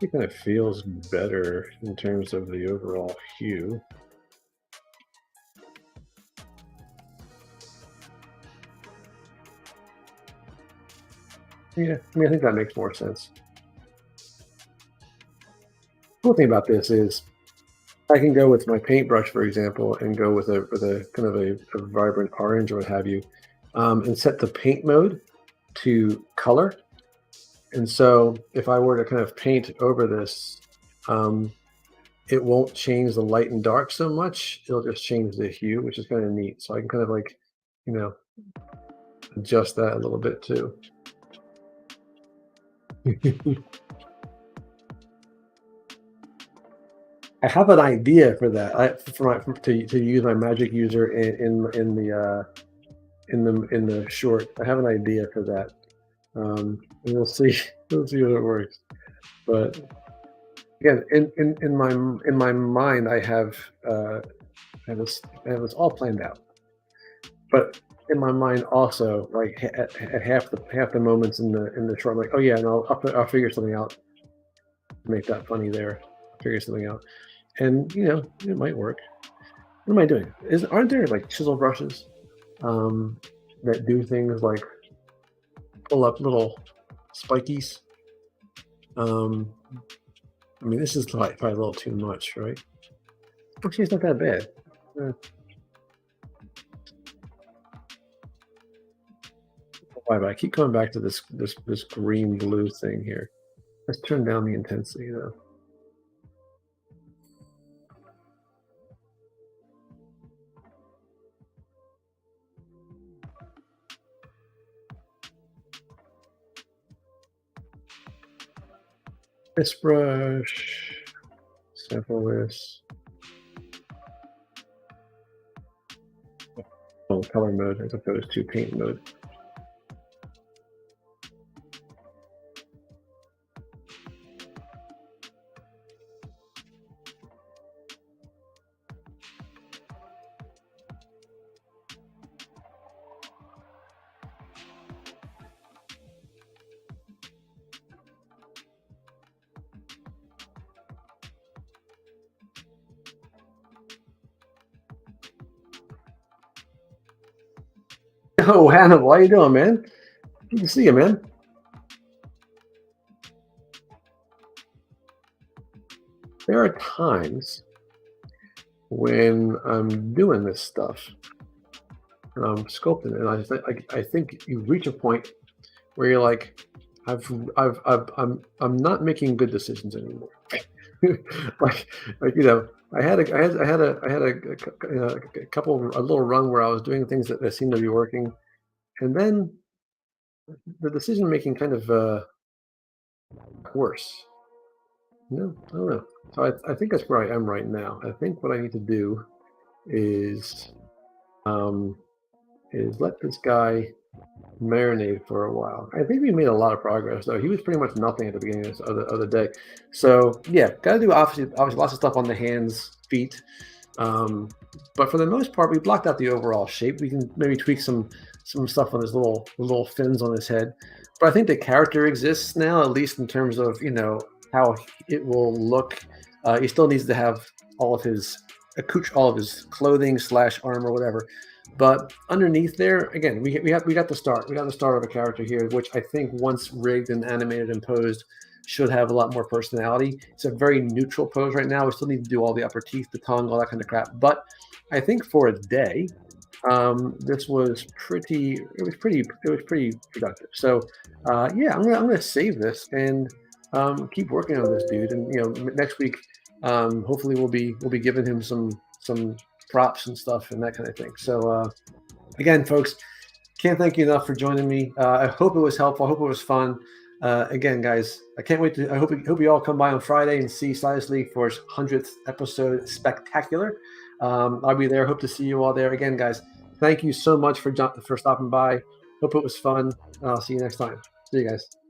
Speaker 1: It kind of feels better in terms of the overall hue. Yeah, I mean, I think that makes more sense. Cool thing about this is I can go with my paintbrush, for example, and go with a kind of a vibrant orange or what have you, and set the paint mode to color. And so if I were to kind of paint over this, um, it won't change the light and dark so much. It'll just change the hue, which is kind of neat. So I can kind of like, you know, adjust that a little bit too. I have an idea for that. To use my magic user in the short. I have an idea for that. And we'll see. We'll see if it works. But again, in my mind, I have this all planned out. But in my mind, also, like at half the moments in the short, I'm like, oh yeah, and I'll figure something out to make that funny there. Figure something out, and it might work. What am I doing? Aren't there like chisel brushes that do things like pull up little spikies? Um, I mean, this is probably a little too much, right? Actually, it's not that bad. Uh, why? But I keep coming back to this green blue thing here. Let's turn down the intensity though. This brush, sample this. Oh, color mode as opposed to paint mode. Oh, Hannibal, how you doing, man? Good to see you, man. There are times when I'm doing this stuff and I'm sculpting, and I think you reach a point where you're like, I'm not making good decisions anymore. like like I had a couple a little run where I was doing things that seemed to be working, and then the decision making kind of worse. No, I don't know. So I think that's where I am right now. I think what I need to do is um, let this guy marinate for a while. I think we made a lot of progress though. He was pretty much nothing at the beginning of the day. So yeah, got to do obviously lots of stuff on the hands, feet. Um, but for the most part, we blocked out the overall shape. We can maybe tweak some stuff on his little fins on his head. But I think the character exists now, at least in terms of how it will look. He still needs to have all of his all of his clothing slash armor, whatever. But underneath there, again, we got the start. We got the start of a character here, which I think once rigged and animated and posed, should have a lot more personality. It's a very neutral pose right now. We still need to do all the upper teeth, the tongue, all that kind of crap. But I think for a day, this was pretty. It was pretty productive. So yeah, I'm gonna save this and keep working on this dude. And next week, hopefully we'll be giving him some props and stuff and that kind of thing. So again, folks, can't thank you enough for joining me. I hope it was helpful. I hope it was fun. Again, guys, I can't wait to. I hope you all come by on Friday and see Stylus League for its 100th episode spectacular. I'll be there. Hope to see you all there. Again, guys, thank you so much for stopping by. Hope it was fun. I'll see you next time. See you guys.